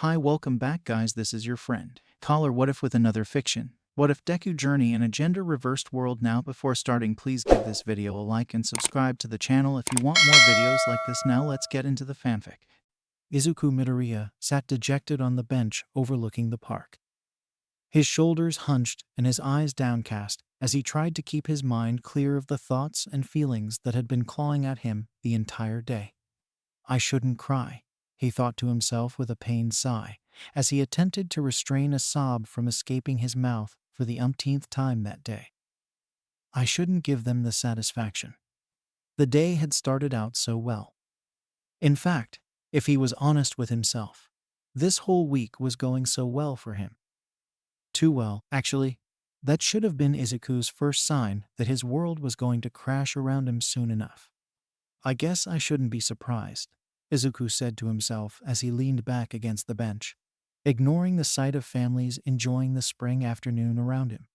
Hi, welcome back, guys. This is your friend Caller. What if with another fiction? What if Deku journey in a gender reversed world? Now, before starting, please give this video a like and subscribe to the channel if you want more videos like this. Now, let's get into the fanfic. Izuku Midoriya sat dejected on the bench overlooking the park. His shoulders hunched and his eyes downcast as he tried to keep his mind clear of the thoughts and feelings that had been clawing at him the entire day. I shouldn't cry, he thought to himself with a pained sigh, as he attempted to restrain a sob from escaping his mouth for the umpteenth time that day. I shouldn't give them the satisfaction. The day had started out so well. In fact, if he was honest with himself, this whole week was going so well for him. Too well, actually. That should have been Izuku's first sign that his world was going to crash around him soon enough. I guess I shouldn't be surprised, Izuku said to himself as he leaned back against the bench, ignoring the sight of families enjoying the spring afternoon around him.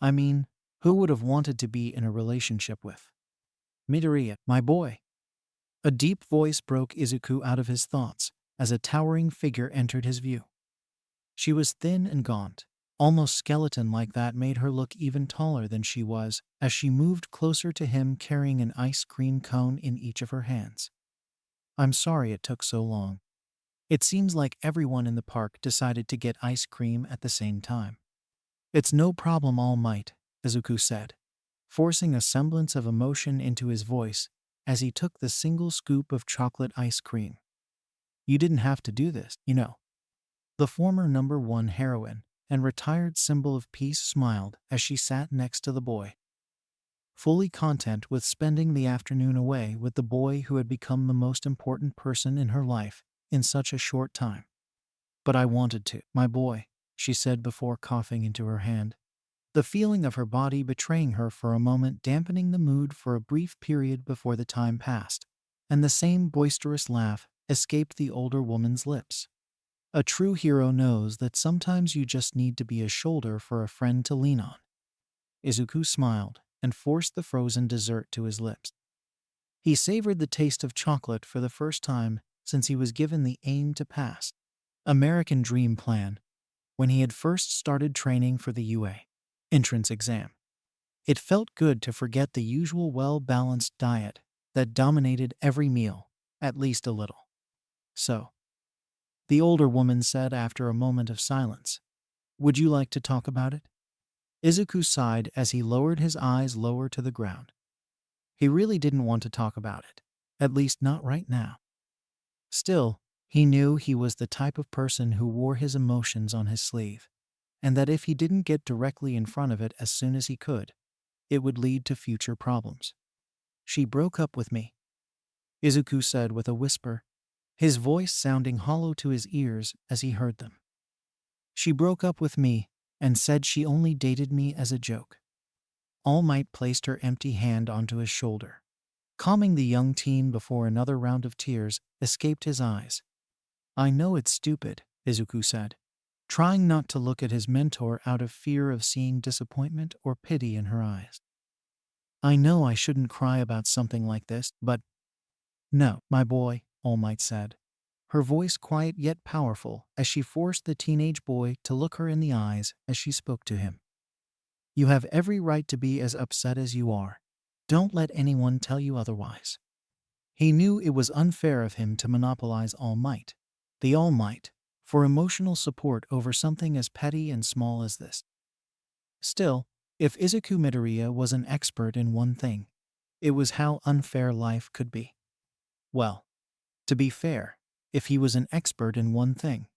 I mean, who would have wanted to be in a relationship with Midoriya, my boy? A deep voice broke Izuku out of his thoughts as a towering figure entered his view. She was thin and gaunt, almost skeleton-like. That made her look even taller than she was as she moved closer to him carrying an ice cream cone in each of her hands. I'm sorry it took so long. It seems like everyone in the park decided to get ice cream at the same time. It's no problem, All Might, Izuku said, forcing a semblance of emotion into his voice as he took the single scoop of chocolate ice cream. You didn't have to do this, you know. The former #1 heroine and retired symbol of peace smiled as she sat next to the boy, fully content with spending the afternoon away with the boy who had become the most important person in her life in such a short time. But I wanted to, my boy, she said before coughing into her hand, the feeling of her body betraying her for a moment, dampening the mood for a brief period before the time passed, and the same boisterous laugh escaped the older woman's lips. A true hero knows that sometimes you just need to be a shoulder for a friend to lean on. Izuku smiled and forced the frozen dessert to his lips. He savored the taste of chocolate for the first time since he was given the aim to pass American Dream Plan when he had first started training for the UA entrance exam. It felt good to forget the usual well-balanced diet that dominated every meal, at least a little. So, the older woman said after a moment of silence, would you like to talk about it? Izuku sighed as he lowered his eyes lower to the ground. He really didn't want to talk about it, at least not right now. Still, he knew he was the type of person who wore his emotions on his sleeve, and that if he didn't get directly in front of it as soon as he could, it would lead to future problems. She broke up with me, Izuku said with a whisper, his voice sounding hollow to his ears as he heard them. She broke up with me and said she only dated me as a joke. All Might placed her empty hand onto his shoulder, calming the young teen before another round of tears escaped his eyes. I know it's stupid, Izuku said, trying not to look at his mentor out of fear of seeing disappointment or pity in her eyes. I know I shouldn't cry about something like this, but… No, my boy, All Might said, her voice quiet yet powerful as she forced the teenage boy to look her in the eyes as she spoke to him. You have every right to be as upset as you are. Don't let anyone tell you otherwise. He knew it was unfair of him to monopolize All Might, the All Might, for emotional support over something as petty and small as this. Still, if Izuku Midoriya was an expert in one thing, it was how unfair life could be. Well, to be fair, if he was an expert in one thing,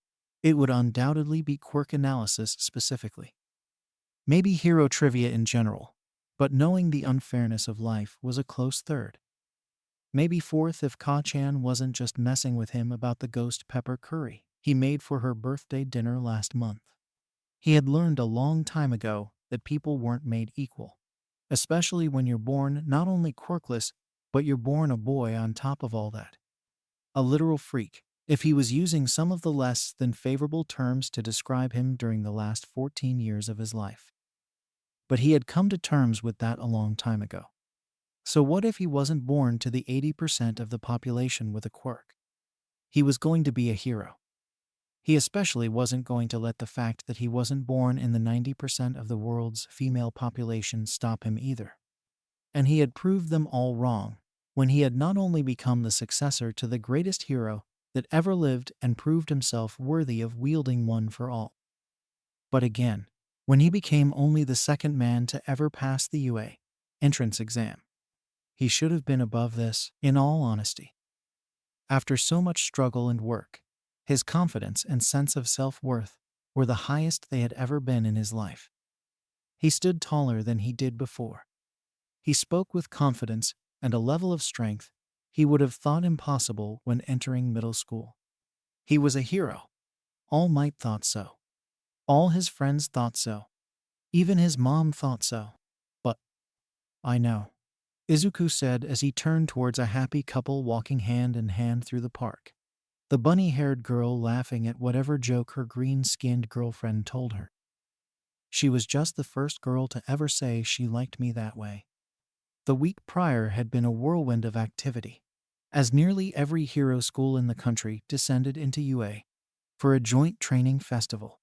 it would undoubtedly be quirk analysis specifically. Maybe hero trivia in general, but knowing the unfairness of life was a close third. Maybe fourth if Ka-chan wasn't just messing with him about the ghost pepper curry he made for her birthday dinner last month. He had learned a long time ago that people weren't made equal, especially when you're born not only quirkless, but you're born a boy on top of all that. A literal freak, if he was using some of the less than favorable terms to describe him during the last 14 years of his life. But he had come to terms with that a long time ago. So what if he wasn't born to the 80% of the population with a quirk? He was going to be a hero. He especially wasn't going to let the fact that he wasn't born in the 90% of the world's female population stop him either. And he had proved them all wrong when he had not only become the successor to the greatest hero that ever lived and proved himself worthy of wielding one for all, but again, when he became only the second man to ever pass the UA entrance exam. He should have been above this, in all honesty. After so much struggle and work, his confidence and sense of self-worth were the highest they had ever been in his life. He stood taller than he did before. He spoke with confidence and a level of strength he would have thought impossible when entering middle school. He was a hero. All Might thought so. All his friends thought so. Even his mom thought so. But I know, Izuku said as he turned towards a happy couple walking hand in hand through the park. The bunny-haired girl laughing at whatever joke her green-skinned girlfriend told her. She was just the first girl to ever say she liked me that way. The week prior had been a whirlwind of activity, as nearly every hero school in the country descended into UA for a joint training festival,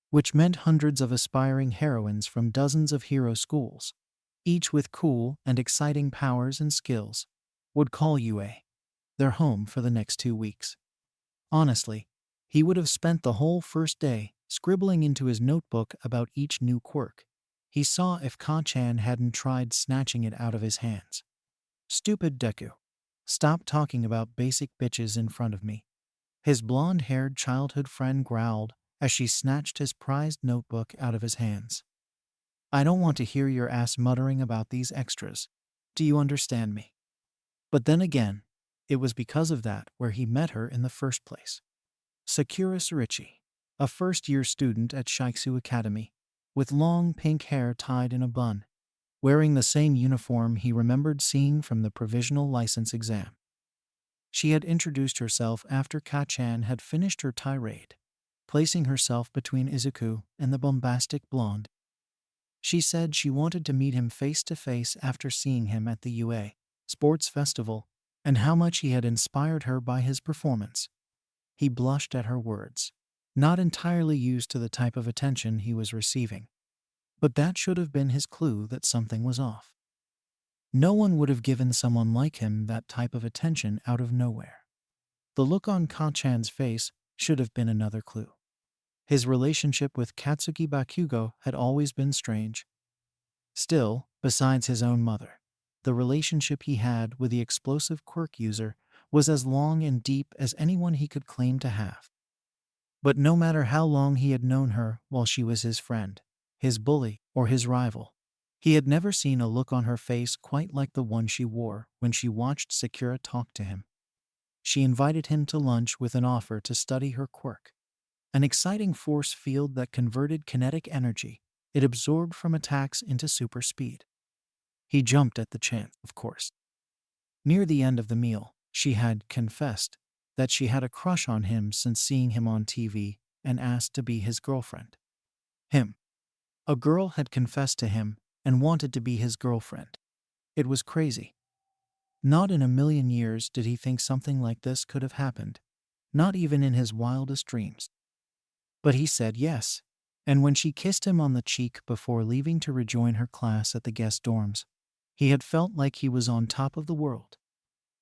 which meant hundreds of aspiring heroines from dozens of hero schools, each with cool and exciting powers and skills, would call UA their home for the next 2 weeks. Honestly, he would have spent the whole first day scribbling into his notebook about each new quirk he saw if Ka-chan hadn't tried snatching it out of his hands. Stupid Deku. Stop talking about basic bitches in front of me, his blonde-haired childhood friend growled as she snatched his prized notebook out of his hands. I don't want to hear your ass muttering about these extras. Do you understand me? But then again, it was because of that where he met her in the first place. Sakura Surichi, a first-year student at Shiksu Academy, with long pink hair tied in a bun, wearing the same uniform he remembered seeing from the provisional license exam. She had introduced herself after Ka-chan had finished her tirade, placing herself between Izuku and the bombastic blonde. She said she wanted to meet him face to face after seeing him at the UA Sports Festival and how much he had inspired her by his performance. He blushed at her words, not entirely used to the type of attention he was receiving. But that should have been his clue that something was off. No one would have given someone like him that type of attention out of nowhere. The look on Ka-chan's face should have been another clue. His relationship with Katsuki Bakugo had always been strange. Still, besides his own mother, the relationship he had with the explosive quirk user was as long and deep as anyone he could claim to have. But no matter how long he had known her while she was his friend, his bully, or his rival, he had never seen a look on her face quite like the one she wore when she watched Sakura talk to him. She invited him to lunch with an offer to study her quirk, an exciting force field that converted kinetic energy it absorbed from attacks into super speed. He jumped at the chance, of course. Near the end of the meal, she had confessed that she had a crush on him since seeing him on TV and asked to be his girlfriend. Him. A girl had confessed to him and wanted to be his girlfriend. It was crazy. Not in a million years did he think something like this could have happened, not even in his wildest dreams. But he said yes, and when she kissed him on the cheek before leaving to rejoin her class at the guest dorms, he had felt like he was on top of the world.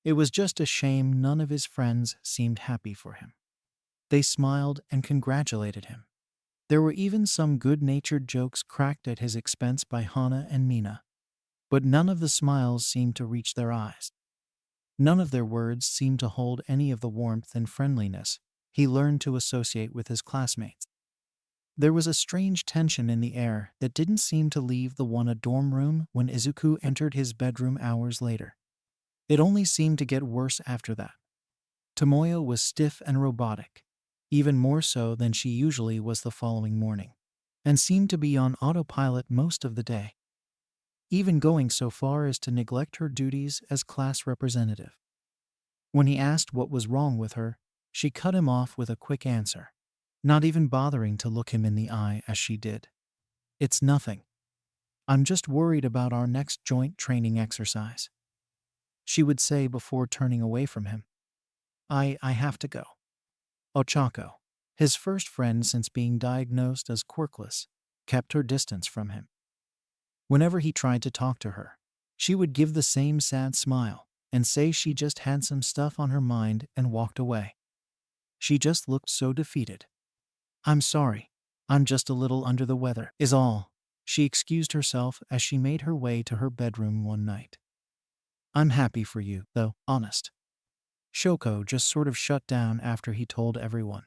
It was just a shame none of his friends seemed happy for him. They smiled and congratulated him. There were even some good-natured jokes cracked at his expense by Hana and Mina, but none of the smiles seemed to reach their eyes. None of their words seemed to hold any of the warmth and friendliness he learned to associate with his classmates. There was a strange tension in the air that didn't seem to leave the Wana dorm room when Izuku entered his bedroom hours later. It only seemed to get worse after that. Tomoyo was stiff and robotic, even more so than she usually was the following morning, and seemed to be on autopilot most of the day, even going so far as to neglect her duties as class representative. When he asked what was wrong with her, she cut him off with a quick answer, not even bothering to look him in the eye as she did. It's nothing. I'm just worried about our next joint training exercise, she would say before turning away from him. I have to go. Ochako. His first friend since being diagnosed as quirkless, kept her distance from him. Whenever he tried to talk to her, she would give the same sad smile and say she just had some stuff on her mind and walked away. She just looked so defeated. "I'm sorry. I'm just a little under the weather, is all," she excused herself as she made her way to her bedroom one night. "I'm happy for you, though, honest." Shoko just sort of shut down after he told everyone,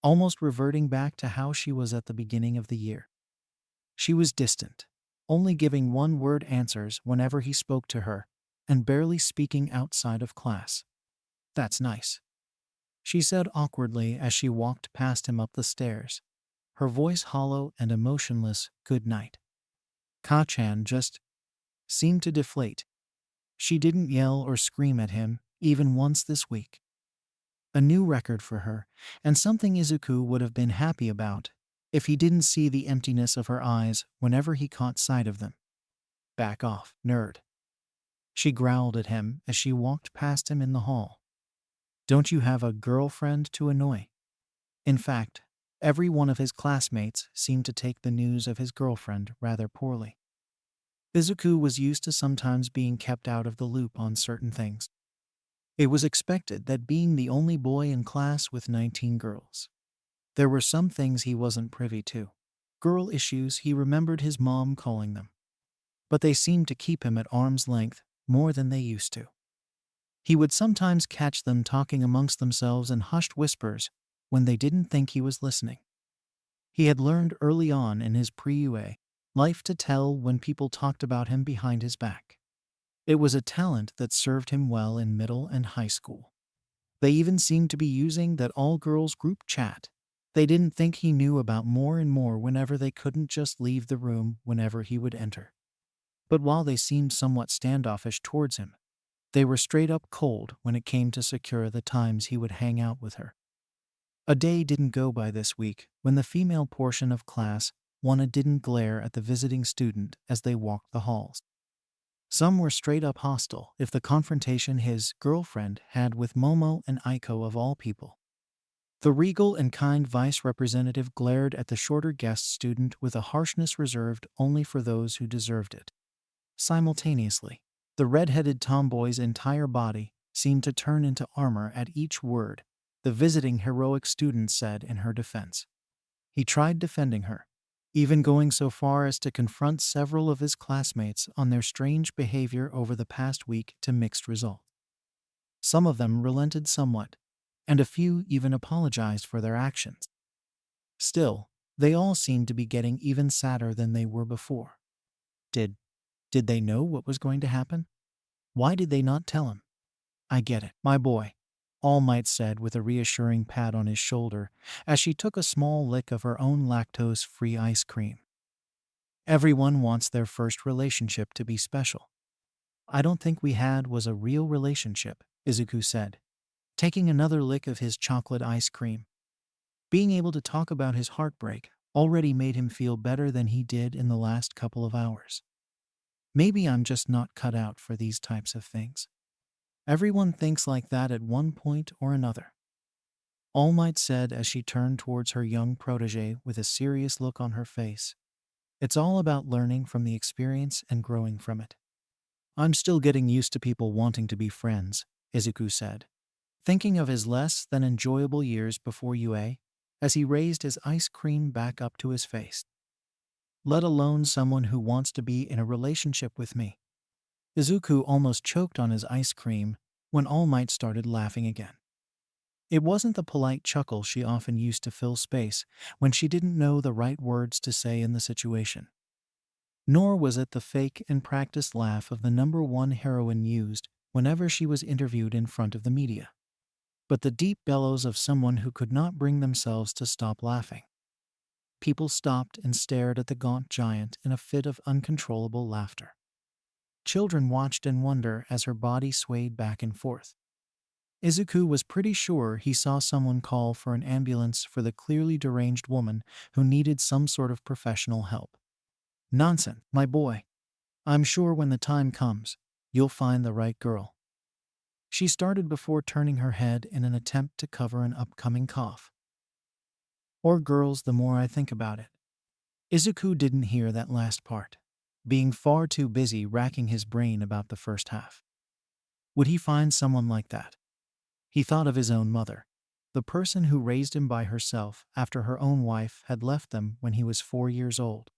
almost reverting back to how she was at the beginning of the year. She was distant, only giving one-word answers whenever he spoke to her, and barely speaking outside of class. "That's nice," she said awkwardly as she walked past him up the stairs, her voice hollow and emotionless. "Good night." Ka-chan just seemed to deflate. She didn't yell or scream at him, even once this week. A new record for her, and something Izuku would have been happy about if he didn't see the emptiness of her eyes whenever he caught sight of them. "Back off, nerd," she growled at him as she walked past him in the hall. "Don't you have a girlfriend to annoy?" In fact, every one of his classmates seemed to take the news of his girlfriend rather poorly. Izuku was used to sometimes being kept out of the loop on certain things. It was expected that being the only boy in class with 19 girls, there were some things he wasn't privy to. Girl issues, he remembered his mom calling them. But they seemed to keep him at arm's length more than they used to. He would sometimes catch them talking amongst themselves in hushed whispers when they didn't think he was listening. He had learned early on in his pre-UA life to tell when people talked about him behind his back. It was a talent that served him well in middle and high school. They even seemed to be using that all-girls group chat. They didn't think he knew about more and more whenever they couldn't just leave the room whenever he would enter. But while they seemed somewhat standoffish towards him, they were straight up cold when it came to secure the times he would hang out with her. A day didn't go by this week when the female portion of class didn't glare at the visiting student as they walked the halls. Some were straight up hostile if the confrontation his girlfriend had with Momo and Aiko of all people. The regal and kind vice representative glared at the shorter guest student with a harshness reserved only for those who deserved it. Simultaneously, the red-headed tomboy's entire body seemed to turn into armor at each word the visiting heroic student said in her defense. He tried defending her, even going so far as to confront several of his classmates on their strange behavior over the past week to mixed results. Some of them relented somewhat, and a few even apologized for their actions. Still, they all seemed to be getting even sadder than they were before. Did they know what was going to happen? Why did they not tell him? "I get it, my boy," All Might said with a reassuring pat on his shoulder as she took a small lick of her own lactose-free ice cream. "Everyone wants their first relationship to be special. I don't think we had was a real relationship," Izuku said, taking another lick of his chocolate ice cream. Being able to talk about his heartbreak already made him feel better than he did in the last couple of hours. "Maybe I'm just not cut out for these types of things. Everyone thinks like that at one point or another," All Might said as she turned towards her young protege with a serious look on her face. "It's all about learning from the experience and growing from it." "I'm still getting used to people wanting to be friends," Izuku said, thinking of his less than enjoyable years before UA as he raised his ice cream back up to his face. "Let alone someone who wants to be in a relationship with me." Izuku almost choked on his ice cream when All Might started laughing again. It wasn't the polite chuckle she often used to fill space when she didn't know the right words to say in the situation. Nor was it the fake and practiced laugh of the number one heroine used whenever she was interviewed in front of the media, but the deep bellows of someone who could not bring themselves to stop laughing. People stopped and stared at the gaunt giant in a fit of uncontrollable laughter. Children watched in wonder as her body swayed back and forth. Izuku was pretty sure he saw someone call for an ambulance for the clearly deranged woman who needed some sort of professional help. "Nonsense, my boy. I'm sure when the time comes, you'll find the right girl." She started before turning her head in an attempt to cover an upcoming cough. Or girls the more I think about it. Izuku didn't hear that last part, being far too busy racking his brain about the first half. Would he find someone like that? He thought of his own mother, the person who raised him by herself after her own wife had left them when he was 4 years old.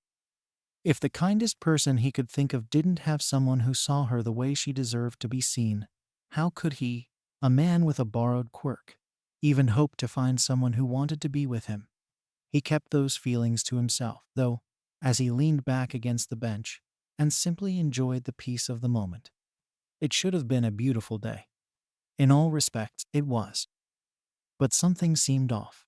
If the kindest person he could think of didn't have someone who saw her the way she deserved to be seen, how could he, a man with a borrowed quirk, even hope to find someone who wanted to be with him? He kept those feelings to himself, though, as he leaned back against the bench and simply enjoyed the peace of the moment. It should have been a beautiful day. In all respects, it was. But something seemed off.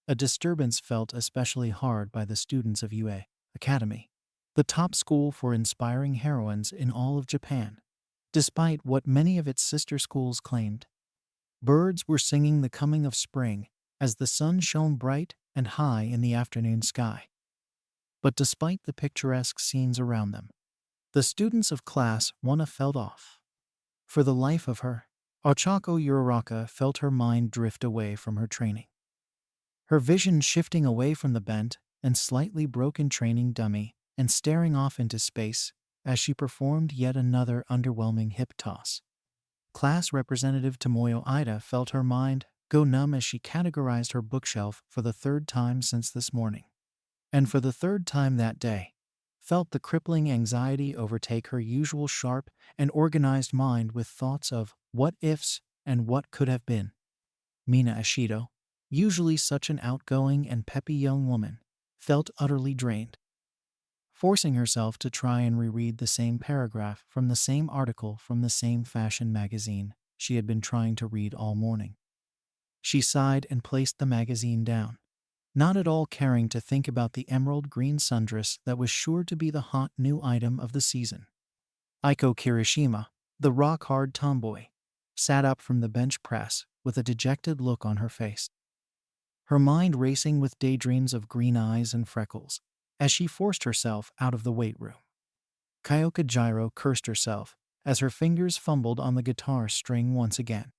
A disturbance felt especially hard by the students of UA Academy, the top school for inspiring heroines in all of Japan. Despite what many of its sister schools claimed, birds were singing the coming of spring as the sun shone bright and high in the afternoon sky. But despite the picturesque scenes around them, the students of Class 1A felt off. For the life of her, Ochako Uraraka felt her mind drift away from her training. Her vision shifting away from the bent and slightly broken training dummy and staring off into space as she performed yet another underwhelming hip toss. Class representative Tomoyo Ida felt her mind go numb as she categorized her bookshelf for the third time since this morning. And for the third time that day, felt the crippling anxiety overtake her usual sharp and organized mind with thoughts of what ifs and what could have been. Mina Ashido, usually such an outgoing and peppy young woman, felt utterly drained. Forcing herself to try and reread the same paragraph from the same article from the same fashion magazine she had been trying to read all morning. She sighed and placed the magazine down, not at all caring to think about the emerald green sundress that was sure to be the hot new item of the season. Aiko Kirishima, the rock-hard tomboy, sat up from the bench press with a dejected look on her face, her mind racing with daydreams of green eyes and freckles as she forced herself out of the weight room. Kyoka Gyro cursed herself as her fingers fumbled on the guitar string once again,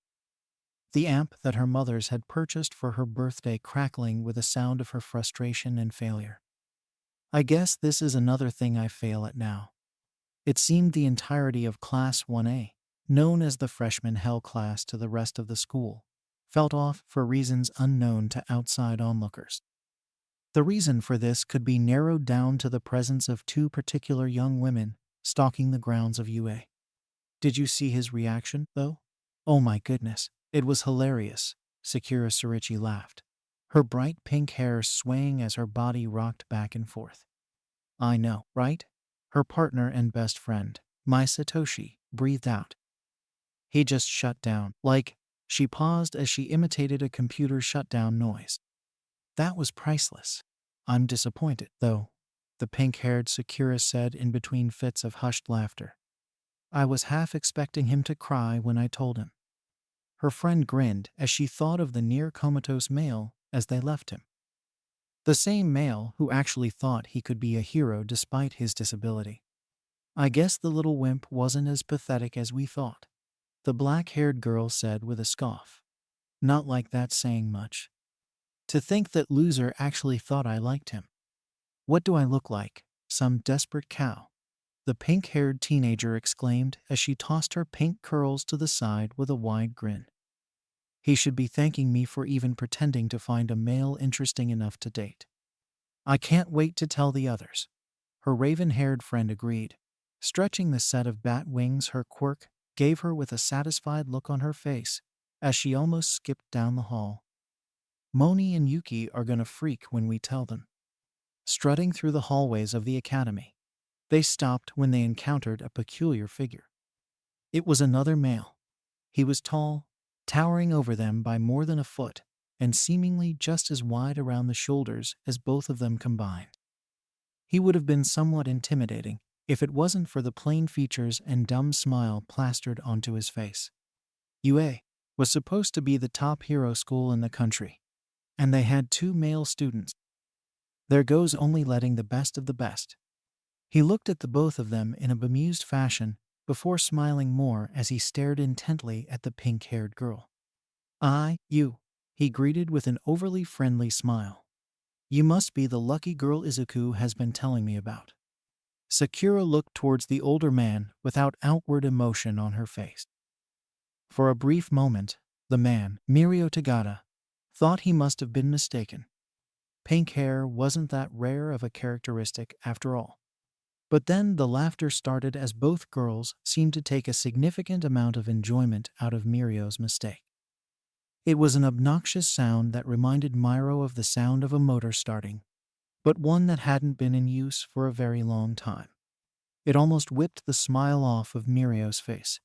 the amp that her mother's had purchased for her birthday crackling with a sound of her frustration and failure. I guess this is another thing I fail at now. It seemed the entirety of Class 1A, known as the freshman hell class to the rest of the school, felt off for reasons unknown to outside onlookers. The reason for this could be narrowed down to the presence of two particular young women stalking the grounds of UA. Did you see his reaction, though? Oh my goodness, it was hilarious, Sakura Sorichi laughed, her bright pink hair swaying as her body rocked back and forth. I know, right? Her partner and best friend, Mai Satoshi, breathed out. He just shut down, like, she paused as she imitated a computer shutdown noise. That was priceless. I'm disappointed, though, the pink-haired Sakura said in between fits of hushed laughter. I was half expecting him to cry when I told him. Her friend grinned as she thought of the near-comatose male as they left him. The same male who actually thought he could be a hero despite his disability. I guess the little wimp wasn't as pathetic as we thought, the black-haired girl said with a scoff. Not like that's saying much. To think that loser actually thought I liked him. What do I look like? Some desperate cow? The pink-haired teenager exclaimed as she tossed her pink curls to the side with a wide grin. He should be thanking me for even pretending to find a male interesting enough to date. I can't wait to tell the others. Her raven-haired friend agreed, stretching the set of bat wings her quirk gave her with a satisfied look on her face as she almost skipped down the hall. Moni and Yuki are gonna freak when we tell them. Strutting through the hallways of the academy, they stopped when they encountered a peculiar figure. It was another male. He was tall, towering over them by more than a foot, and seemingly just as wide around the shoulders as both of them combined. He would have been somewhat intimidating if it wasn't for the plain features and dumb smile plastered onto his face. UA was supposed to be the top hero school in the country, and they had two male students. There goes only letting the best of the best. He looked at the both of them in a bemused fashion before smiling more as he stared intently at the pink-haired girl. You, he greeted with an overly friendly smile. You must be the lucky girl Izuku has been telling me about. Sakura looked towards the older man without outward emotion on her face. For a brief moment, the man, Mirio Tagata, thought he must have been mistaken. Pink hair wasn't that rare of a characteristic after all. But then the laughter started as both girls seemed to take a significant amount of enjoyment out of Mirio's mistake. It was an obnoxious sound that reminded Miro of the sound of a motor starting, but one that hadn't been in use for a very long time. It almost whipped the smile off of Mirio's face.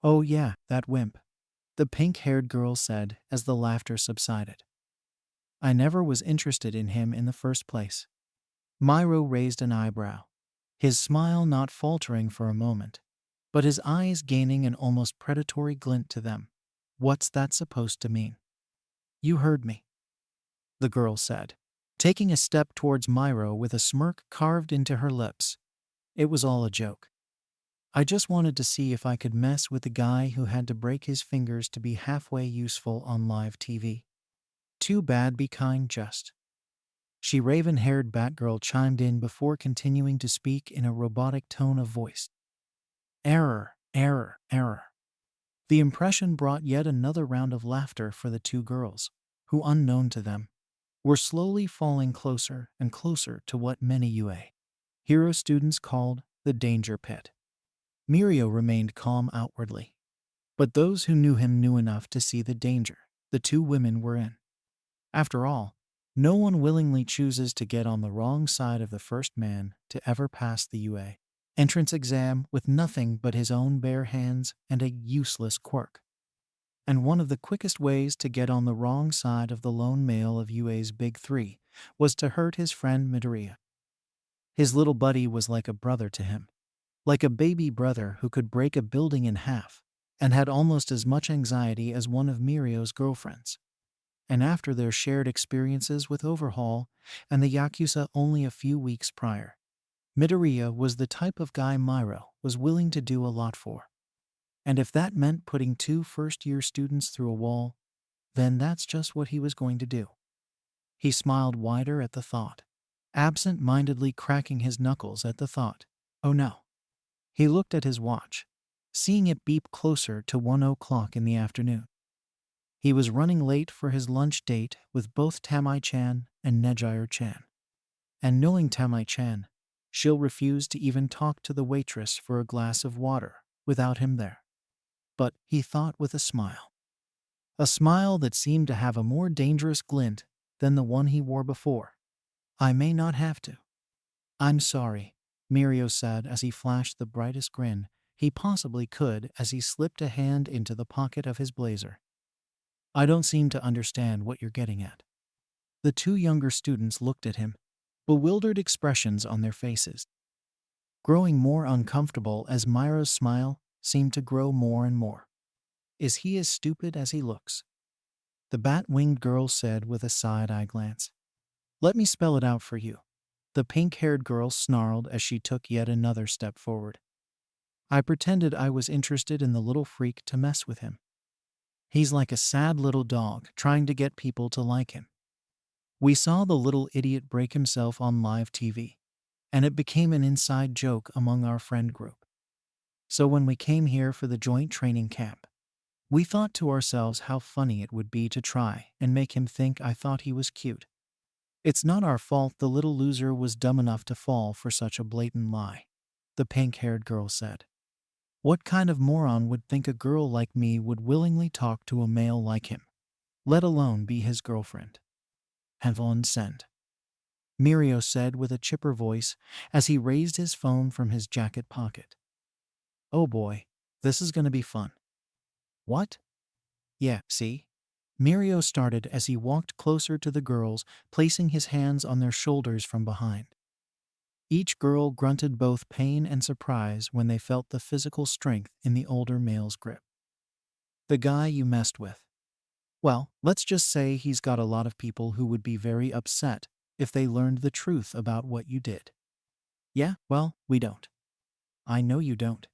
"Oh yeah, that wimp," the pink-haired girl said as the laughter subsided. "I never was interested in him in the first place." Miro raised an eyebrow, his smile not faltering for a moment, but his eyes gaining an almost predatory glint to them. "What's that supposed to mean?" "You heard me," the girl said, taking a step towards Miro with a smirk carved into her lips. "It was all a joke. I just wanted to see if I could mess with the guy who had to break his fingers to be halfway useful on live TV. Too bad, be kind, just." She raven-haired Batgirl chimed in before continuing to speak in a robotic tone of voice. "Error, error, error." The impression brought yet another round of laughter for the two girls, who, unknown to them, were slowly falling closer and closer to what many UA hero students called the danger pit. Mirio remained calm outwardly, but those who knew him knew enough to see the danger the two women were in. After all, no one willingly chooses to get on the wrong side of the first man to ever pass the UA entrance exam with nothing but his own bare hands and a useless quirk. And one of the quickest ways to get on the wrong side of the lone male of UA's big three was to hurt his friend Midoriya. His little buddy was like a brother to him, like a baby brother who could break a building in half, and had almost as much anxiety as one of Mirio's girlfriends. And after their shared experiences with Overhaul and the Yakuza only a few weeks prior, Midoriya was the type of guy Miro was willing to do a lot for. And if that meant putting two first-year students through a wall, then that's just what he was going to do. He smiled wider at the thought, absent-mindedly cracking his knuckles at the thought. Oh no. He looked at his watch, seeing it beep closer to 1 o'clock in the afternoon. He was running late for his lunch date with both Tamai-chan and Nejire-chan. And knowing Tamai-chan, she'll refuse to even talk to the waitress for a glass of water without him there. But, he thought with a smile that seemed to have a more dangerous glint than the one he wore before. "I may not have to." "I'm sorry," Mirio said as he flashed the brightest grin he possibly could as he slipped a hand into the pocket of his blazer. "I don't seem to understand what you're getting at." The two younger students looked at him, bewildered expressions on their faces, growing more uncomfortable as Miro's smile seemed to grow more and more. "Is he as stupid as he looks?" the bat-winged girl said with a side-eye glance. "Let me spell it out for you," the pink-haired girl snarled as she took yet another step forward. "I pretended I was interested in the little freak to mess with him. He's like a sad little dog trying to get people to like him. We saw the little idiot break himself on live TV, and it became an inside joke among our friend group. So when we came here for the joint training camp, we thought to ourselves how funny it would be to try and make him think I thought he was cute. It's not our fault the little loser was dumb enough to fall for such a blatant lie," the pink-haired girl said. "What kind of moron would think a girl like me would willingly talk to a male like him, let alone be his girlfriend?" "Heaven send," Mirio said with a chipper voice as he raised his phone from his jacket pocket. "Oh boy, this is gonna be fun." "What?" "Yeah, see?" Mirio started as he walked closer to the girls, placing his hands on their shoulders from behind. Each girl grunted both pain and surprise when they felt the physical strength in the older male's grip. "The guy you messed with. Well, let's just say he's got a lot of people who would be very upset if they learned the truth about what you did." "Yeah, well, we don't." "I know you don't,"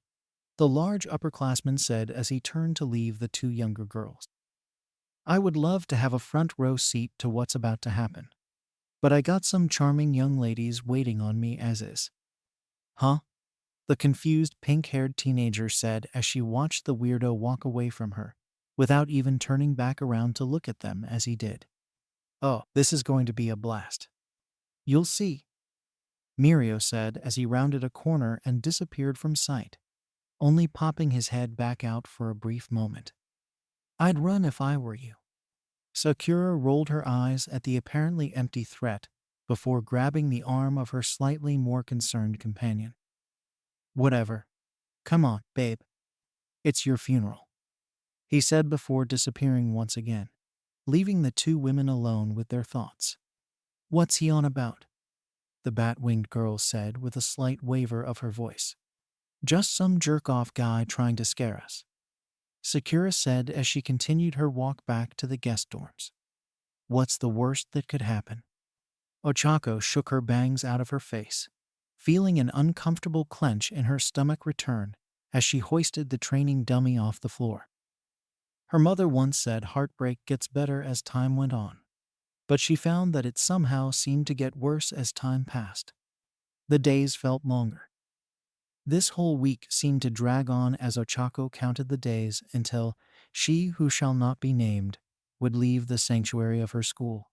the large upperclassman said as he turned to leave the two younger girls. "I would love to have a front row seat to what's about to happen. But I got some charming young ladies waiting on me as is. Huh? The confused pink-haired teenager said as she watched the weirdo walk away from her, without even turning back around to look at them as he did. Oh, this is going to be a blast. You'll see, Mirio said as he rounded a corner and disappeared from sight, only popping his head back out for a brief moment. I'd run if I were you. Sakura rolled her eyes at the apparently empty threat before grabbing the arm of her slightly more concerned companion. Whatever. Come on, babe. It's your funeral, he said before disappearing once again, leaving the two women alone with their thoughts. What's he on about? The bat-winged girl said with a slight waver of her voice. Just some jerk-off guy trying to scare us, Sakura said as she continued her walk back to the guest dorms. What's the worst that could happen? Ochako shook her bangs out of her face, feeling an uncomfortable clench in her stomach return as she hoisted the training dummy off the floor. Her mother once said heartbreak gets better as time went on, but she found that it somehow seemed to get worse as time passed. The days felt longer. This whole week seemed to drag on as Ochako counted the days until she who shall not be named would leave the sanctuary of her school,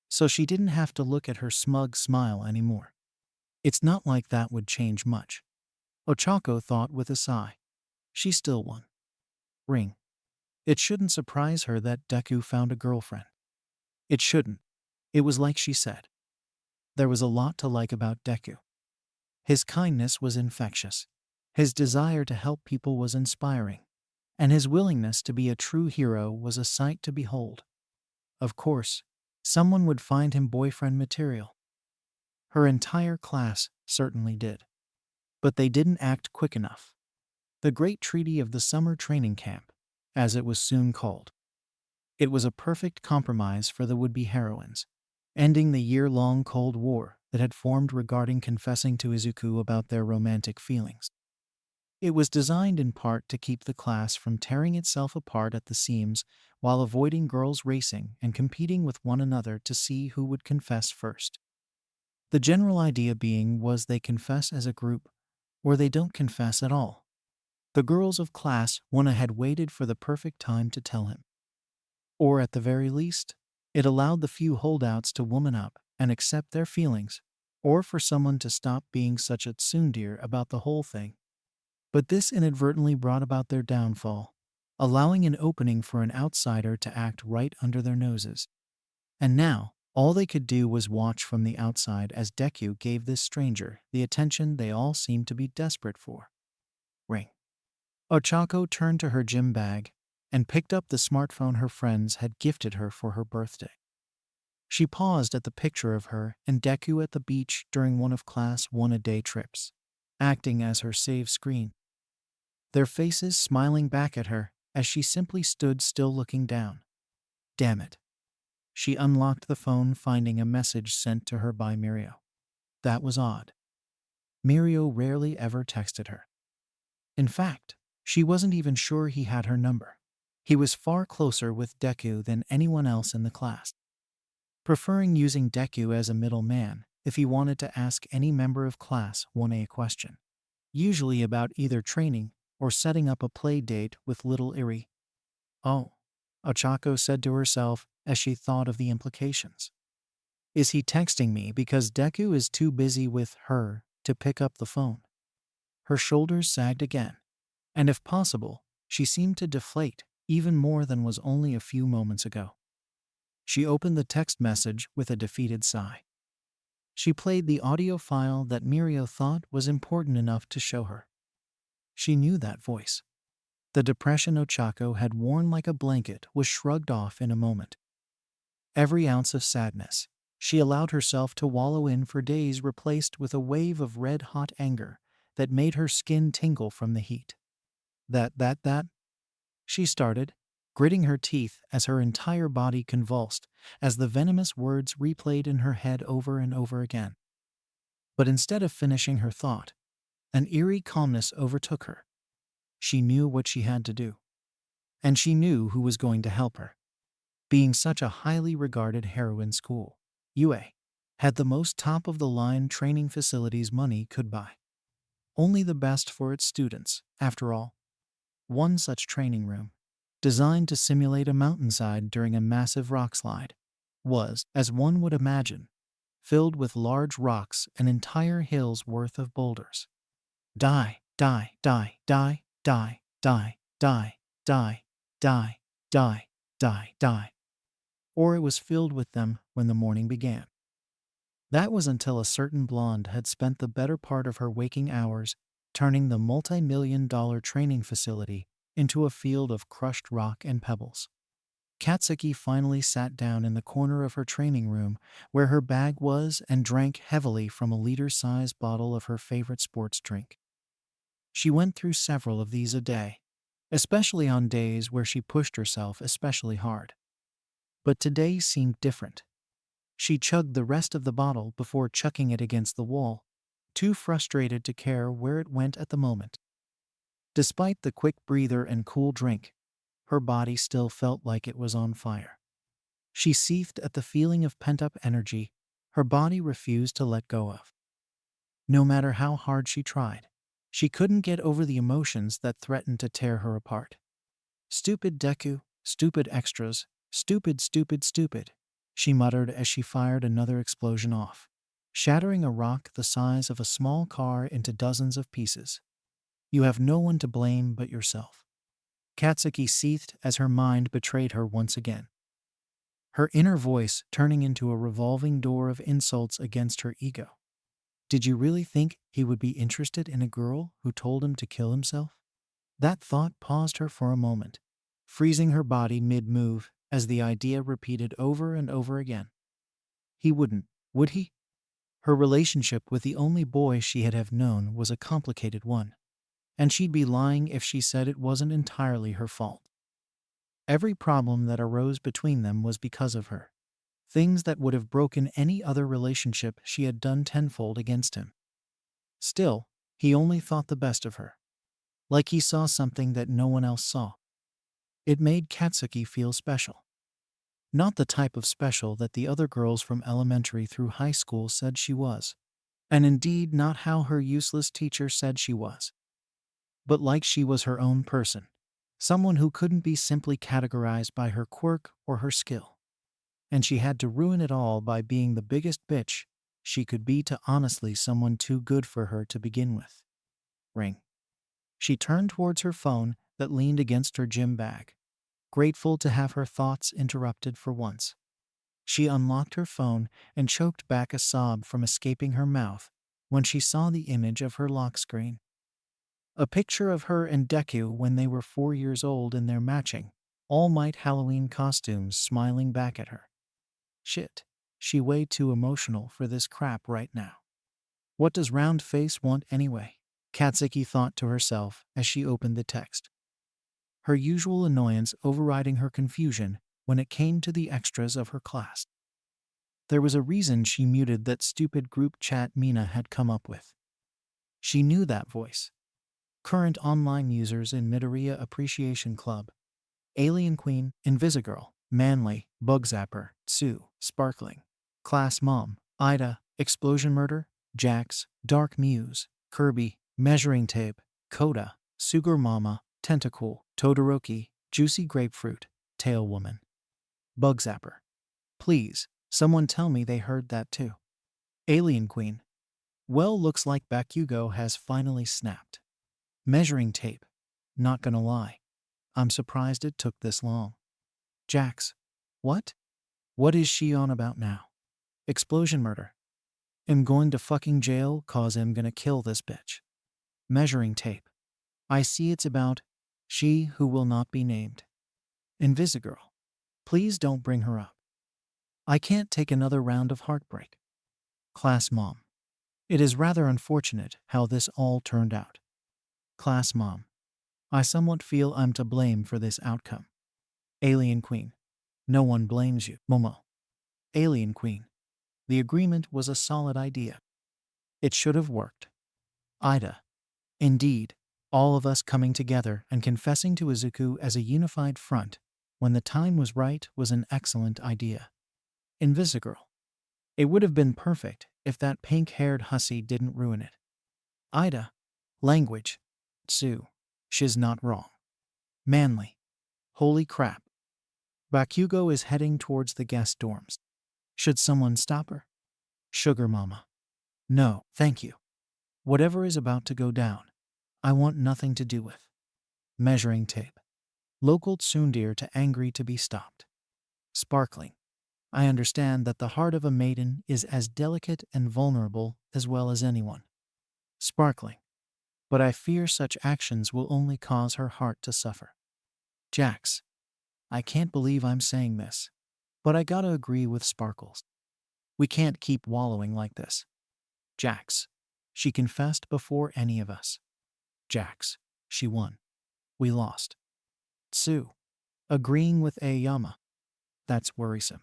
so she didn't have to look at her smug smile anymore. It's not like that would change much, Ochako thought with a sigh. She still won. Ring. It shouldn't surprise her that Deku found a girlfriend. It shouldn't. It was like she said. There was a lot to like about Deku. His kindness was infectious. His desire to help people was inspiring. And his willingness to be a true hero was a sight to behold. Of course, someone would find him boyfriend material. Her entire class certainly did. But they didn't act quick enough. The Great Treaty of the Summer Training Camp, as it was soon called. It was a perfect compromise for the would-be heroines, ending the year-long Cold War that had formed regarding confessing to Izuku about their romantic feelings. It was designed in part to keep the class from tearing itself apart at the seams while avoiding girls racing and competing with one another to see who would confess first. The general idea being was they confess as a group, or they don't confess at all. The girls of class 1 had waited for the perfect time to tell him. Or at the very least, it allowed the few holdouts to woman up and accept their feelings, or for someone to stop being such a tsundere about the whole thing. But this inadvertently brought about their downfall, allowing an opening for an outsider to act right under their noses. And now, all they could do was watch from the outside as Deku gave this stranger the attention they all seemed to be desperate for. Ring. Ochako turned to her gym bag and picked up the smartphone her friends had gifted her for her birthday. She paused at the picture of her and Deku at the beach during one of Class 1 a-day trips, acting as her save screen. Their faces smiling back at her as she simply stood still looking down. Damn it. She unlocked the phone, finding a message sent to her by Mirio. That was odd. Mirio rarely ever texted her. In fact, she wasn't even sure he had her number. He was far closer with Deku than anyone else in the class, preferring using Deku as a middleman if he wanted to ask any member of Class 1A a question, usually about either training or setting up a play date with little Iri. Oh, Ochako said to herself as she thought of the implications. Is he texting me because Deku is too busy with her to pick up the phone? Her shoulders sagged again, and if possible, she seemed to deflate even more than was only a few moments ago. She opened the text message with a defeated sigh. She played the audio file that Mirio thought was important enough to show her. She knew that voice. The depression Ochako had worn like a blanket was shrugged off in a moment. Every ounce of sadness she allowed herself to wallow in for days replaced with a wave of red-hot anger that made her skin tingle from the heat. That, she started, gritting her teeth as her entire body convulsed as the venomous words replayed in her head over and over again. But instead of finishing her thought, an eerie calmness overtook her. She knew what she had to do. And she knew who was going to help her. Being such a highly regarded hero in school, UA had the most top-of-the-line training facilities money could buy. Only the best for its students, after all. One such training room, designed to simulate a mountainside during a massive rock slide, was, as one would imagine, filled with large rocks and entire hills worth of boulders. Die, die, die, die, die, die, die, die, die, die, die, die. Or it was filled with them when the morning began. That was until a certain blonde had spent the better part of her waking hours turning the multi-million-dollar training facility into a field of crushed rock and pebbles. Katsuki finally sat down in the corner of her training room where her bag was and drank heavily from a liter-sized bottle of her favorite sports drink. She went through several of these a day, especially on days where she pushed herself especially hard. But today seemed different. She chugged the rest of the bottle before chucking it against the wall, too frustrated to care where it went at the moment. Despite the quick breather and cool drink, her body still felt like it was on fire. She seethed at the feeling of pent-up energy her body refused to let go of. No matter how hard she tried, she couldn't get over the emotions that threatened to tear her apart. Stupid Deku, stupid extras, stupid, stupid, stupid, she muttered as she fired another explosion off, shattering a rock the size of a small car into dozens of pieces. You have no one to blame but yourself. Katsuki seethed as her mind betrayed her once again. Her inner voice turning into a revolving door of insults against her ego. Did you really think he would be interested in a girl who told him to kill himself? That thought paused her for a moment, freezing her body mid-move as the idea repeated over and over again. He wouldn't, would he? Her relationship with the only boy she had have known was a complicated one, and she'd be lying if she said it wasn't entirely her fault. Every problem that arose between them was because of her. Things that would have broken any other relationship she had done tenfold against him. Still, he only thought the best of her. Like he saw something that no one else saw. It made Katsuki feel special. Not the type of special that the other girls from elementary through high school said she was, and indeed not how her useless teacher said she was. But like she was her own person, someone who couldn't be simply categorized by her quirk or her skill. And she had to ruin it all by being the biggest bitch she could be to honestly someone too good for her to begin with. Ring. She turned towards her phone that leaned against her gym bag, grateful to have her thoughts interrupted for once. She unlocked her phone and choked back a sob from escaping her mouth when she saw the image of her lock screen. A picture of her and Deku when they were 4 years old in their matching, all-might Halloween costumes smiling back at her. Shit, she way too emotional for this crap right now. What does round face want anyway? Katsuki thought to herself as she opened the text. Her usual annoyance overriding her confusion when it came to the extras of her class. There was a reason she muted that stupid group chat Mina had come up with. She knew that voice. Current online users in Midoriya Appreciation Club. Alien Queen, Invisigirl, Manly, Bugzapper, Sue, Sparkling, Class Mom, Ida, Explosion Murder, Jax, Dark Muse, Kirby, Measuring Tape, Coda, Sugar Mama, Tentacool, Todoroki, Juicy Grapefruit, Tail Woman. Bugzapper. Please, someone tell me they heard that too. Alien Queen. Well, looks like Bakugo has finally snapped. Measuring Tape. Not gonna lie. I'm surprised it took this long. Jax. What? What is she on about now? Explosion Murder. Am going to fucking jail cause I'm gonna kill this bitch. Measuring Tape. I see it's about she who will not be named. Invisigirl. Please don't bring her up. I can't take another round of heartbreak. Class Mom. It is rather unfortunate how this all turned out. Class Mom. I somewhat feel I'm to blame for this outcome. Alien Queen. No one blames you, Momo. Alien Queen. The agreement was a solid idea. It should have worked. Ida. Indeed, all of us coming together and confessing to Izuku as a unified front when the time was right was an excellent idea. Invisigirl. It would have been perfect if that pink-haired hussy didn't ruin it. Ida. Language. Sue. She's not wrong. Manly. Holy crap. Bakugo is heading towards the guest dorms. Should someone stop her? Sugar mama. No, thank you. Whatever is about to go down, I want nothing to do with. Measuring tape. Local tsundere to angry to be stopped. Sparkling. I understand that the heart of a maiden is as delicate and vulnerable as well as anyone. Sparkling. But I fear such actions will only cause her heart to suffer. Jax. I can't believe I'm saying this, but I gotta agree with Sparkles. We can't keep wallowing like this. Jax. She confessed before any of us. Jax. She won. We lost. Sue. Agreeing with Aoyama. That's worrisome.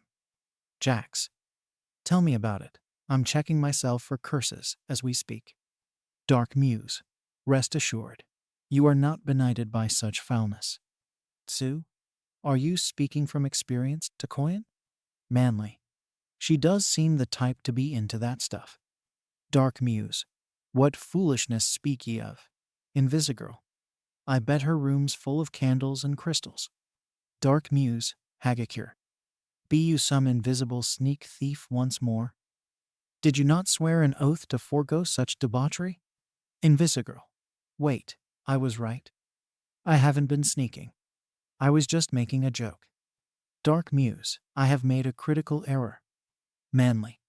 Jax. Tell me about it. I'm checking myself for curses as we speak. Dark Muse. Rest assured, you are not benighted by such foulness. Sue. Are you speaking from experience, Takoyan? Manly. She does seem the type to be into that stuff. Dark Muse. What foolishness speak ye of? Invisigirl. I bet her room's full of candles and crystals. Dark Muse. Hagakure. Be you some invisible sneak thief once more? Did you not swear an oath to forego such debauchery? Invisigirl. Wait, I was right. I haven't been sneaking. I was just making a joke. Dark Muse. I have made a critical error. Manly.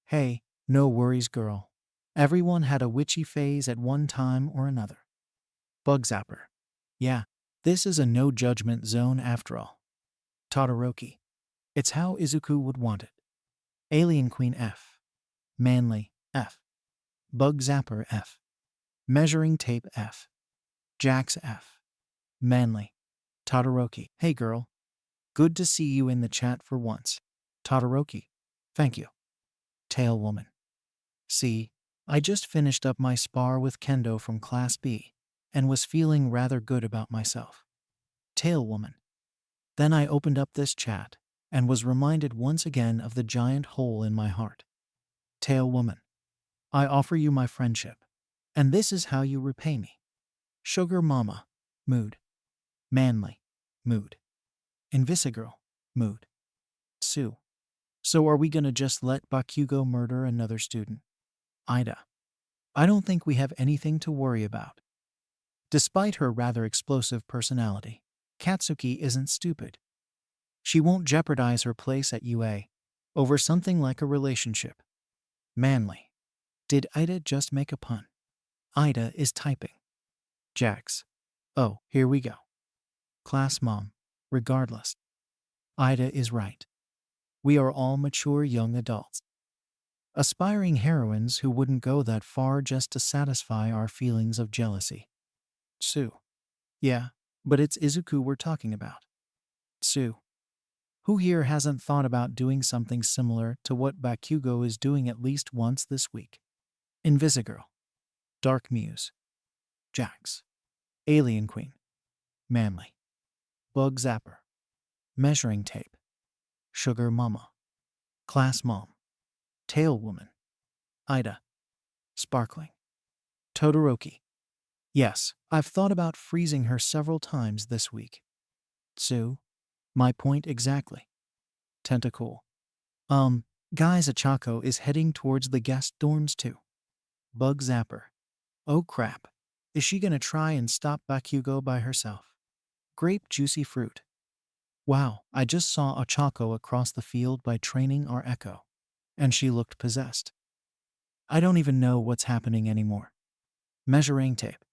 Hey, no worries, girl. Everyone had a witchy phase at one time or another. Bug Zapper. Yeah, this is a no-judgment zone after all. Todoroki. It's how Izuku would want it. Alien Queen F. Manly F. Bug Zapper F. Measuring Tape F. Jax F. Manly. Todoroki. Hey girl. Good to see you in the chat for once. Todoroki. Thank you. Tail Woman. See, I just finished up my spar with Kendo from Class B and was feeling rather good about myself. Tail Woman. Then I opened up this chat and was reminded once again of the giant hole in my heart. Tail Woman. I offer you my friendship, and this is how you repay me. Sugar Mama. Mood. Manly. Mood. Invisigirl. Mood. Sue. So are we gonna just let Bakugo murder another student? Ida. I don't think we have anything to worry about. Despite her rather explosive personality, Katsuki isn't stupid. She won't jeopardize her place at UA over something like a relationship. Manly. Did Ida just make a pun? Ida is typing. Jax. Oh, here we go. Class mom. Regardless. Ida is right. We are all mature young adults. Aspiring heroines who wouldn't go that far just to satisfy our feelings of jealousy. Sue. Yeah, but it's Izuku we're talking about. Sue. Who here hasn't thought about doing something similar to what Bakugo is doing at least once this week? Invisigirl. Dark Muse. Jax. Alien Queen. Manly. Bug Zapper. Measuring Tape. Sugar Mama. Class Mom. Tail Woman. Ida. Sparkling. Todoroki. Yes, I've thought about freezing her several times this week. Sue. My point exactly. Tentacle. Guys, Achako is heading towards the guest dorms too. Bug Zapper. Oh crap. Is she gonna try and stop Bakugo by herself? Grape Juicy Fruit. Wow, I just saw Achako across the field by training our Echo, and she looked possessed. I don't even know what's happening anymore. Measuring Tape.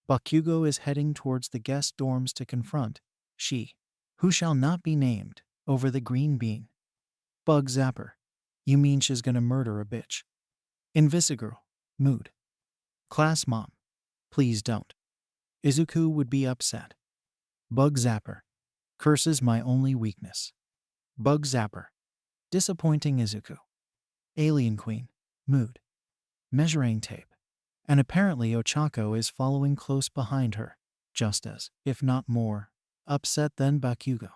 Bakugo is heading towards the guest dorms to confront she, who shall not be named, over the green bean. Bug Zapper. You mean she's gonna murder a bitch? Invisigirl. Mood. Class Mom. Please don't. Izuku would be upset. Bug Zapper. Curses my only weakness. Bug Zapper. Disappointing Izuku. Alien Queen. Mood. Measuring Tape. And apparently Ochako is following close behind her, just as, if not more, upset than Bakugo.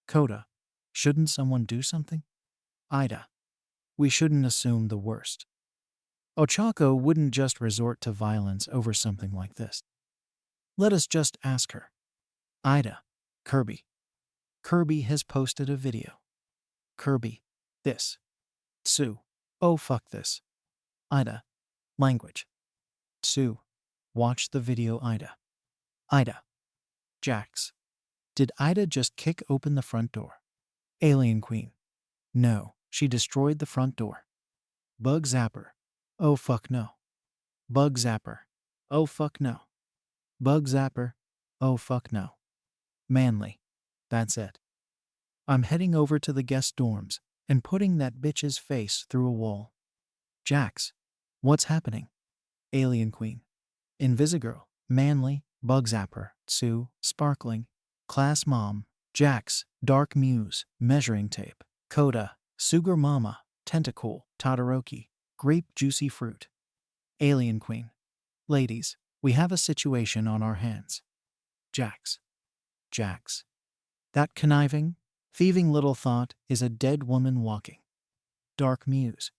Coda. Shouldn't someone do something? Ida. We shouldn't assume the worst. Ochako wouldn't just resort to violence over something like this. Let us just ask her. Ida. Kirby. Kirby has posted a video. Kirby. This. Sue. Oh fuck this. Ida. Language. Sue. Watch the video, Ida. Ida. Jax. Did Ida just kick open the front door? Alien Queen. No, she destroyed the front door. Bug Zapper. Oh fuck no. Bug Zapper. Oh fuck no. Bug Zapper. Oh fuck no. Manly. That's it. I'm heading over to the guest dorms and putting that bitch's face through a wall. Jax. What's happening? Alien Queen. Invisigirl. Manly. Bug Zapper. Sue. Sparkling. Class Mom. Jax. Dark Muse. Measuring Tape. Coda. Sugar Mama. Tentacool. Todoroki. Grape Juicy Fruit. Alien Queen. Ladies, we have a situation on our hands. Jax. Jax. That conniving, thieving little thought is a dead woman walking. Dark Muse.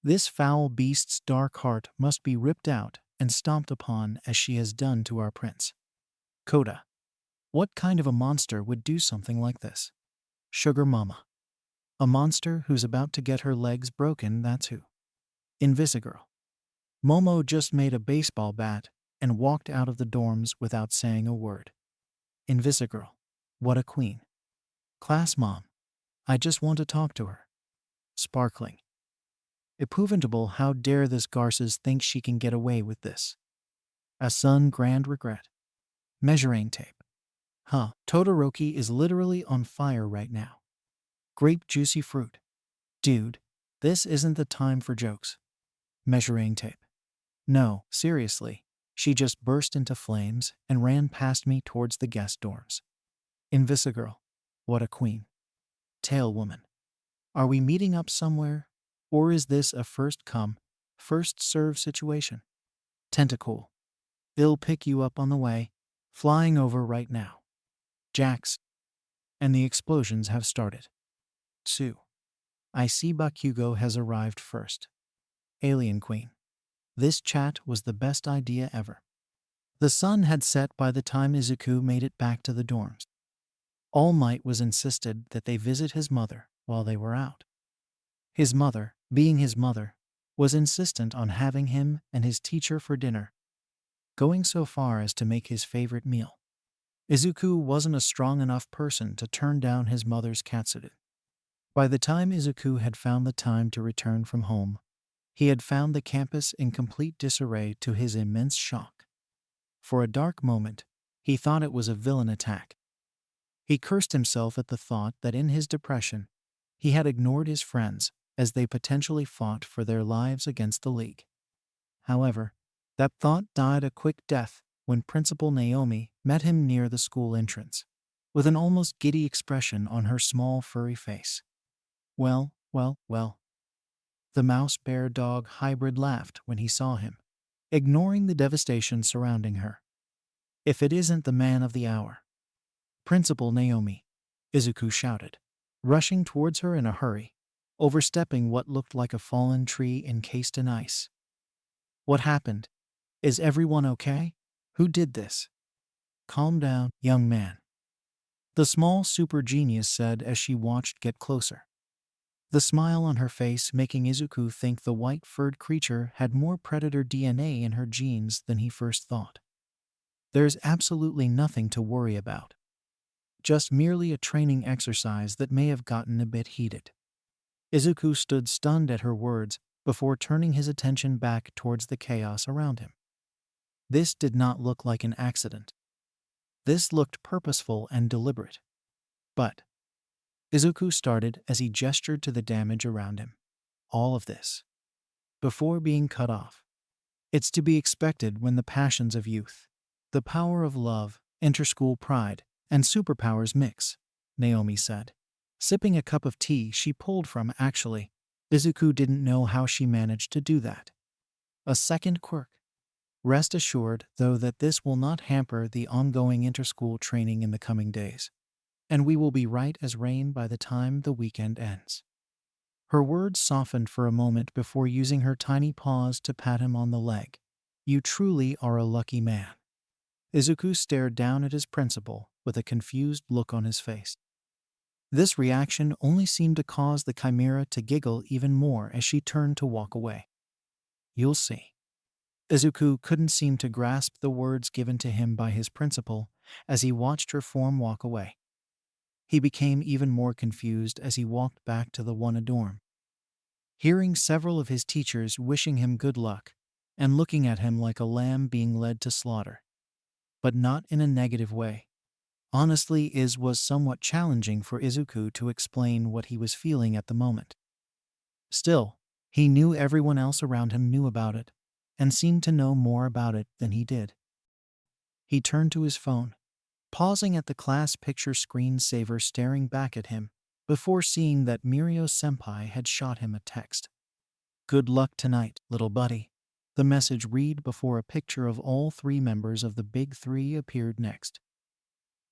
This foul beast's dark heart must be ripped out and stomped upon as she has done to our prince. Coda. What kind of a monster would do something like this? Sugar Mama. A monster who's about to get her legs broken, that's who. Invisigirl. Momo just made a baseball bat and walked out of the dorms without saying a word. Invisigirl. What a queen. Class Mom. I just want to talk to her. Sparkling. Epouvantable, how dare this Garces think she can get away with this. A son grand regret. Measuring Tape. Huh, Todoroki is literally on fire right now. Grape Juicy Fruit. Dude, this isn't the time for jokes. Measuring Tape. No, seriously, she just burst into flames and ran past me towards the guest dorms. Invisigirl. What a queen. Tail Woman. Are we meeting up somewhere? Or is this a first come, first serve situation? Tentacool. They'll pick you up on the way, flying over right now. Jax. And the explosions have started. Sue. I see Bakugo has arrived first. Alien Queen. This chat was the best idea ever. The sun had set by the time Izuku made it back to the dorms. All Might was insisted that they visit his mother while they were out. His mother, being his mother, was insistent on having him and his teacher for dinner, going so far as to make his favorite meal. Izuku wasn't a strong enough person to turn down his mother's katsudon. By the time Izuku had found the time to return from home, he had found the campus in complete disarray to his immense shock. For a dark moment, he thought it was a villain attack. He cursed himself at the thought that in his depression, he had ignored his friends as they potentially fought for their lives against the League. However, that thought died a quick death when Principal Naomi met him near the school entrance, with an almost giddy expression on her small furry face. Well. The mouse-bear-dog hybrid laughed when he saw him, ignoring the devastation surrounding her. If it isn't the man of the hour. Principal Naomi, Izuku shouted, rushing towards her in a hurry, overstepping what looked like a fallen tree encased in ice. What happened? Is everyone okay? Who did this? Calm down, young man. The small super genius said as she watched get closer. The smile on her face making Izuku think the white-furred creature had more predator DNA in her genes than he first thought. There's absolutely nothing to worry about. Just merely a training exercise that may have gotten a bit heated. Izuku stood stunned at her words before turning his attention back towards the chaos around him. This did not look like an accident. This looked purposeful and deliberate. But Izuku started as he gestured to the damage around him. All of this. Before being cut off. It's to be expected when the passions of youth, the power of love, interschool pride, and superpowers mix, Naomi said. Sipping a cup of tea she pulled from actually, Izuku didn't know how she managed to do that. A second quirk. Rest assured, though, that this will not hamper the ongoing interschool training in the coming days. And we will be right as rain by the time the weekend ends. Her words softened for a moment before using her tiny paws to pat him on the leg. "You truly are a lucky man." Izuku stared down at his principal with a confused look on his face. This reaction only seemed to cause the chimera to giggle even more as she turned to walk away. "You'll see." Izuku couldn't seem to grasp the words given to him by his principal as he watched her form walk away. He became even more confused as he walked back to the Wana dorm. Hearing several of his teachers wishing him good luck and looking at him like a lamb being led to slaughter. But not in a negative way. Honestly, it was somewhat challenging for Izuku to explain what he was feeling at the moment. Still, he knew everyone else around him knew about it, and seemed to know more about it than he did. He turned to his phone, pausing at the class picture screensaver staring back at him, before seeing that Mirio-senpai had shot him a text. "Good luck tonight, little buddy." The message read before a picture of all three members of the Big Three appeared next.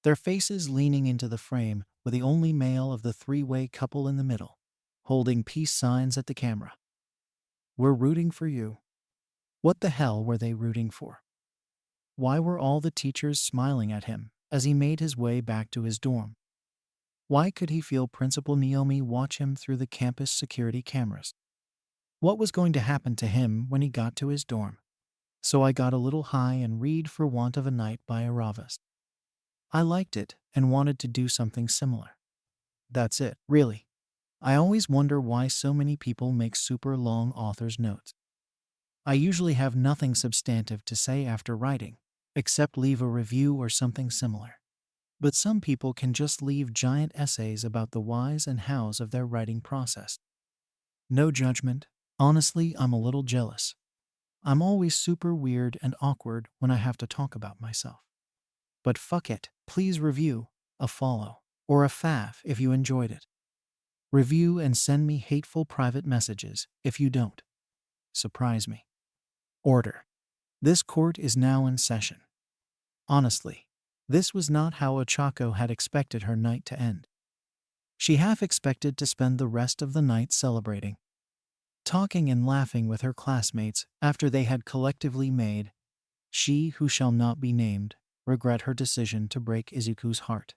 Their faces leaning into the frame, with the only male of the three-way couple in the middle, holding peace signs at the camera. "We're rooting for you." What the hell were they rooting for? Why were all the teachers smiling at him as he made his way back to his dorm? Why could he feel Principal Naomi watch him through the campus security cameras? What was going to happen to him when he got to his dorm? "So I got a little high and read For Want of a Night by Aravis. I liked it and wanted to do something similar. That's it, really. I always wonder why so many people make super long author's notes. I usually have nothing substantive to say after writing, except leave a review or something similar. But some people can just leave giant essays about the whys and hows of their writing process. No judgment. Honestly, I'm a little jealous. I'm always super weird and awkward when I have to talk about myself. But fuck it, please review, a follow, or a fav if you enjoyed it. Review and send me hateful private messages if you don't. Surprise me. Order. This court is now in session." Honestly, this was not how Ochako had expected her night to end. She half expected to spend the rest of the night celebrating, talking and laughing with her classmates after they had collectively made, she who shall not be named, regret her decision to break Izuku's heart.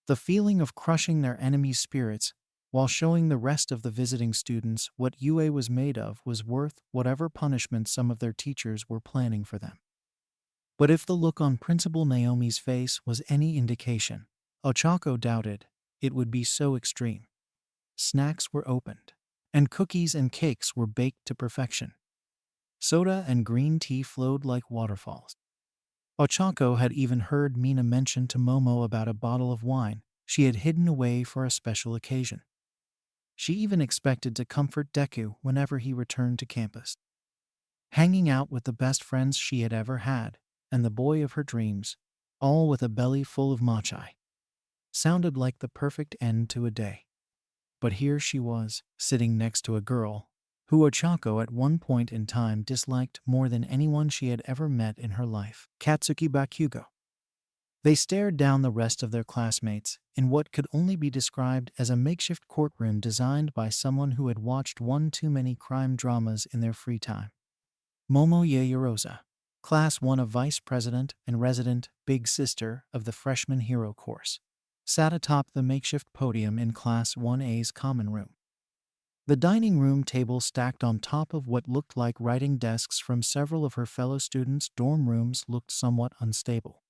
The feeling of crushing their enemies' spirits while showing the rest of the visiting students what UA was made of was worth whatever punishment some of their teachers were planning for them. But if the look on Principal Naomi's face was any indication, Ochako doubted it would be so extreme. Snacks were opened, and cookies and cakes were baked to perfection. Soda and green tea flowed like waterfalls. Ochako had even heard Mina mention to Momo about a bottle of wine she had hidden away for a special occasion. She even expected to comfort Deku whenever he returned to campus. Hanging out with the best friends she had ever had, and the boy of her dreams, all with a belly full of matcha, sounded like the perfect end to a day. But here she was, sitting next to a girl who Ochako at one point in time disliked more than anyone she had ever met in her life, Katsuki Bakugo. They stared down the rest of their classmates in what could only be described as a makeshift courtroom designed by someone who had watched one too many crime dramas in their free time. Momo Yaoyorosa, Class 1 of Vice President and resident Big Sister of the Freshman Hero course, sat atop the makeshift podium in Class 1A's common room. The dining room table stacked on top of what looked like writing desks from several of her fellow students' dorm rooms looked somewhat unstable.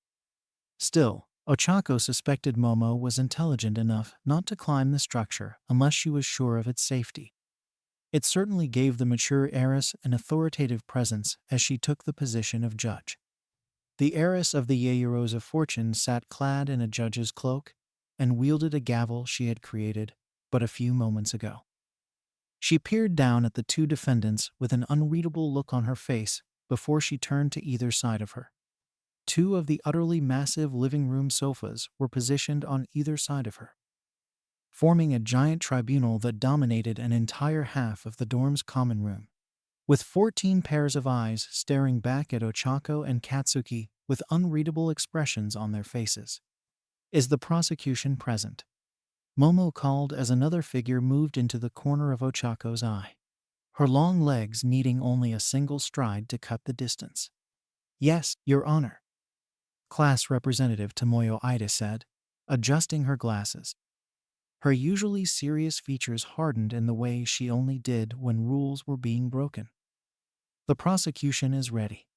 Still, Ochako suspected Momo was intelligent enough not to climb the structure unless she was sure of its safety. It certainly gave the mature heiress an authoritative presence as she took the position of judge. The heiress of the Yaoyorosa fortune sat clad in a judge's cloak and wielded a gavel she had created but a few moments ago. She peered down at the two defendants with an unreadable look on her face before she turned to either side of her. Two of the utterly massive living room sofas were positioned on either side of her, forming a giant tribunal that dominated an entire half of the dorm's common room, with 14 pairs of eyes staring back at Ochako and Katsuki with unreadable expressions on their faces. Is the prosecution present? Momo called as another figure moved into the corner of Ochako's eye, her long legs needing only a single stride to cut the distance. Yes, Your Honor, Class Representative Tomoyo Ida said, adjusting her glasses. Her usually serious features hardened in the way she only did when rules were being broken. The prosecution is ready.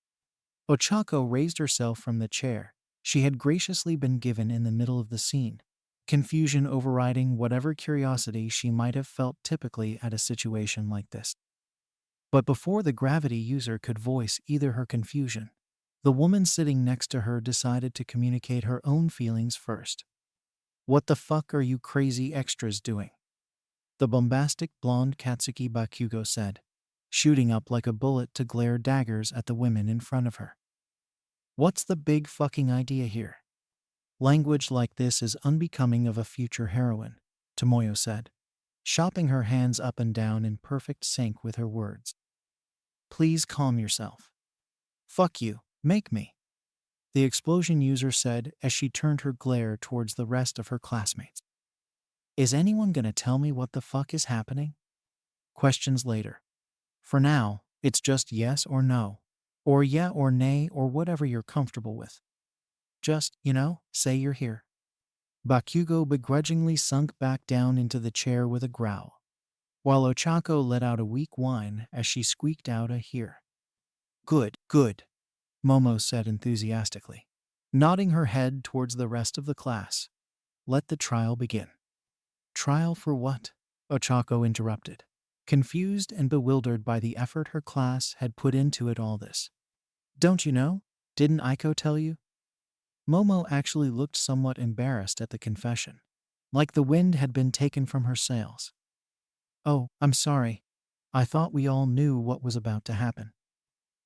Ochako raised herself from the chair she had graciously been given in the middle of the scene, confusion overriding whatever curiosity she might have felt typically at a situation like this. But before the gravity user could voice either her confusion, the woman sitting next to her decided to communicate her own feelings first. What the fuck are you crazy extras doing? The bombastic blonde Katsuki Bakugo said, shooting up like a bullet to glare daggers at the women in front of her. What's the big fucking idea here? Language like this is unbecoming of a future heroine, Tomoyo said, chopping her hands up and down in perfect sync with her words. Please calm yourself. Fuck you, make me, the explosion user said as she turned her glare towards the rest of her classmates. Is anyone gonna tell me what the fuck is happening? Questions later. For now, it's just yes or no, or yeah or nay or whatever you're comfortable with. Just, say you're here. Bakugo begrudgingly sunk back down into the chair with a growl, while Ochako let out a weak whine as she squeaked out a here. Good, good, Momo said enthusiastically, nodding her head towards the rest of the class. Let the trial begin. Trial for what? Ochako interrupted, confused and bewildered by the effort her class had put into it all this. Don't you know? Didn't Aiko tell you? Momo actually looked somewhat embarrassed at the confession, like the wind had been taken from her sails. Oh, I'm sorry. I thought we all knew what was about to happen.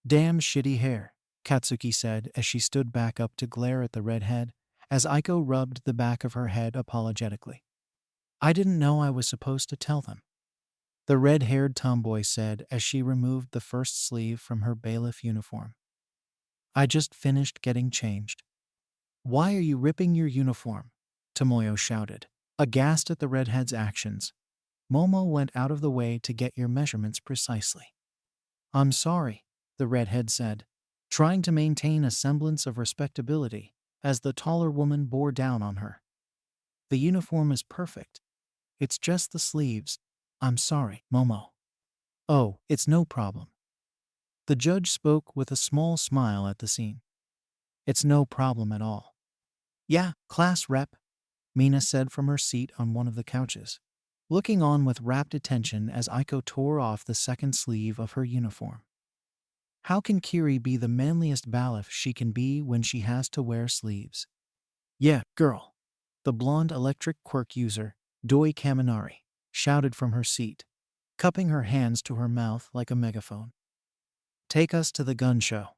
Damn shitty hair, Katsuki said as she stood back up to glare at the redhead, as Aiko rubbed the back of her head apologetically. I didn't know I was supposed to tell them, the red-haired tomboy said as she removed the first sleeve from her bailiff uniform. I just finished getting changed. Why are you ripping your uniform? Tomoyo shouted, aghast at the redhead's actions. Momo went out of the way to get your measurements precisely. I'm sorry, the redhead said, trying to maintain a semblance of respectability as the taller woman bore down on her. The uniform is perfect. It's just the sleeves. I'm sorry, Momo. Oh, it's no problem. The judge spoke with a small smile at the scene. It's no problem at all. Yeah, class rep, Mina said from her seat on one of the couches, looking on with rapt attention as Aiko tore off the second sleeve of her uniform. How can Kiri be the manliest bailiff she can be when she has to wear sleeves? Yeah, girl, the blonde electric quirk user, Doi Kaminari, shouted from her seat, cupping her hands to her mouth like a megaphone. Take us to the gun show.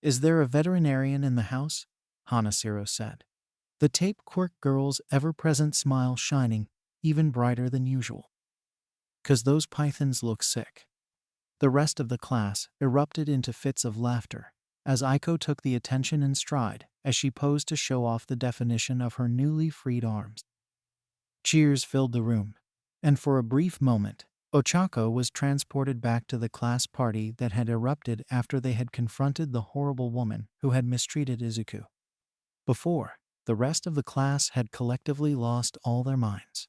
Is there a veterinarian in the house? Hanashiro said, the tape quirk girl's ever-present smile shining even brighter than usual. 'Cause those pythons look sick. The rest of the class erupted into fits of laughter as Aiko took the attention in stride as she posed to show off the definition of her newly freed arms. Cheers filled the room, and for a brief moment, Ochako was transported back to the class party that had erupted after they had confronted the horrible woman who had mistreated Izuku. Before, the rest of the class had collectively lost all their minds.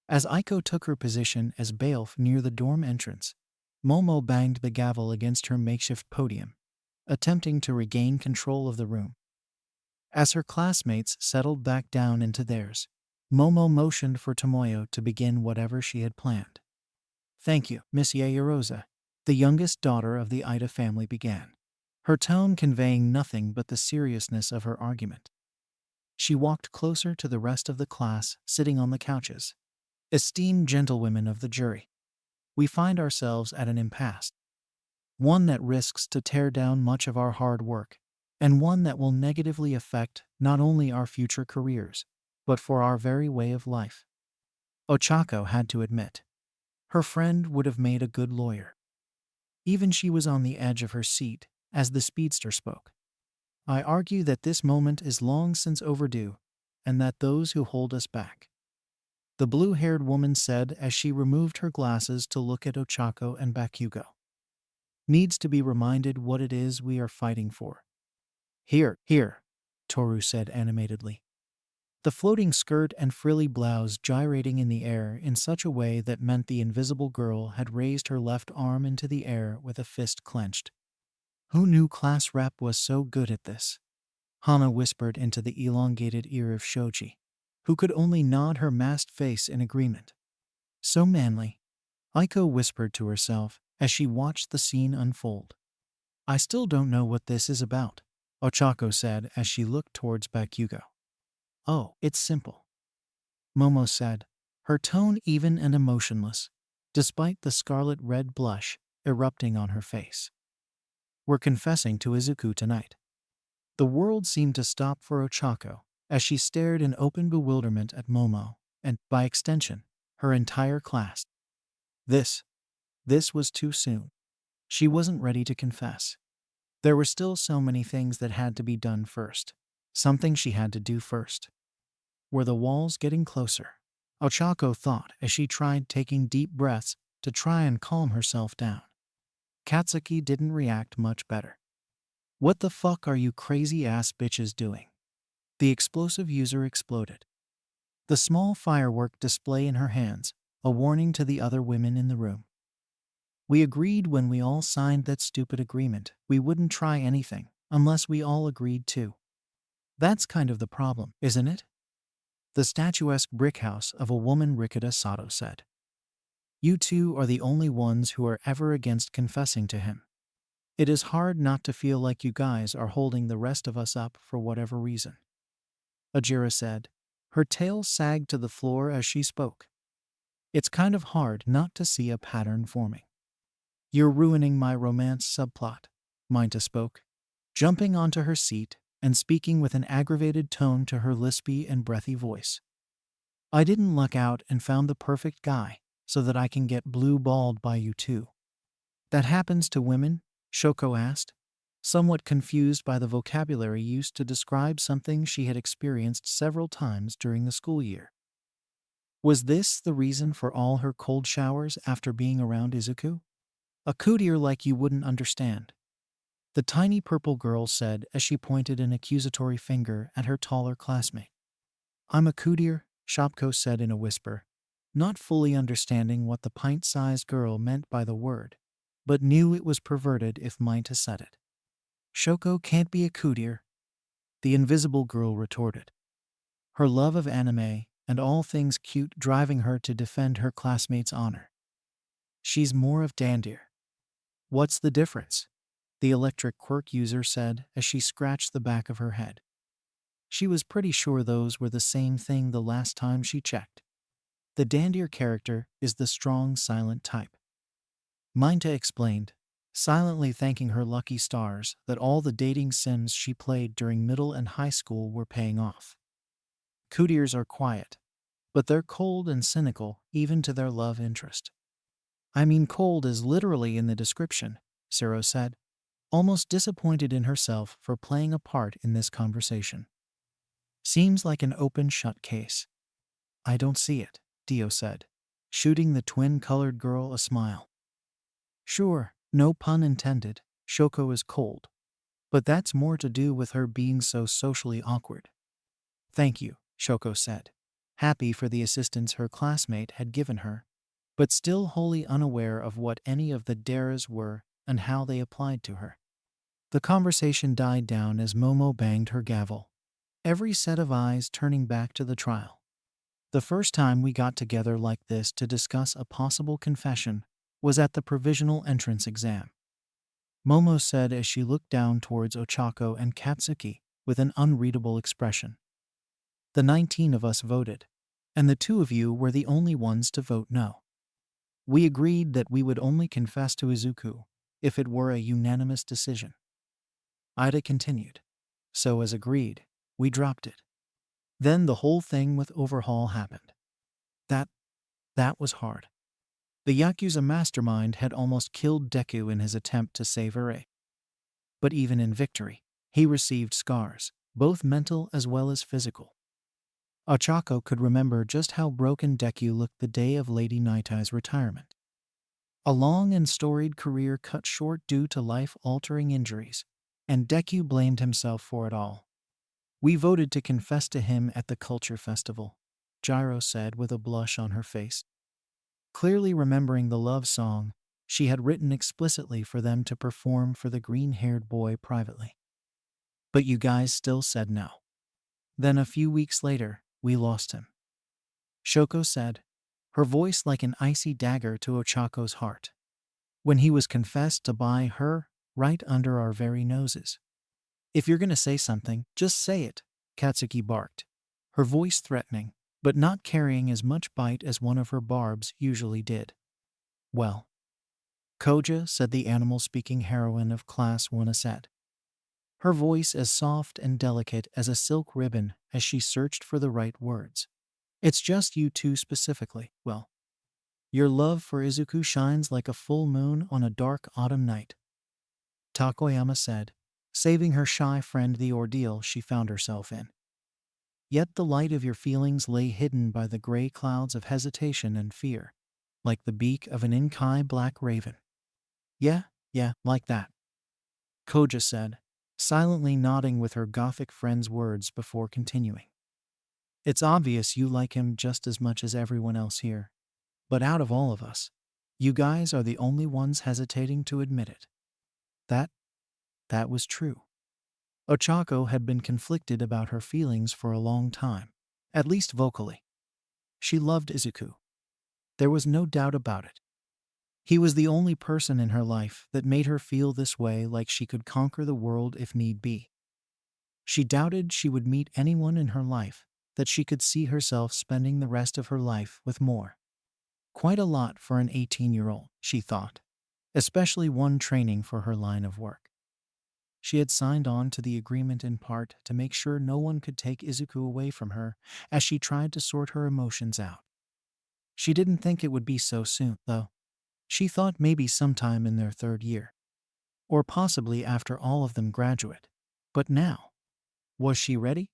As Aiko took her position as bailiff near the dorm entrance, Momo banged the gavel against her makeshift podium, attempting to regain control of the room. As her classmates settled back down into theirs, Momo motioned for Tomoyo to begin whatever she had planned. Thank you, Miss Yaoyorosa, the youngest daughter of the Ida family began, her tone conveying nothing but the seriousness of her argument. She walked closer to the rest of the class sitting on the couches. Esteemed gentlewomen of the jury, we find ourselves at an impasse. One that risks to tear down much of our hard work, and one that will negatively affect not only our future careers, but for our very way of life. Ochako had to admit, her friend would have made a good lawyer. Even she was on the edge of her seat as the speedster spoke. I argue that this moment is long since overdue, and that those who hold us back the blue-haired woman said as she removed her glasses to look at Ochako and Bakugo. Needs to be reminded what it is we are fighting for. Here, Toru said animatedly. The floating skirt and frilly blouse gyrating in the air in such a way that meant the invisible girl had raised her left arm into the air with a fist clenched. Who knew class rep was so good at this? Hana whispered into the elongated ear of Shoji, who could only nod her masked face in agreement. So manly, Aiko whispered to herself as she watched the scene unfold. I still don't know what this is about, Ochako said as she looked towards Bakugo. Oh, it's simple, Momo said, her tone even and emotionless, despite the scarlet-red blush erupting on her face. We're confessing to Izuku tonight. The world seemed to stop for Ochako as she stared in open bewilderment at Momo and, by extension, her entire class. This was too soon. She wasn't ready to confess. There were still so many things that had to be done first. Something she had to do first. Were the walls getting closer? Ochako thought as she tried taking deep breaths to try and calm herself down. Katsuki didn't react much better. What the fuck are you crazy-ass bitches doing? The explosive user exploded. The small firework display in her hands, a warning to the other women in the room. We agreed when we all signed that stupid agreement we wouldn't try anything unless we all agreed to. That's kind of the problem, isn't it? The statuesque brick house of a woman Rikita Sato said. You two are the only ones who are ever against confessing to him. It is hard not to feel like you guys are holding the rest of us up for whatever reason. Ajira said. Her tail sagged to the floor as she spoke. It's kind of hard not to see a pattern forming. You're ruining my romance subplot, Minta spoke, jumping onto her seat and speaking with an aggravated tone to her lispy and breathy voice. I didn't luck out and found the perfect guy so that I can get blue-balled by you too. That happens to women? Shoko asked, somewhat confused by the vocabulary used to describe something she had experienced several times during the school year. Was this the reason for all her cold showers after being around Izuku? A courtier like you wouldn't understand, the tiny purple girl said as she pointed an accusatory finger at her taller classmate. I'm a courtier, Shopko said in a whisper, not fully understanding what the pint-sized girl meant by the word, but knew it was perverted if Minta said it. Shoko can't be a courtier, the invisible girl retorted, her love of anime and all things cute driving her to defend her classmate's honor. She's more of dandier. What's the difference? The electric quirk user said as she scratched the back of her head. She was pretty sure those were the same thing the last time she checked. The dandier character is the strong, silent type. Minta explained, silently thanking her lucky stars that all the dating sims she played during middle and high school were paying off. Courtiers are quiet, but they're cold and cynical even to their love interest. I mean, cold is literally in the description, Siro said, almost disappointed in herself for playing a part in this conversation. Seems like an open-shut case. I don't see it, Dio said, shooting the twin-colored girl a smile. Sure, no pun intended, Shoko is cold. But that's more to do with her being so socially awkward. Thank you, Shoko said, happy for the assistance her classmate had given her, but still wholly unaware of what any of the dares were and how they applied to her. The conversation died down as Momo banged her gavel, every set of eyes turning back to the trial. The first time we got together like this to discuss a possible confession was at the provisional entrance exam, Momo said as she looked down towards Ochako and Katsuki with an unreadable expression. The 19 of us voted, and the 2 of you were the only ones to vote no. We agreed that we would only confess to Izuku if it were a unanimous decision. Ida continued. So as agreed, we dropped it. Then the whole thing with Overhaul happened. That was hard. The Yakuza mastermind had almost killed Deku in his attempt to save Ure. But even in victory, he received scars, both mental as well as physical. Ochako could remember just how broken Deku looked the day of Lady Nightie's retirement. A long and storied career cut short due to life-altering injuries, and Deku blamed himself for it all. "We voted to confess to him at the culture festival," Gyro said with a blush on her face. Clearly remembering the love song she had written explicitly for them to perform for the green-haired boy privately. "But you guys still said no. Then a few weeks later, we lost him," Shoko said, her voice like an icy dagger to Ochako's heart. "When he was confessed to by her, right under our very noses." "If you're gonna say something, just say it," Katsuki barked, her voice threatening, but not carrying as much bite as one of her barbs usually did. "Well," Koja said, the animal-speaking heroine of Class 1 said, her voice as soft and delicate as a silk ribbon as she searched for the right words. "It's just you two specifically. Well, your love for Izuku shines like a full moon on a dark autumn night," Takoyama said, saving her shy friend the ordeal she found herself in. "Yet the light of your feelings lay hidden by the gray clouds of hesitation and fear, like the beak of an inkai black raven." Yeah, like that," Koja said, silently nodding with her gothic friend's words before continuing. "It's obvious you like him just as much as everyone else here. But out of all of us, you guys are the only ones hesitating to admit it." That was true. Ochako had been conflicted about her feelings for a long time, at least vocally. She loved Izuku. There was no doubt about it. He was the only person in her life that made her feel this way, like she could conquer the world if need be. She doubted she would meet anyone in her life that she could see herself spending the rest of her life with more. Quite a lot for an 18-year-old, she thought, especially one training for her line of work. She had signed on to the agreement in part to make sure no one could take Izuku away from her as she tried to sort her emotions out. She didn't think it would be so soon, though. She thought maybe sometime in their third year, or possibly after all of them graduate. But now, was she ready?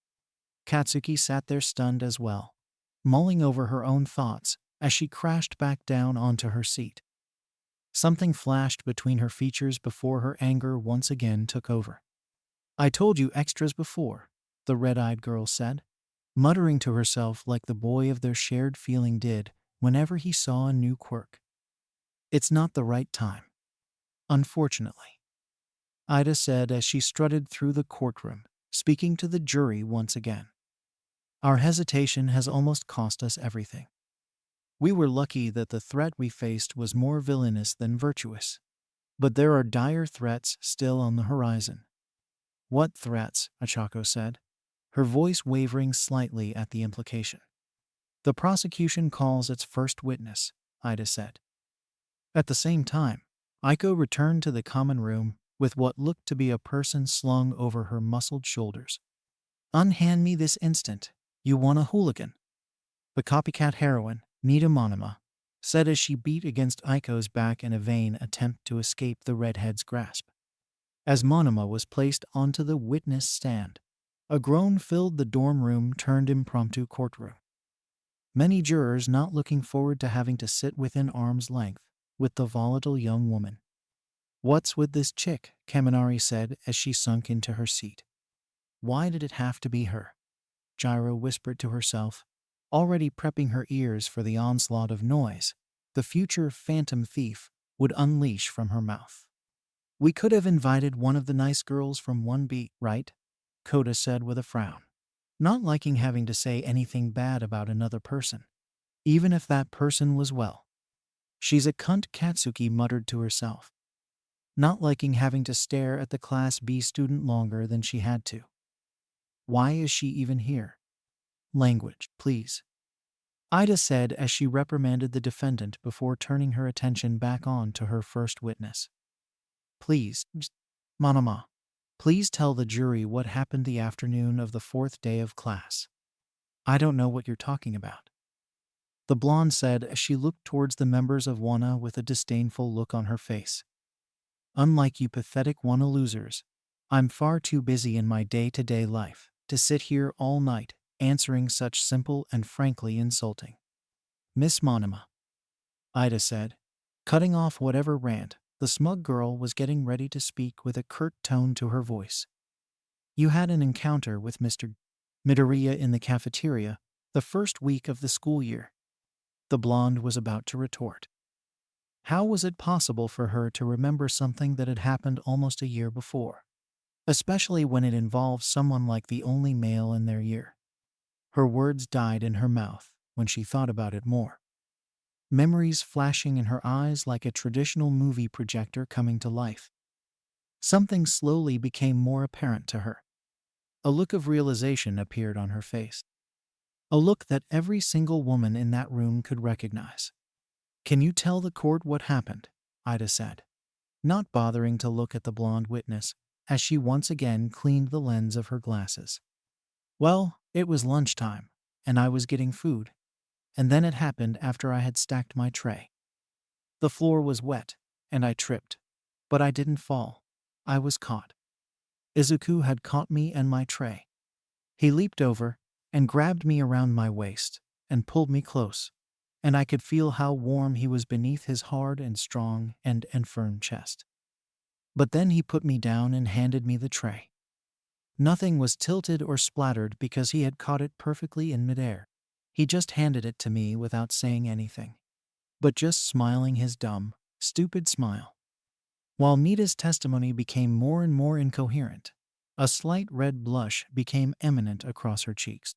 Katsuki sat there stunned as well, mulling over her own thoughts as she crashed back down onto her seat. Something flashed between her features before her anger once again took over. "I told you extras before," the red-eyed girl said, muttering to herself like the boy of their shared feeling did whenever he saw a new quirk. "It's not the right time, unfortunately," Ida said as she strutted through the courtroom, speaking to the jury once again. "Our hesitation has almost cost us everything. We were lucky that the threat we faced was more villainous than virtuous. But there are dire threats still on the horizon." "What threats?" Ochako said, her voice wavering slightly at the implication. "The prosecution calls its first witness," Ida said. At the same time, Aiko returned to the common room with what looked to be a person slung over her muscled shoulders. "Unhand me this instant, you want a hooligan," the copycat heroine, Nita Monoma, said as she beat against Aiko's back in a vain attempt to escape the redhead's grasp. As Monoma was placed onto the witness stand, a groan filled the dorm room turned impromptu courtroom. Many jurors not looking forward to having to sit within arm's length with the volatile young woman. "What's with this chick?" Kaminari said as she sunk into her seat. "Why did it have to be her?" Gyro whispered to herself, already prepping her ears for the onslaught of noise the future phantom thief would unleash from her mouth. "We could have invited one of the nice girls from 1B, right?" Coda said with a frown, not liking having to say anything bad about another person, even if that person was well. "She's a cunt," Katsuki muttered to herself, not liking having to stare at the Class B student longer than she had to. "Why is she even here?" "Language, please," Ida said as she reprimanded the defendant before turning her attention back on to her first witness. "Please, Monoma, please tell the jury what happened the afternoon of the fourth day of class." "I don't know what you're talking about," the blonde said as she looked towards the members of WANA with a disdainful look on her face. "Unlike you pathetic WANA losers, I'm far too busy in my day-to-day life to sit here all night answering such simple and frankly insulting. Miss Monima, Ida said, cutting off whatever rant the smug girl was getting ready to speak with a curt tone to her voice. You had an encounter with Mr. Midoriya in the cafeteria the first week of the school year. The blonde was about to retort. How was it possible for her to remember something that had happened almost a year before, especially when it involved someone like the only male in their year? Her words died in her mouth when she thought about it more, memories flashing in her eyes like a traditional movie projector coming to life. Something slowly became more apparent to her. A look of realization appeared on her face. A look that every single woman in that room could recognize. Can you tell the court what happened? Ida said, not bothering to look at the blonde witness as she once again cleaned the lens of her glasses. Well, it was lunchtime, and I was getting food, and then it happened after I had stacked my tray. The floor was wet, and I tripped, but I didn't fall. I was caught. Izuku had caught me and my tray. He leaped over and grabbed me around my waist and pulled me close, and I could feel how warm he was beneath his hard and strong and firm chest. But then he put me down and handed me the tray. Nothing was tilted or splattered because he had caught it perfectly in midair. He just handed it to me without saying anything, but just smiling his dumb, stupid smile. While Mita's testimony became more and more incoherent, a slight red blush became eminent across her cheeks.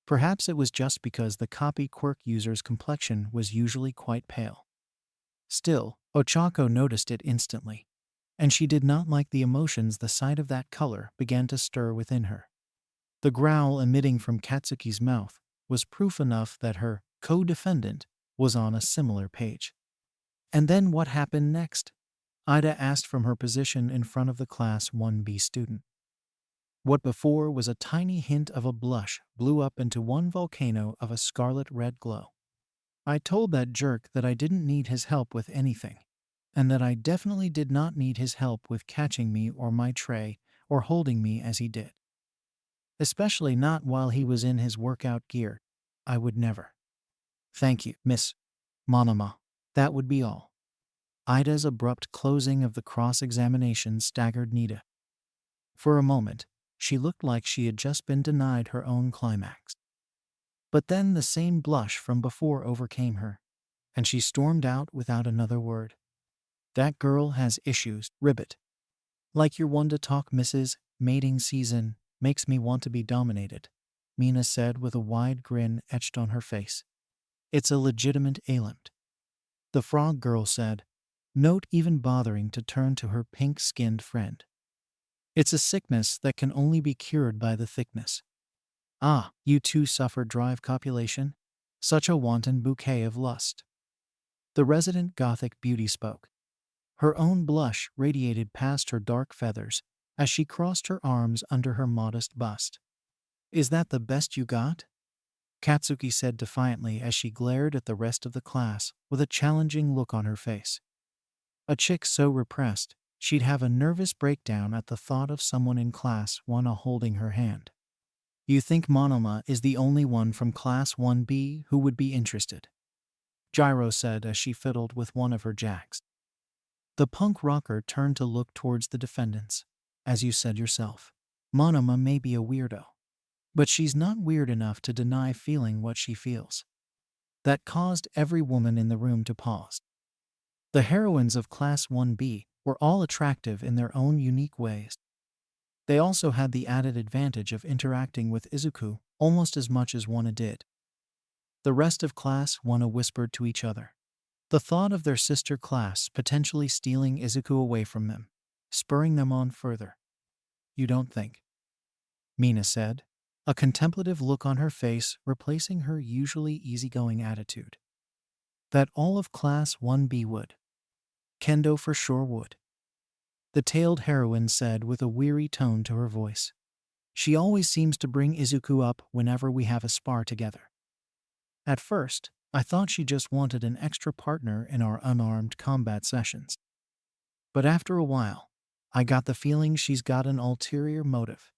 Perhaps it was just because the copy quirk user's complexion was usually quite pale. Still, Ochako noticed it instantly, and she did not like the emotions the sight of that color began to stir within her. The growl emitting from Katsuki's mouth was proof enough that her co-defendant was on a similar page. And then what happened next? Ida asked from her position in front of the Class 1B student. What before was a tiny hint of a blush blew up into one volcano of a scarlet-red glow. I told that jerk that I didn't need his help with anything, and that I definitely did not need his help with catching me or my tray or holding me as he did. Especially not while he was in his workout gear. I would never. Thank you, Miss Monima. That would be all. Ida's abrupt closing of the cross-examination staggered Nita. For a moment, she looked like she had just been denied her own climax. But then the same blush from before overcame her, and she stormed out without another word. That girl has issues, ribbit. Like you're one to talk, Mrs. Mating season makes me want to be dominated, Mina said with a wide grin etched on her face. It's a legitimate ailment. The frog girl said, not even bothering to turn to her pink-skinned friend. It's a sickness that can only be cured by the thickness. Ah, you too suffer drive copulation? Such a wanton bouquet of lust. The resident Gothic beauty spoke. Her own blush radiated past her dark feathers as she crossed her arms under her modest bust. Is that the best you got? Katsuki said defiantly as she glared at the rest of the class with a challenging look on her face. A chick so repressed, she'd have a nervous breakdown at the thought of someone in Class 1 holding her hand. You think Monoma is the only one from Class 1B who would be interested? Gyro said as she fiddled with one of her jacks. The punk rocker turned to look towards the defendants. As you said yourself, Monoma may be a weirdo, but she's not weird enough to deny feeling what she feels. That caused every woman in the room to pause. The heroines of Class 1B were all attractive in their own unique ways. They also had the added advantage of interacting with Izuku almost as much as Wana did. The rest of Class 1 whispered to each other. The thought of their sister class potentially stealing Izuku away from them, spurring them on further. You don't think? Mina said, a contemplative look on her face replacing her usually easygoing attitude. That all of Class 1B would. Kendo for sure would. The tailed heroine said with a weary tone to her voice. She always seems to bring Izuku up whenever we have a spar together. At first, I thought she just wanted an extra partner in our unarmed combat sessions. But after a while, I got the feeling she's got an ulterior motive.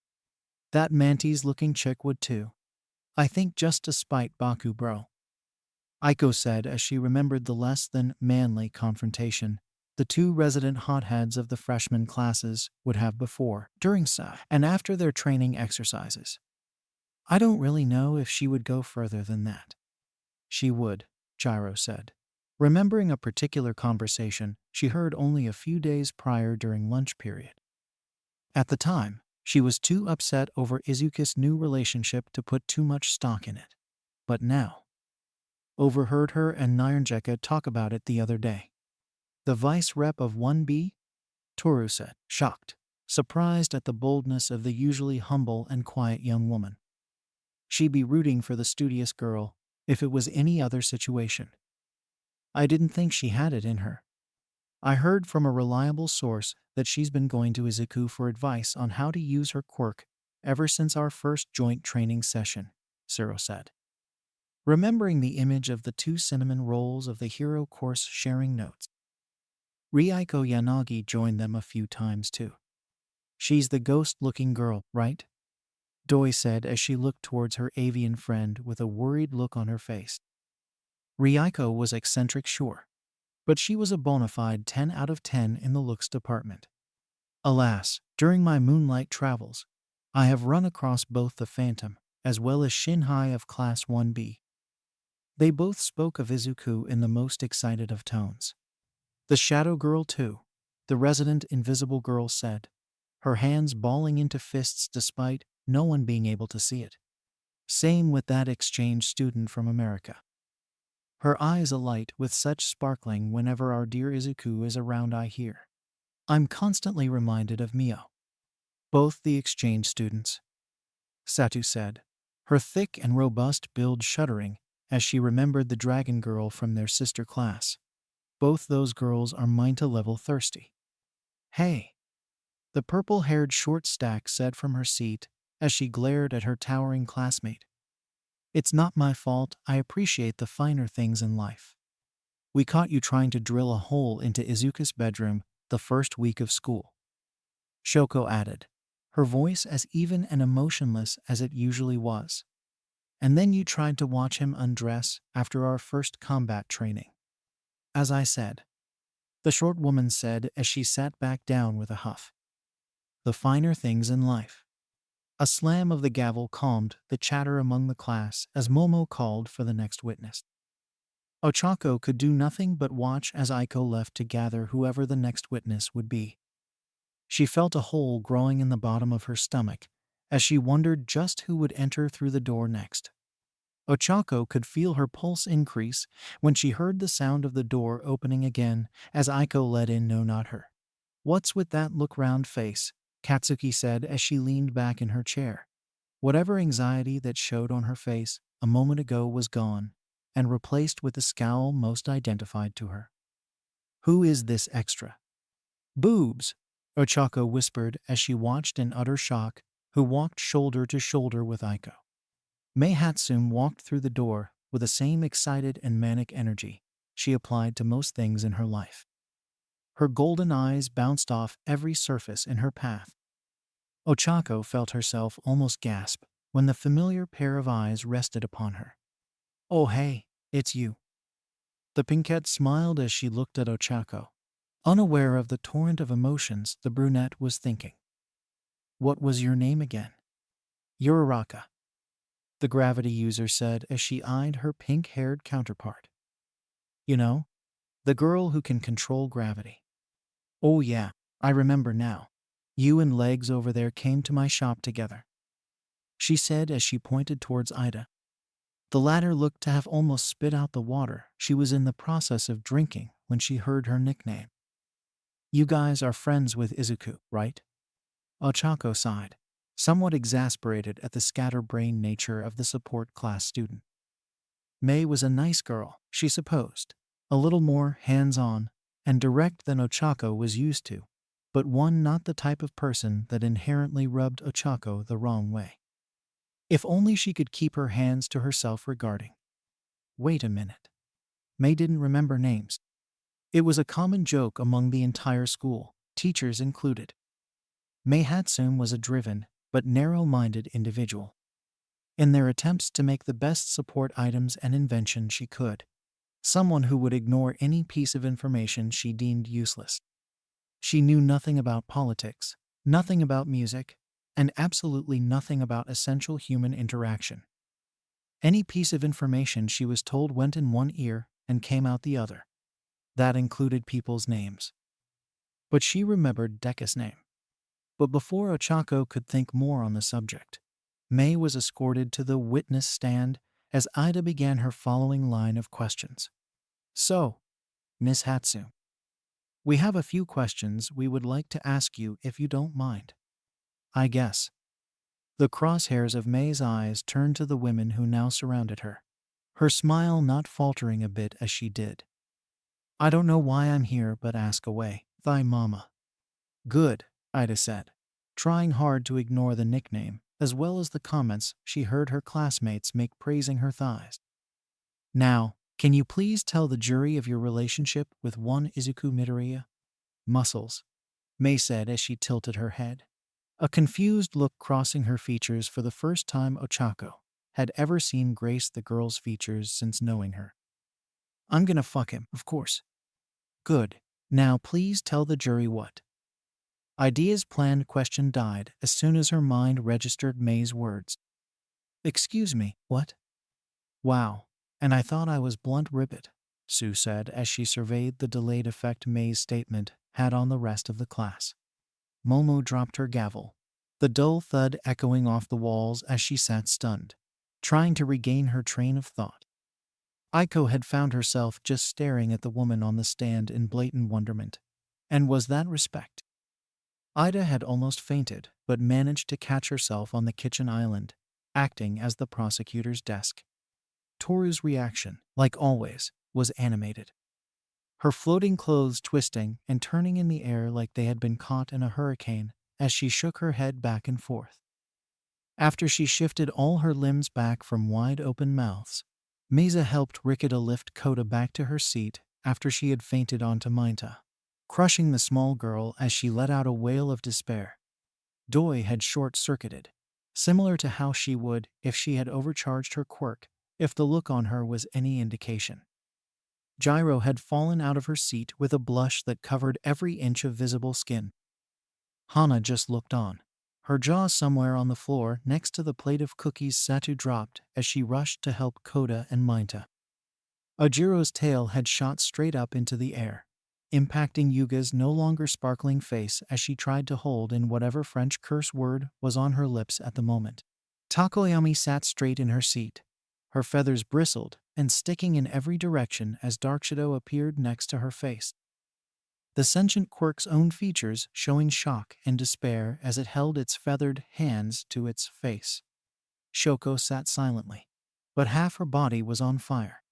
That Mantis-looking chick would too. I think just to spite Baku, bro. Aiko said as she remembered the less than manly confrontation the two resident hotheads of the freshman classes would have before, during and after their training exercises. I don't really know if she would go further than that. She would, Gyro said, remembering a particular conversation she heard only a few days prior during lunch period. At the time, she was too upset over Izuku's new relationship to put too much stock in it. But now, overheard her and Nyanjeka talk about it the other day. The vice rep of 1B? Toru said, shocked, surprised at the boldness of the usually humble and quiet young woman. She'd be rooting for the studious girl if it was any other situation. I didn't think she had it in her. I heard from a reliable source that she's been going to Izuku for advice on how to use her quirk ever since our first joint training session, Siro said, remembering the image of the two cinnamon rolls of the hero course sharing notes. Rieko Yanagi joined them a few times too. She's the ghost-looking girl, right? Doi said as she looked towards her avian friend with a worried look on her face. Rieko was eccentric, sure, but she was a bona fide 10 out of 10 in the looks department. Alas, during my moonlight travels, I have run across both the Phantom as well as Shinhai of Class 1B. They both spoke of Izuku in the most excited of tones. The Shadow Girl too, the resident invisible girl said, her hands balling into fists despite no one being able to see it. Same with that exchange student from America. Her eyes alight with such sparkling whenever our dear Izuku is around, I hear. I'm constantly reminded of Mio. Both the exchange students, Satu said, her thick and robust build shuddering as she remembered the dragon girl from their sister class. Both those girls are mine-to-level thirsty. Hey, the purple-haired short stack said from her seat as she glared at her towering classmate. It's not my fault, I appreciate the finer things in life. We caught you trying to drill a hole into Izuku's bedroom the first week of school. Shoko added, her voice as even and emotionless as it usually was. And then you tried to watch him undress after our first combat training. As I said, the short woman said as she sat back down with a huff. The finer things in life. A slam of the gavel calmed the chatter among the class as Momo called for the next witness. Ochako could do nothing but watch as Aiko left to gather whoever the next witness would be. She felt a hole growing in the bottom of her stomach as she wondered just who would enter through the door next. Ochako could feel her pulse increase when she heard the sound of the door opening again as Aiko let in no, not her. What's with that look-round face? Katsuki said as she leaned back in her chair. Whatever anxiety that showed on her face a moment ago was gone and replaced with the scowl most identified to her. Who is this extra? Boobs, Ochako whispered as she watched in utter shock who walked shoulder to shoulder with Aiko. Mei Hatsum walked through the door with the same excited and manic energy she applied to most things in her life. Her golden eyes bounced off every surface in her path. Ochako felt herself almost gasp when the familiar pair of eyes rested upon her. Oh hey, it's you. The pinkette smiled as she looked at Ochako, unaware of the torrent of emotions the brunette was thinking. What was your name again? Uraraka, the gravity user said as she eyed her pink-haired counterpart. You know, the girl who can control gravity. Oh yeah, I remember now. You and Legs over there came to my shop together, she said as she pointed towards Ida. The latter looked to have almost spit out the water she was in the process of drinking when she heard her nickname. You guys are friends with Izuku, right? Ochako sighed, somewhat exasperated at the scatterbrained nature of the support class student. Mei was a nice girl, she supposed, a little more hands-on and direct than Ochako was used to, but one not the type of person that inherently rubbed Ochako the wrong way. If only she could keep her hands to herself regarding. Wait a minute. Mei didn't remember names. It was a common joke among the entire school, teachers included. Mei Hatsum was a driven, but narrow-minded individual. in their attempts to make the best support items and invention she could. Someone who would ignore any piece of information she deemed useless. She knew nothing about politics, nothing about music, and absolutely nothing about essential human interaction. Any piece of information she was told went in one ear and came out the other. That included people's names. But she remembered Deku's name. But before Ochako could think more on the subject, May was escorted to the witness stand as Ida began her following line of questions. So, Miss Hatsu, we have a few questions we would like to ask you if you don't mind. I guess. The crosshairs of May's eyes turned to the women who now surrounded her, her smile not faltering a bit as she did. I don't know why I'm here, but ask away, thy mama. Good, Ida said, trying hard to ignore the nickname, as well as the comments she heard her classmates make praising her thighs. Now, can you please tell the jury of your relationship with one Izuku Midoriya? Muscles, May said as she tilted her head, a confused look crossing her features for the first time Ochako had ever seen grace the girl's features since knowing her. I'm gonna fuck him, of course. Good. Now please tell the jury what. Idea's planned question died as soon as her mind registered May's words. Excuse me, what? Wow, and I thought I was blunt ribbit, Sue said as she surveyed the delayed effect May's statement had on the rest of the class. Momo dropped her gavel, the dull thud echoing off the walls as she sat stunned, trying to regain her train of thought. Aiko had found herself just staring at the woman on the stand in blatant wonderment. And was that respect? Ida had almost fainted, but managed to catch herself on the kitchen island, acting as the prosecutor's desk. Toru's reaction, like always, was animated. Her floating clothes twisting and turning in the air like they had been caught in a hurricane as she shook her head back and forth. After she shifted all her limbs back from wide-open mouths, Mesa helped Rikita lift Kota back to her seat after she had fainted onto Minta, crushing the small girl as she let out a wail of despair. Doi had short-circuited, similar to how she would if she had overcharged her quirk, if the look on her was any indication. Gyro had fallen out of her seat with a blush that covered every inch of visible skin. Hana just looked on, her jaw somewhere on the floor next to the plate of cookies Satu dropped as she rushed to help Kota and Minta. Ajiro's tail had shot straight up into the air, impacting Yuga's no longer sparkling face as she tried to hold in whatever French curse word was on her lips at the moment. Takoyami sat straight in her seat. Her feathers bristled and sticking in every direction as Dark Shadow appeared next to her face. The sentient quirk's own features showing shock and despair as it held its feathered hands to its face. Shoko sat silently, but half her body was on fire.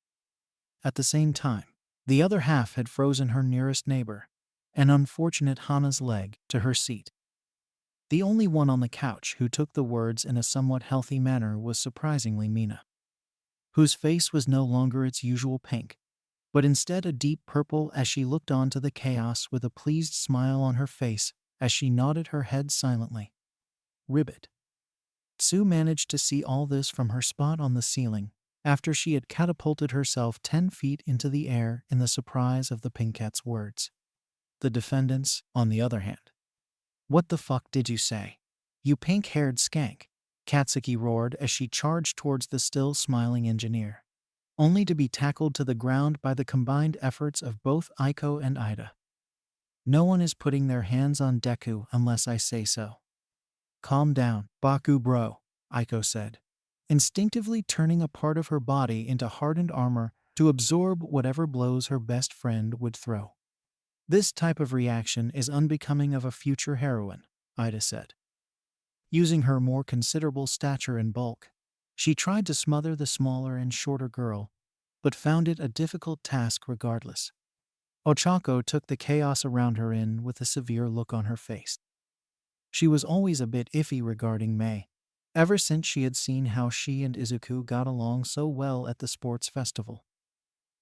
At the same time, the other half had frozen her nearest neighbor, an unfortunate Hana's leg, to her seat. The only one on the couch who took the words in a somewhat healthy manner was surprisingly Mina, whose face was no longer its usual pink, but instead a deep purple as she looked on to the chaos with a pleased smile on her face as she nodded her head silently. Ribbit. Sue managed to see all this from her spot on the ceiling after she had catapulted herself 10 feet into the air in the surprise of the Pinkette's words. The defendants, on the other hand. What the fuck did you say? You pink-haired skank, Katsuki roared as she charged towards the still smiling engineer, only to be tackled to the ground by the combined efforts of both Aiko and Ida. No one is putting their hands on Deku unless I say so. Calm down, Baku bro, Aiko said, instinctively turning a part of her body into hardened armor to absorb whatever blows her best friend would throw. This type of reaction is unbecoming of a future heroine, Ida said. Using her more considerable stature and bulk, she tried to smother the smaller and shorter girl, but found it a difficult task regardless. Ochako took the chaos around her in with a severe look on her face. She was always a bit iffy regarding May, ever since she had seen how she and Izuku got along so well at the sports festival.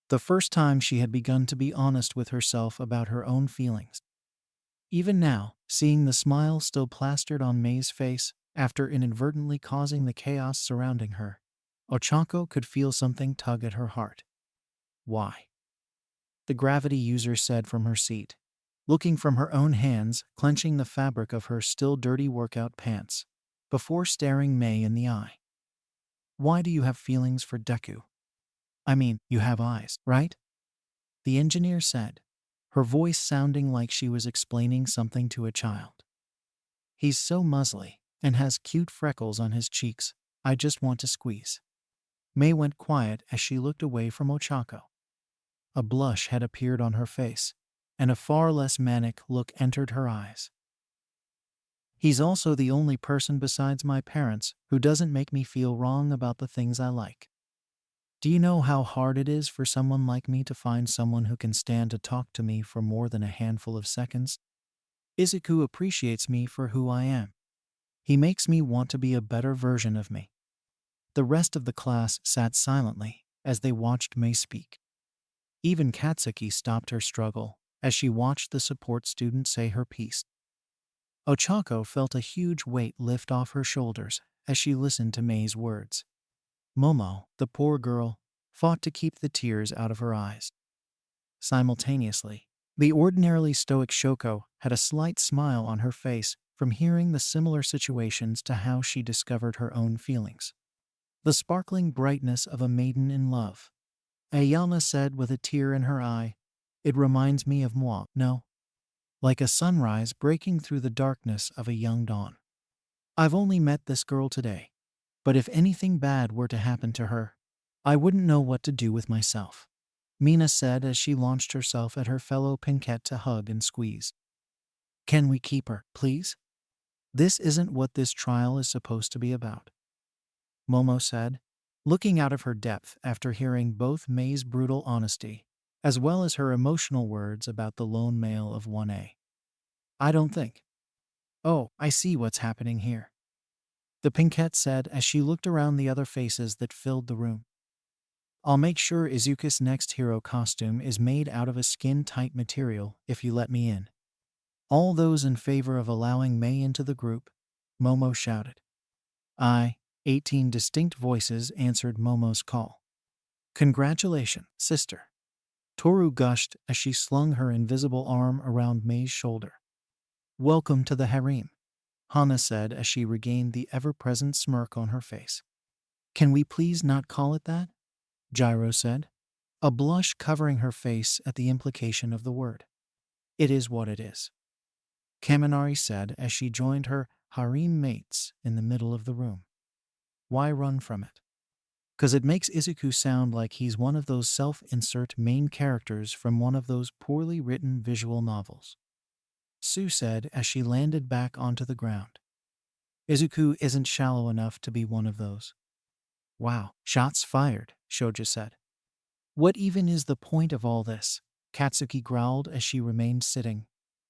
The first time she had begun to be honest with herself about her own feelings. Even now, seeing the smile still plastered on May's face after inadvertently causing the chaos surrounding her. Ochako could feel something tug at her heart. Why? The gravity user said from her seat, looking from her own hands, clenching the fabric of her still dirty workout pants, before staring May in the eye. Why do you have feelings for Deku? I mean, you have eyes, right? The engineer said, her voice sounding like she was explaining something to a child. He's so muzzly and has cute freckles on his cheeks. I just want to squeeze. May went quiet as she looked away from Ochako. A blush had appeared on her face, and a far less manic look entered her eyes. He's also the only person besides my parents who doesn't make me feel wrong about the things I like. Do you know how hard it is for someone like me to find someone who can stand to talk to me for more than a handful of seconds? Izuku appreciates me for who I am. He makes me want to be a better version of me. The rest of the class sat silently as they watched May speak. Even Katsuki stopped her struggle as she watched the support student say her piece. Ochako felt a huge weight lift off her shoulders as she listened to May's words. Momo, the poor girl, fought to keep the tears out of her eyes. Simultaneously, the ordinarily stoic Shoko had a slight smile on her face from hearing the similar situations to how she discovered her own feelings. The sparkling brightness of a maiden in love. Ayana said with a tear in her eye, it reminds me of moi, no? Like a sunrise breaking through the darkness of a young dawn. I've only met this girl today, but if anything bad were to happen to her, I wouldn't know what to do with myself. Mina said as she launched herself at her fellow Pinkette to hug and squeeze. Can we keep her, please? This isn't what this trial is supposed to be about. Momo said, looking out of her depth after hearing both May's brutal honesty, as well as her emotional words about the lone male of 1A. I don't think. Oh, I see what's happening here. The Pinkette said as she looked around the other faces that filled the room. I'll make sure Izuku's next hero costume is made out of a skin-tight material if you let me in. All those in favor of allowing May into the group, Momo shouted. 18 distinct voices answered Momo's call. Congratulations, sister. Toru gushed as she slung her invisible arm around May's shoulder. Welcome to the harem, Hana said as she regained the ever-present smirk on her face. Can we please not call it that? Gyro said, a blush covering her face at the implication of the word. It is what it is. Kaminari said as she joined her harem mates in the middle of the room. Why run from it? 'Cause it makes Izuku sound like he's one of those self-insert main characters from one of those poorly written visual novels. Sue said as she landed back onto the ground. Izuku isn't shallow enough to be one of those. Wow, shots fired, Shoja said. What even is the point of all this? Katsuki growled as she remained sitting,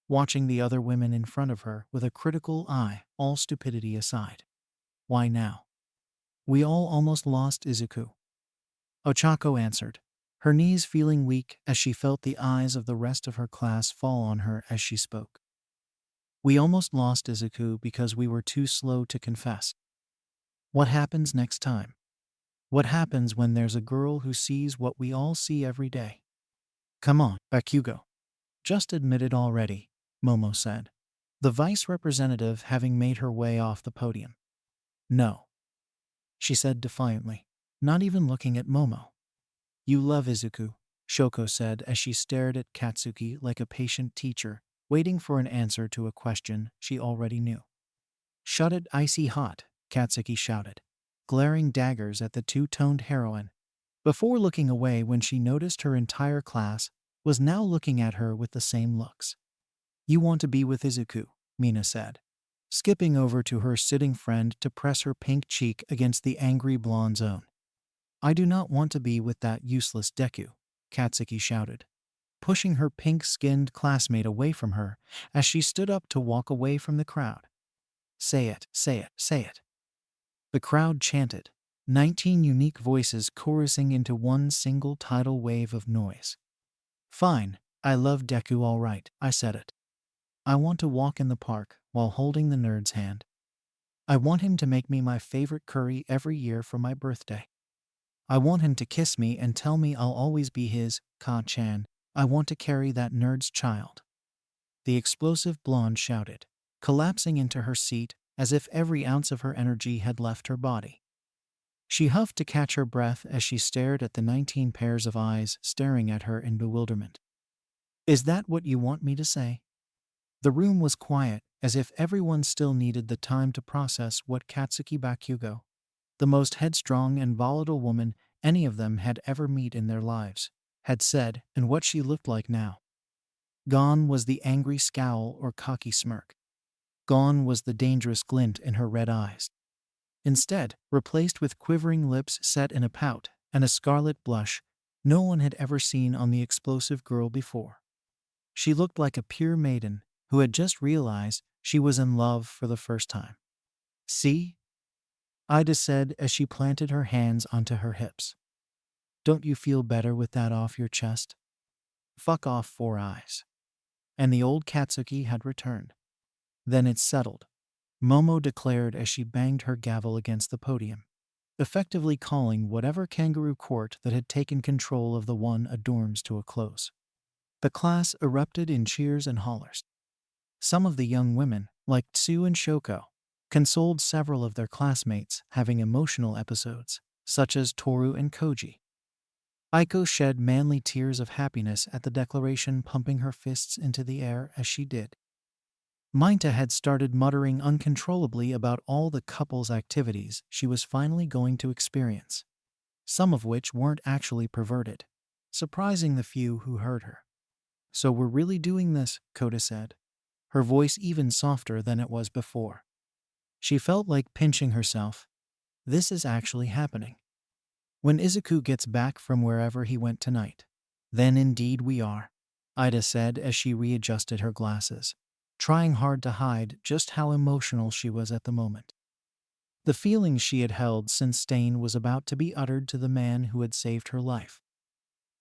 watching the other women in front of her with a critical eye, all stupidity aside. Why now? We all almost lost Izuku. Ochako answered, her knees feeling weak as she felt the eyes of the rest of her class fall on her as she spoke. We almost lost Izuku because we were too slow to confess. What happens next time? What happens when there's a girl who sees what we all see every day? Come on, Bakugo. Just admit it already, Momo said, the vice representative having made her way off the podium. No, she said defiantly, not even looking at Momo. You love Izuku, Shoko said as she stared at Katsuki like a patient teacher, waiting for an answer to a question she already knew. Shut it icy hot, Katsuki shouted, glaring daggers at the two-toned heroine, before looking away when she noticed her entire class was now looking at her with the same looks. You want to be with Izuku, Mina said, skipping over to her sitting friend to press her pink cheek against the angry blonde's own. I do not want to be with that useless Deku, Katsuki shouted, pushing her pink-skinned classmate away from her as she stood up to walk away from the crowd. Say it, say it, say it. The crowd chanted, 19 unique voices chorusing into one single tidal wave of noise. Fine, I love Deku all right, I said it. I want to walk in the park while holding the nerd's hand. I want him to make me my favorite curry every year for my birthday. I want him to kiss me and tell me I'll always be his, Ka-chan. I want to carry that nerd's child. The explosive blonde shouted, collapsing into her seat as if every ounce of her energy had left her body. She huffed to catch her breath as she stared at the 19 pairs of eyes staring at her in bewilderment. Is that what you want me to say? The room was quiet, as if everyone still needed the time to process what Katsuki Bakugo, the most headstrong and volatile woman any of them had ever met in their lives, had said and what she looked like now. Gone was the angry scowl or cocky smirk. Gone was the dangerous glint in her red eyes. Instead, replaced with quivering lips set in a pout and a scarlet blush no one had ever seen on the explosive girl before. She looked like a pure maiden who had just realized she was in love for the first time. See? Ida said as she planted her hands onto her hips. Don't you feel better with that off your chest? Fuck off, Four Eyes. And the old Katsuki had returned. Then it's settled, Momo declared as she banged her gavel against the podium, effectively calling whatever kangaroo court that had taken control of the one dorms to a close. The class erupted in cheers and hollers. Some of the young women, like Tsu and Shoko, consoled several of their classmates having emotional episodes, such as Toru and Koji. Aiko shed manly tears of happiness at the declaration, pumping her fists into the air as she did. Minta had started muttering uncontrollably about all the couple's activities she was finally going to experience, some of which weren't actually perverted, surprising the few who heard her. So we're really doing this, Koda said, her voice even softer than it was before. She felt like pinching herself. This is actually happening. When Izuku gets back from wherever he went tonight, then indeed we are, Ida said as she readjusted her glasses, trying hard to hide just how emotional she was at the moment. The feelings she had held since Stain was about to be uttered to the man who had saved her life.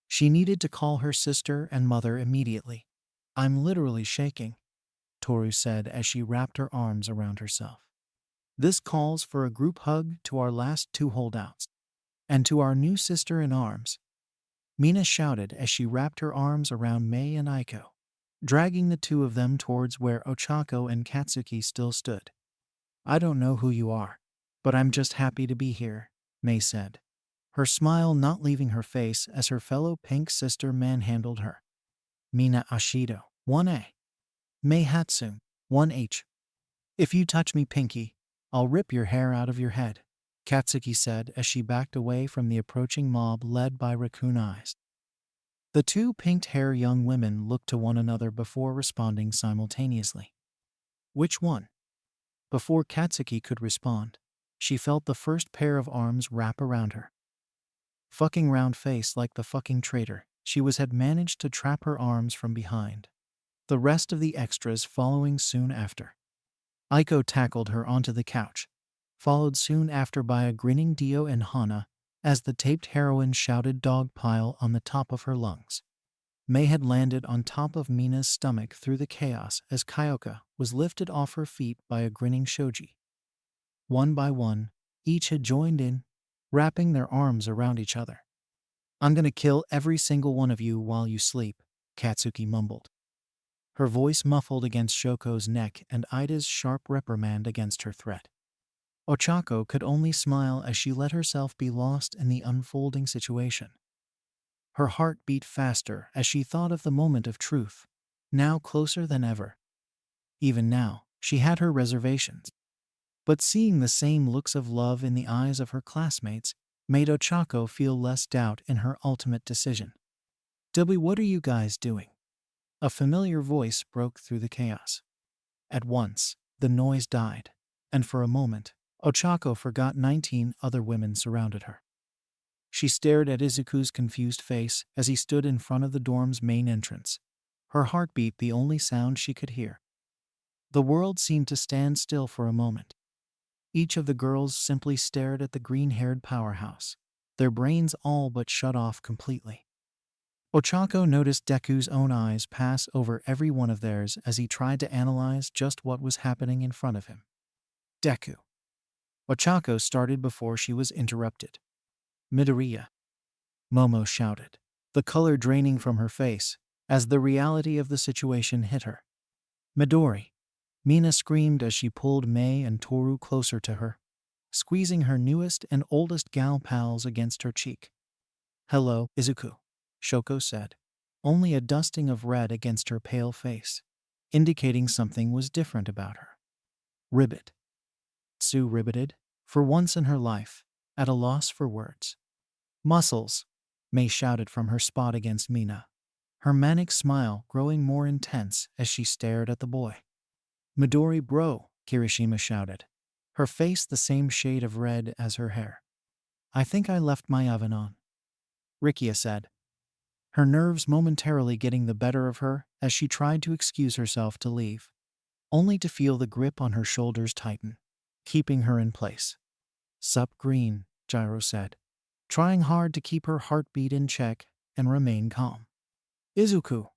She needed to call her sister and mother immediately. I'm literally shaking, Toru said as she wrapped her arms around herself. This calls for a group hug to our last two holdouts. And to our new sister-in-arms, Mina shouted as she wrapped her arms around Mei and Aiko, dragging the two of them towards where Ochako and Katsuki still stood. I don't know who you are, but I'm just happy to be here, Mei said, her smile not leaving her face as her fellow pink sister manhandled her. Mina Ashido, 1A. Mei Hatsune, 1H. If you touch me, Pinky, I'll rip your hair out of your head, Katsuki said as she backed away from the approaching mob led by Raccoon Eyes. The two pink-haired young women looked to one another before responding simultaneously. Which one? Before Katsuki could respond, she felt the first pair of arms wrap around her. Fucking round face like the fucking traitor, she had managed to trap her arms from behind, the rest of the extras following soon after. Aiko tackled her onto the couch, followed soon after by a grinning Dio and Hana, as the taped heroine shouted dog pile on the top of her lungs. Mei had landed on top of Mina's stomach through the chaos as Kyoka was lifted off her feet by a grinning shoji. One by one, each had joined in, wrapping their arms around each other. I'm gonna kill every single one of you while you sleep, Katsuki mumbled, her voice muffled against Shoko's neck and Ida's sharp reprimand against her threat. Ochako could only smile as she let herself be lost in the unfolding situation. Her heart beat faster as she thought of the moment of truth, now closer than ever. Even now, she had her reservations. But seeing the same looks of love in the eyes of her classmates made Ochako feel less doubt in her ultimate decision. What are you guys doing? A familiar voice broke through the chaos. At once, the noise died, and for a moment, Ochako forgot 19 other women surrounded her. She stared at Izuku's confused face as he stood in front of the dorm's main entrance, her heartbeat the only sound she could hear. The world seemed to stand still for a moment. Each of the girls simply stared at the green-haired powerhouse, their brains all but shut off completely. Ochako noticed Deku's own eyes pass over every one of theirs as he tried to analyze just what was happening in front of him. Deku. Ochako started before she was interrupted. Midoriya, Momo shouted, the color draining from her face as the reality of the situation hit her. Midori, Mina screamed as she pulled Mei and Toru closer to her, squeezing her newest and oldest gal pals against her cheek. Hello, Izuku, Shoko said, only a dusting of red against her pale face, indicating something was different about her. Ribbit. Sue ribbited, for once in her life, at a loss for words. Muscles, Mei shouted from her spot against Mina, her manic smile growing more intense as she stared at the boy. Midori bro, Kirishima shouted, her face the same shade of red as her hair. I think I left my oven on, Rikia said, her nerves momentarily getting the better of her as she tried to excuse herself to leave, only to feel the grip on her shoulders tighten, keeping her in place. Sup green, Gyro said, trying hard to keep her heartbeat in check and remain calm. Izuku,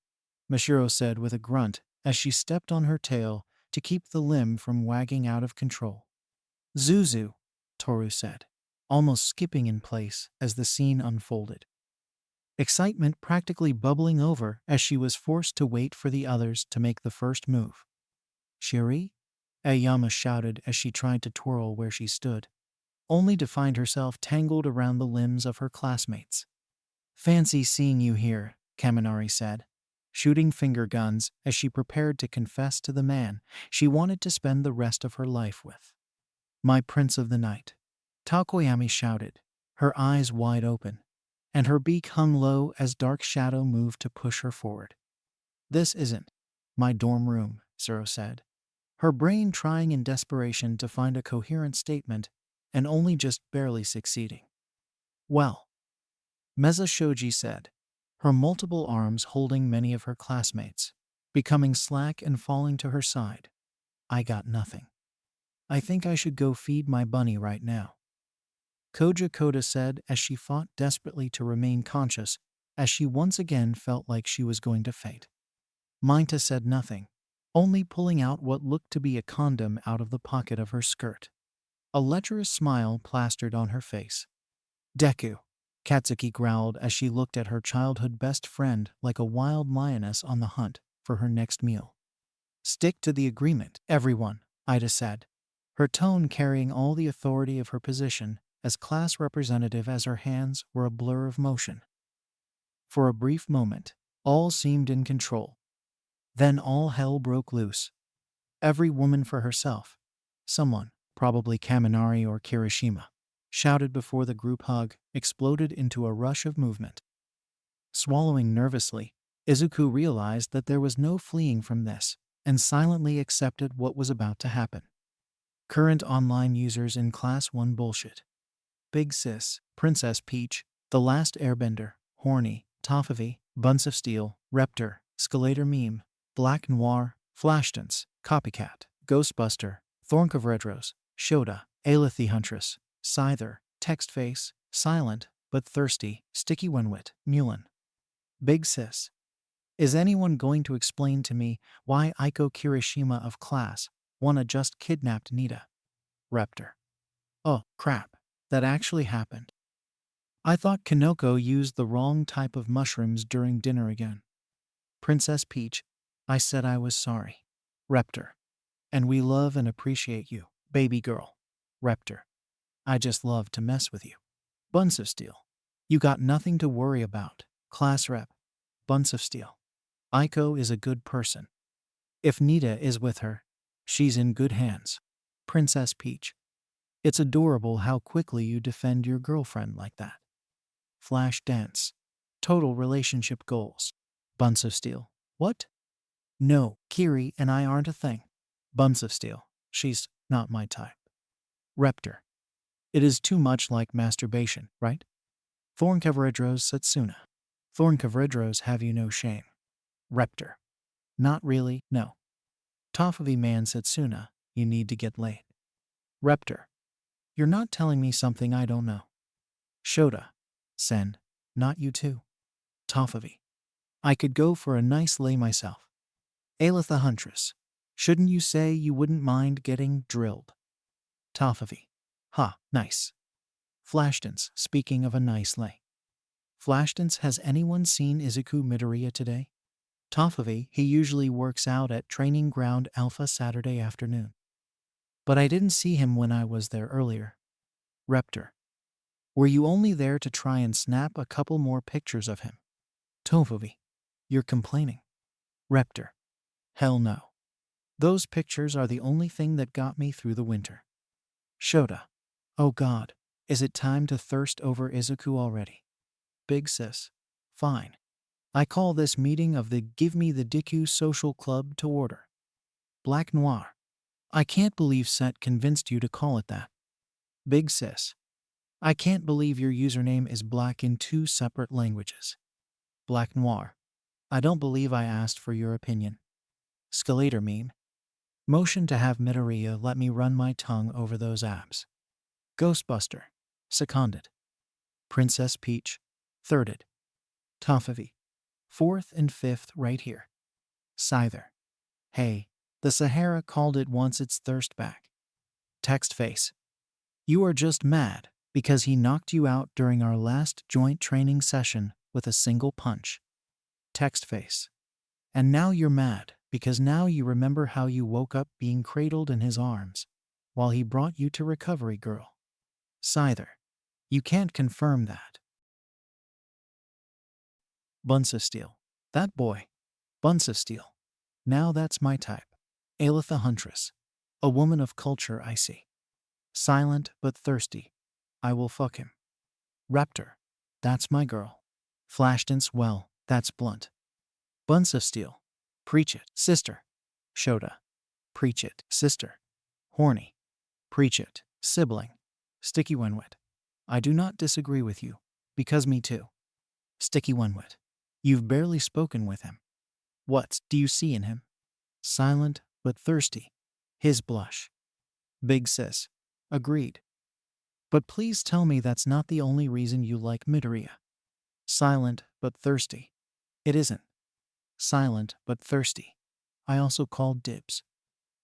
Mashiro said with a grunt as she stepped on her tail to keep the limb from wagging out of control. Zuzu, Toru said, almost skipping in place as the scene unfolded. Excitement practically bubbling over as she was forced to wait for the others to make the first move. Shiri? Aoyama shouted as she tried to twirl where she stood, only to find herself tangled around the limbs of her classmates. Fancy seeing you here, Kaminari said, shooting finger guns as she prepared to confess to the man she wanted to spend the rest of her life with. My prince of the night, Takoyami shouted, her eyes wide open, and her beak hung low as Dark Shadow moved to push her forward. This isn't my dorm room, Zero said, her brain trying in desperation to find a coherent statement and only just barely succeeding. Well, Meza Shoji said, her multiple arms holding many of her classmates, becoming slack and falling to her side. I got nothing. I think I should go feed my bunny right now. Koja Koda said as she fought desperately to remain conscious as she once again felt like she was going to faint. Minta said nothing, only pulling out what looked to be a condom out of the pocket of her skirt. A lecherous smile plastered on her face. Deku, Katsuki growled as she looked at her childhood best friend like a wild lioness on the hunt for her next meal. Stick to the agreement, everyone, Ida said, her tone carrying all the authority of her position as class representative as her hands were a blur of motion. For a brief moment, all seemed in control. Then all hell broke loose. Every woman for herself. Someone, probably Kaminari or Kirishima, shouted before the group hug exploded into a rush of movement. Swallowing nervously, Izuku realized that there was no fleeing from this and silently accepted what was about to happen. Current online users in Class 1 bullshit. Big Sis, Princess Peach, The Last Airbender, Horny, Toffee, Bunce of Steel, Reptor, Scalator Meme, Black Noir, Flashdance, Copycat, Ghostbuster, Thornk of Redrose, Shoda, Aelith the Huntress, Scyther, Textface, Silent, but Thirsty, Sticky Wenwit, Mulin. Big Sis. Is anyone going to explain to me why Aiko Kirishima of Class 1 just kidnapped Nita? Reptor. Oh, crap. That actually happened. I thought Kanoko used the wrong type of mushrooms during dinner again. Princess Peach, I said I was sorry. Reptor. And we love and appreciate you, baby girl. Reptor. I just love to mess with you. Bunce of Steel. You got nothing to worry about, class rep. Bunce of Steel. Aiko is a good person. If Nita is with her, she's in good hands. Princess Peach. It's adorable how quickly you defend your girlfriend like that. Flash dance. Total relationship goals. Bunce of Steel. What? No, Kiri and I aren't a thing. Bunce of Steel. She's not my type. Reptor. It is too much like masturbation, right? Thornkavredros Satsuna. Thornkavredros have you no shame. Reptor. Not really, no. Toffee man Satsuna, you need to get laid. Reptor. You're not telling me something I don't know. Shoda. Sen. Not you too. Toffee. I could go for a nice lay myself. Aelith the Huntress. Shouldn't you say you wouldn't mind getting drilled? Toffee. Ha, nice. Flashdance, speaking of a nice lay. Flashdance, has anyone seen Izuku Midoriya today? Tofavi, he usually works out at Training Ground Alpha Saturday afternoon. But I didn't see him when I was there earlier. Reptor. Were you only there to try and snap a couple more pictures of him? Tofavi. You're complaining. Reptor. Hell no. Those pictures are the only thing that got me through the winter. Shota. Oh god, is it time to thirst over Izuku already? Big sis. Fine. I call this meeting of the Give Me the Deku Social Club to order. Black Noir. I can't believe Set convinced you to call it that. Big sis. I can't believe your username is black in 2 separate languages. Black Noir. I don't believe I asked for your opinion. Scalator meme. Motion to have Midoriya let me run my tongue over those abs. Ghostbuster. Seconded. Princess Peach. Thirded. Tofavi. 4th and 5th right here. Scyther. Hey, the Sahara called it once its thirst back. Text face. You are just mad because he knocked you out during our last joint training session with a single punch. Text face. And now you're mad because now you remember how you woke up being cradled in his arms while he brought you to Recovery Girl. Scyther. You can't confirm that. Bunsa Steel. That boy. Bunsa Steel. Now that's my type. Aelitha Huntress. A woman of culture, I see. Silent but thirsty. I will fuck him. Raptor. That's my girl. Flashdance, well, that's blunt. Bunsa Steel. Preach it, sister. Shota. Preach it, sister. Horny. Preach it, sibling. Sticky Wenwet. I do not disagree with you, because me too. Sticky Wenwet. You've barely spoken with him. What do you see in him? Silent but thirsty. His blush. Big sis. Agreed. But please tell me that's not the only reason you like Midoriya. Silent but thirsty. It isn't. Silent but thirsty. I also called dibs.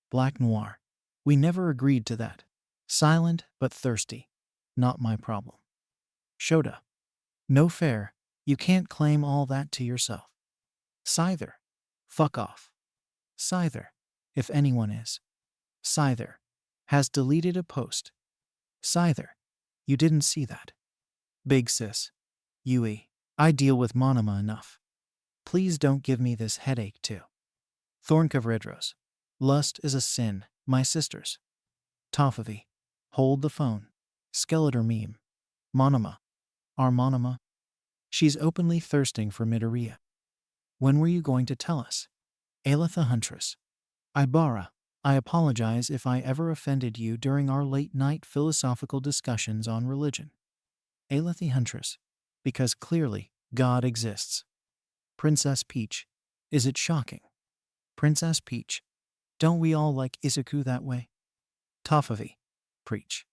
Black Noir. We never agreed to that. Silent but thirsty. Not my problem. Shota. No fair. You can't claim all that to yourself. Scyther. Fuck off. Scyther. If anyone is. Scyther. Has deleted a post. Scyther. You didn't see that. Big sis. Yui. I deal with Monoma enough. Please don't give me this headache too. Thorncavredros. Lust is a sin, my sisters. Tofavi. Hold the phone. Skeletor meme. Monoma. Our Monoma. She's openly thirsting for Midoriya. When were you going to tell us? Aelitha Huntress. Ibara. I apologize if I ever offended you during our late-night philosophical discussions on religion. Aelitha Huntress. Because clearly, God exists. Princess Peach. Is it shocking? Princess Peach. Don't we all like Izuku that way? Tofavi. Preach.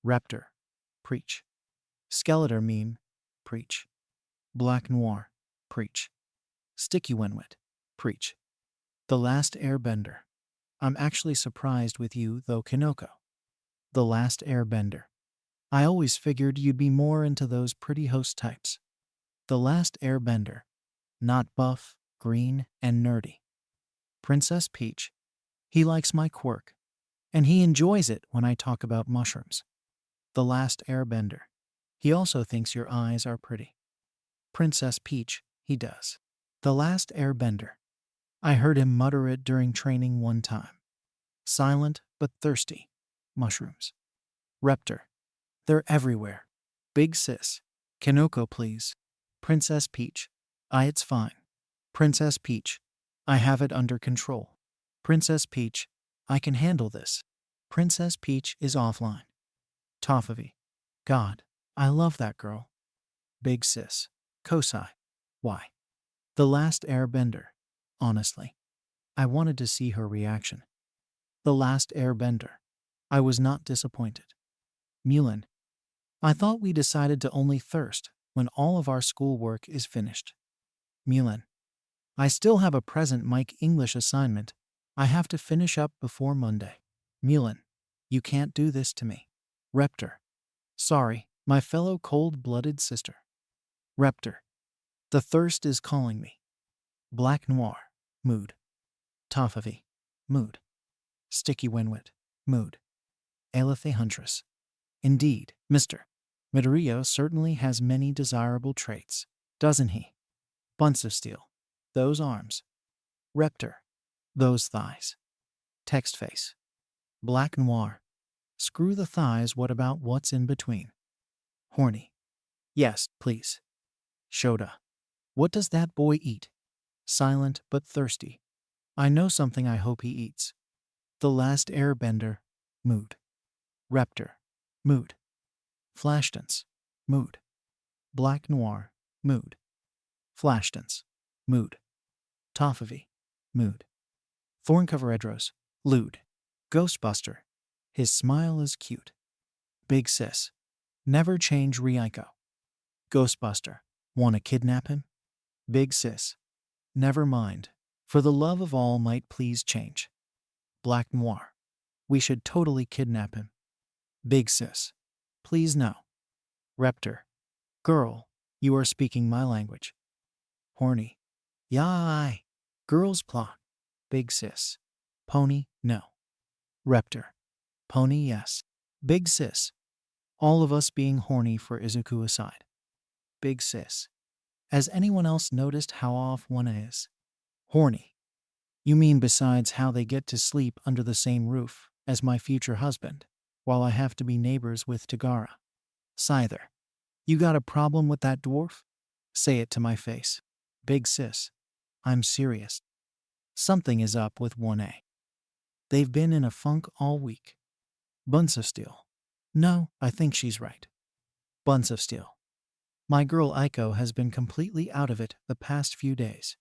Raptor. Preach. Skeletor meme. Preach. Black Noir. Preach. Sticky Wenwet. Preach. The Last Airbender. I'm actually surprised with you, though, Kinoko. The Last Airbender. I always figured you'd be more into those pretty host types. The Last Airbender. Not buff, green, and nerdy. Princess Peach. He likes my quirk. And he enjoys it when I talk about mushrooms. The Last Airbender. He also thinks your eyes are pretty. Princess Peach. He does. The Last Airbender. I heard him mutter it during training one time. Silent but thirsty. Mushrooms. Reptor. They're everywhere. Big sis. Kinoko, please. Princess Peach. It's fine. Princess Peach. I have it under control. Princess Peach. I can handle this. Princess Peach is offline. Tofavi. God. I love that girl. Big sis. Kosai. Why? The Last Airbender. Honestly. I wanted to see her reaction. The Last Airbender. I was not disappointed. Mulan. I thought we decided to only thirst when all of our schoolwork is finished. Mulan. I still have a present Mike English assignment I have to finish up before Monday. Mulan. You can't do this to me. Reptor. Sorry, my fellow cold-blooded sister. Reptor. The thirst is calling me. Black Noir. Mood. Tofavi. Mood. Sticky Winwit. Mood. Alethe Huntress. Indeed, Mr. Midoriya certainly has many desirable traits, doesn't he? Bunts of steel. Those arms. Reptor. Those thighs. Text face. Black Noir. Screw the thighs, what about what's in between? Horny. Yes, please. Shoda. What does that boy eat? Silent but thirsty. I know something I hope he eats. The Last Airbender. Mood. Reptor. Mood. Flashdance. Mood. Black Noir. Mood. Flashdance. Mood. Tofavi. Mood. Thorncover Edros. Lewd. Ghostbuster. His smile is cute. Big sis. Never change Ryuko. Ghostbuster. Wanna kidnap him? Big sis. Never mind. For the love of all might please change. Black Noir. We should totally kidnap him. Big sis. Please no. Reptor. Girl, you are speaking my language. Horny. Yai. Girls plot. Big sis. Pony, no. Reptor. Pony, yes. Big sis. All of us being horny for Izuku aside. Big sis. Has anyone else noticed how off one is? Horny. You mean besides how they get to sleep under the same roof as my future husband, while I have to be neighbors with Tagara? Scyther. You got a problem with that dwarf? Say it to my face. Big sis. I'm serious. Something is up with 1A. They've been in a funk all week. Bunts of steel. No, I think she's right. Bunts of steel. My girl Aiko has been completely out of it the past few days.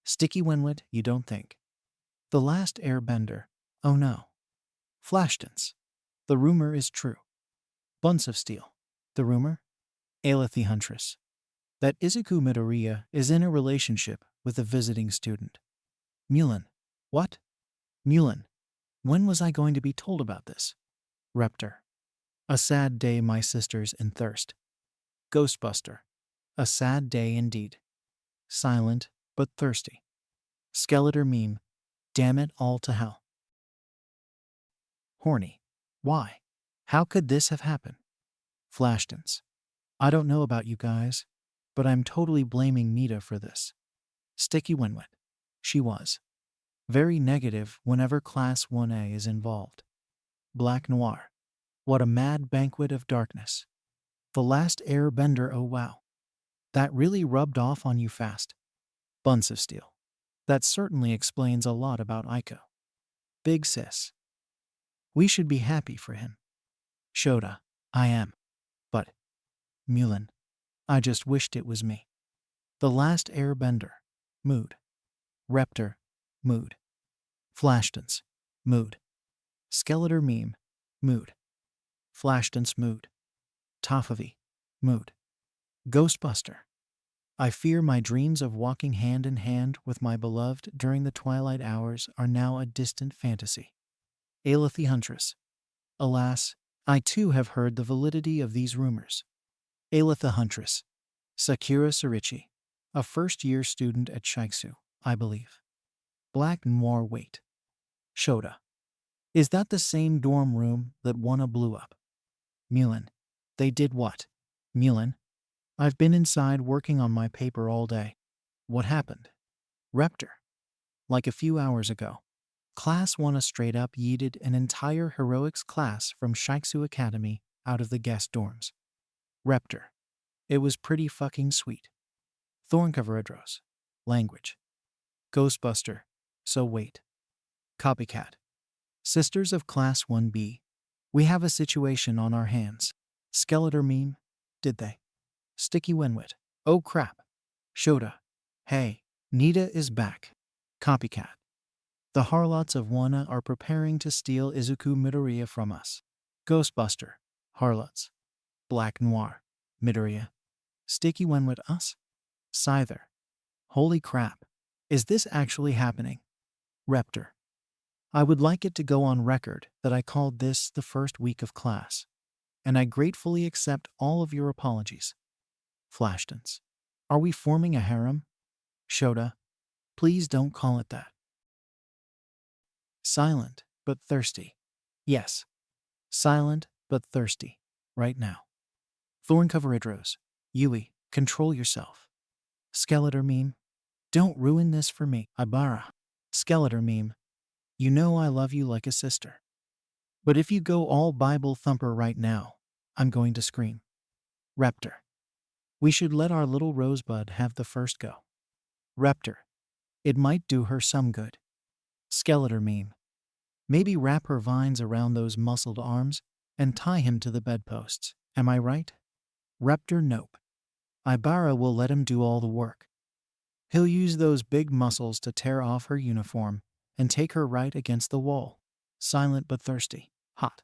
Sticky Winwit, you don't think. The Last Airbender. Oh no. Flashdance. The rumor is true. Bunts of steel. The rumor? Alethe Huntress. That Izuku Midoriya is in a relationship with a visiting student. Mulan. What? Mulan. When was I going to be told about this? Reptor. A sad day, my sisters in thirst. Ghostbuster. A sad day indeed. Silent but thirsty. Skeletor meme. Damn it all to hell. Horny. Why? How could this have happened? Flashdance. I don't know about you guys, but I'm totally blaming Nita for this. Sticky Winwit. She was very negative whenever Class 1A is involved. Black Noir. What a mad banquet of darkness. The Last Airbender, oh wow. That really rubbed off on you fast. Bunts of steel. That certainly explains a lot about Aiko. Big sis. We should be happy for him. Shoda. I am. But Mulan. I just wished it was me. The Last Airbender. Mood. Reptor. Mood. Flashdance. Mood. Skeletor meme. Mood. Flashdance mood. Tofavi. Mood. Ghostbuster. I fear my dreams of walking hand in hand with my beloved during the twilight hours are now a distant fantasy. Alethe Huntress. Alas, I too have heard the validity of these rumors. Alethe Huntress. Sakura Sorichi. A first-year student at Shiksu, I believe. Black Noir wait. Shoda. Is that the same dorm room that Wanna blew up? Mulan. They did what? Mulan. I've been inside working on my paper all day. What happened? Reptor. Like a few hours ago, Class 1 straight up yeeted an entire heroics class from Shiksu Academy out of the guest dorms. Reptor. It was pretty fucking sweet. Thorncover Edros. Language. Ghostbuster. So wait. Copycat. Sisters of Class 1B. We have a situation on our hands. Skeletor meme. Did they? Sticky Winwit. Oh crap. Shoda. Hey, Nita is back. Copycat. The harlots of Wana are preparing to steal Izuku Midoriya from us. Ghostbuster. Harlots. Black Noir. Midoriya. Sticky Winwit us? Scyther. Holy crap. Is this actually happening? Reptor. I would like it to go on record that I called this the first week of class. and I gratefully accept all of your apologies. Flashdance. Are we forming a harem? Shota, please don't call it that. Silent, but thirsty. Yes, silent, but thirsty. Right now. Thorncover Idros. Yui, control yourself. Skeletor meme. Don't ruin this for me. Ibara. Skeletor meme. You know I love you like a sister. But if you go all Bible thumper right now, I'm going to scream. Raptor. We should let our little Rosebud have the first go. Raptor. It might do her some good. Skeletor meme. Maybe wrap her vines around those muscled arms and tie him to the bedposts. Am I right? Raptor nope. Ibara will let him do all the work. He'll use those big muscles to tear off her uniform and take her right against the wall. Silent but thirsty. Hot.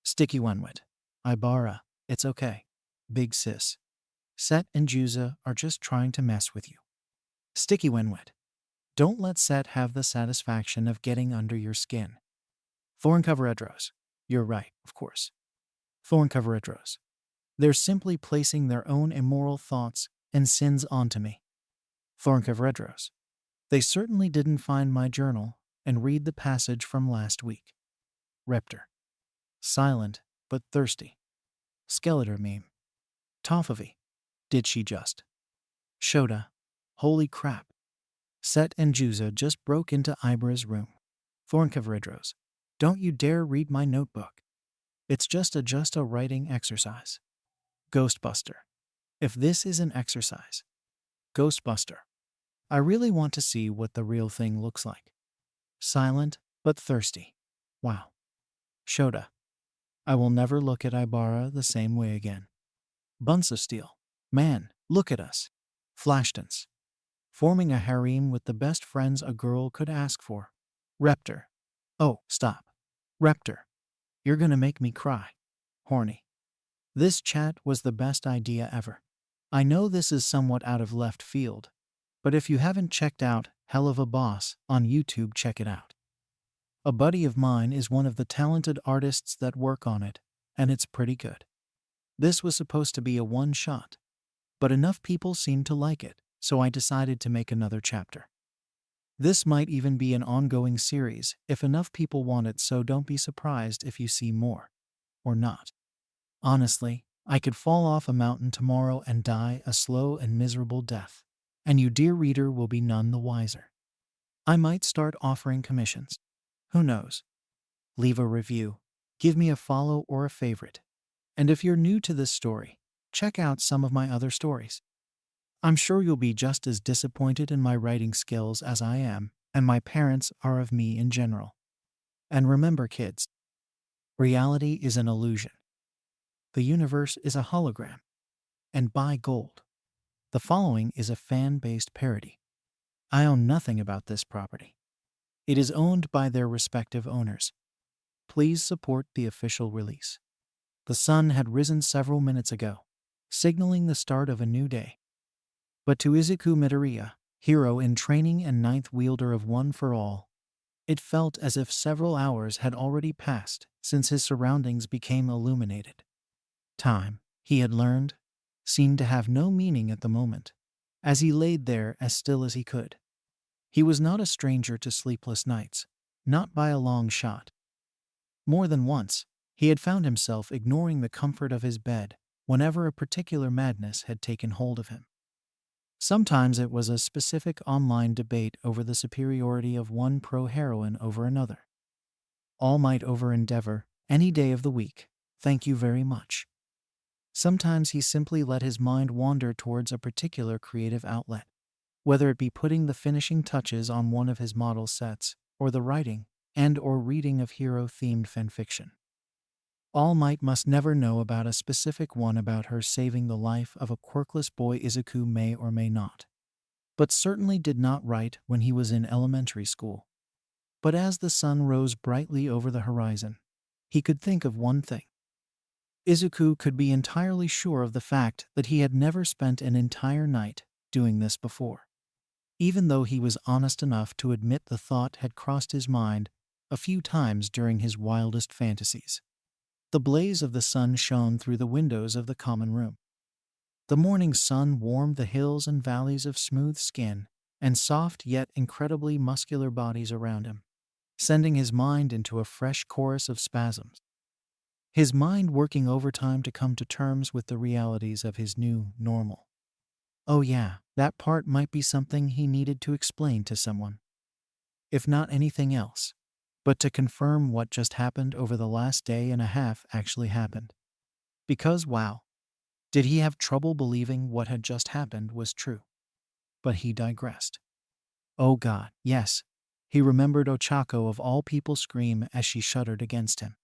Sticky Wenwet. Ibara, it's okay. Big sis. Set and Juza are just trying to mess with you. Sticky Wenwet. Don't let Set have the satisfaction of getting under your skin. Thorncover Edros. You're right, of course. Thorncover Edros. They're simply placing their own immoral thoughts and sins onto me. Thorncover Edros. They certainly didn't find my journal and read the passage from last week. Raptor. Silent, but thirsty. Skeletor meme. Tofavi. Did she just? Shota. Holy crap. Set and Juza just broke into Ibra's room. Thorncover Idros. Don't you dare read my notebook. It's just a writing exercise. Ghostbuster. If this is an exercise. Ghostbuster. I really want to see what the real thing looks like. Silent, but thirsty. Wow. Shota. I will never look at Ibara the same way again. Bunce of Steel. Man, look at us. Flashdance. Forming a harem with the best friends a girl could ask for. Raptor. Oh, stop. Raptor. You're gonna make me cry. Horny. This chat was the best idea ever. I know this is somewhat out of left field, but if you haven't checked out Hell of a Boss on YouTube, check it out. A buddy of mine is one of the talented artists that work on it, and it's pretty good. This was supposed to be a one-shot, but enough people seemed to like it, so I decided to make another chapter. This might even be an ongoing series if enough people want it, so don't be surprised if you see more. Or not. Honestly, I could fall off a mountain tomorrow and die a slow and miserable death, and you, dear reader, will be none the wiser. I might start offering commissions. Who knows? Leave a review, give me a follow or a favorite. And if you're new to this story, check out some of my other stories. I'm sure you'll be just as disappointed in my writing skills as I am, and my parents are of me in general. And remember, kids, reality is an illusion. The universe is a hologram. And buy gold. The following is a fan-based parody. I own nothing about this property. It is owned by their respective owners. Please support the official release. The sun had risen several minutes ago, signaling the start of a new day. But to Izuku Midoriya, hero in training and ninth wielder of One for All, it felt as if several hours had already passed since his surroundings became illuminated. Time, he had learned, seemed to have no meaning at the moment, as he laid there as still as he could. He was not a stranger to sleepless nights, not by a long shot. More than once, he had found himself ignoring the comfort of his bed whenever a particular madness had taken hold of him. Sometimes it was a specific online debate over the superiority of one pro-heroine over another. All Might over Endeavor, any day of the week, thank you very much. Sometimes he simply let his mind wander towards a particular creative outlet, whether it be putting the finishing touches on one of his model sets, or the writing and or reading of hero-themed fanfiction. All Might must never know about a specific one about her saving the life of a quirkless boy Izuku may or may not, but certainly did not write when he was in elementary school. But as the sun rose brightly over the horizon, he could think of one thing. Izuku could be entirely sure of the fact that he had never spent an entire night doing this before, even though he was honest enough to admit the thought had crossed his mind a few times during his wildest fantasies. The blaze of the sun shone through the windows of the common room. The morning sun warmed the hills and valleys of smooth skin and soft yet incredibly muscular bodies around him, sending his mind into a fresh chorus of spasms. His mind working overtime to come to terms with the realities of his new normal. Oh yeah, that part might be something he needed to explain to someone. If not anything else, but to confirm what just happened over the last day and a half actually happened. Because wow, did he have trouble believing what had just happened was true? But he digressed. Oh God, yes. He remembered Ochako of all people scream as she shuddered against him.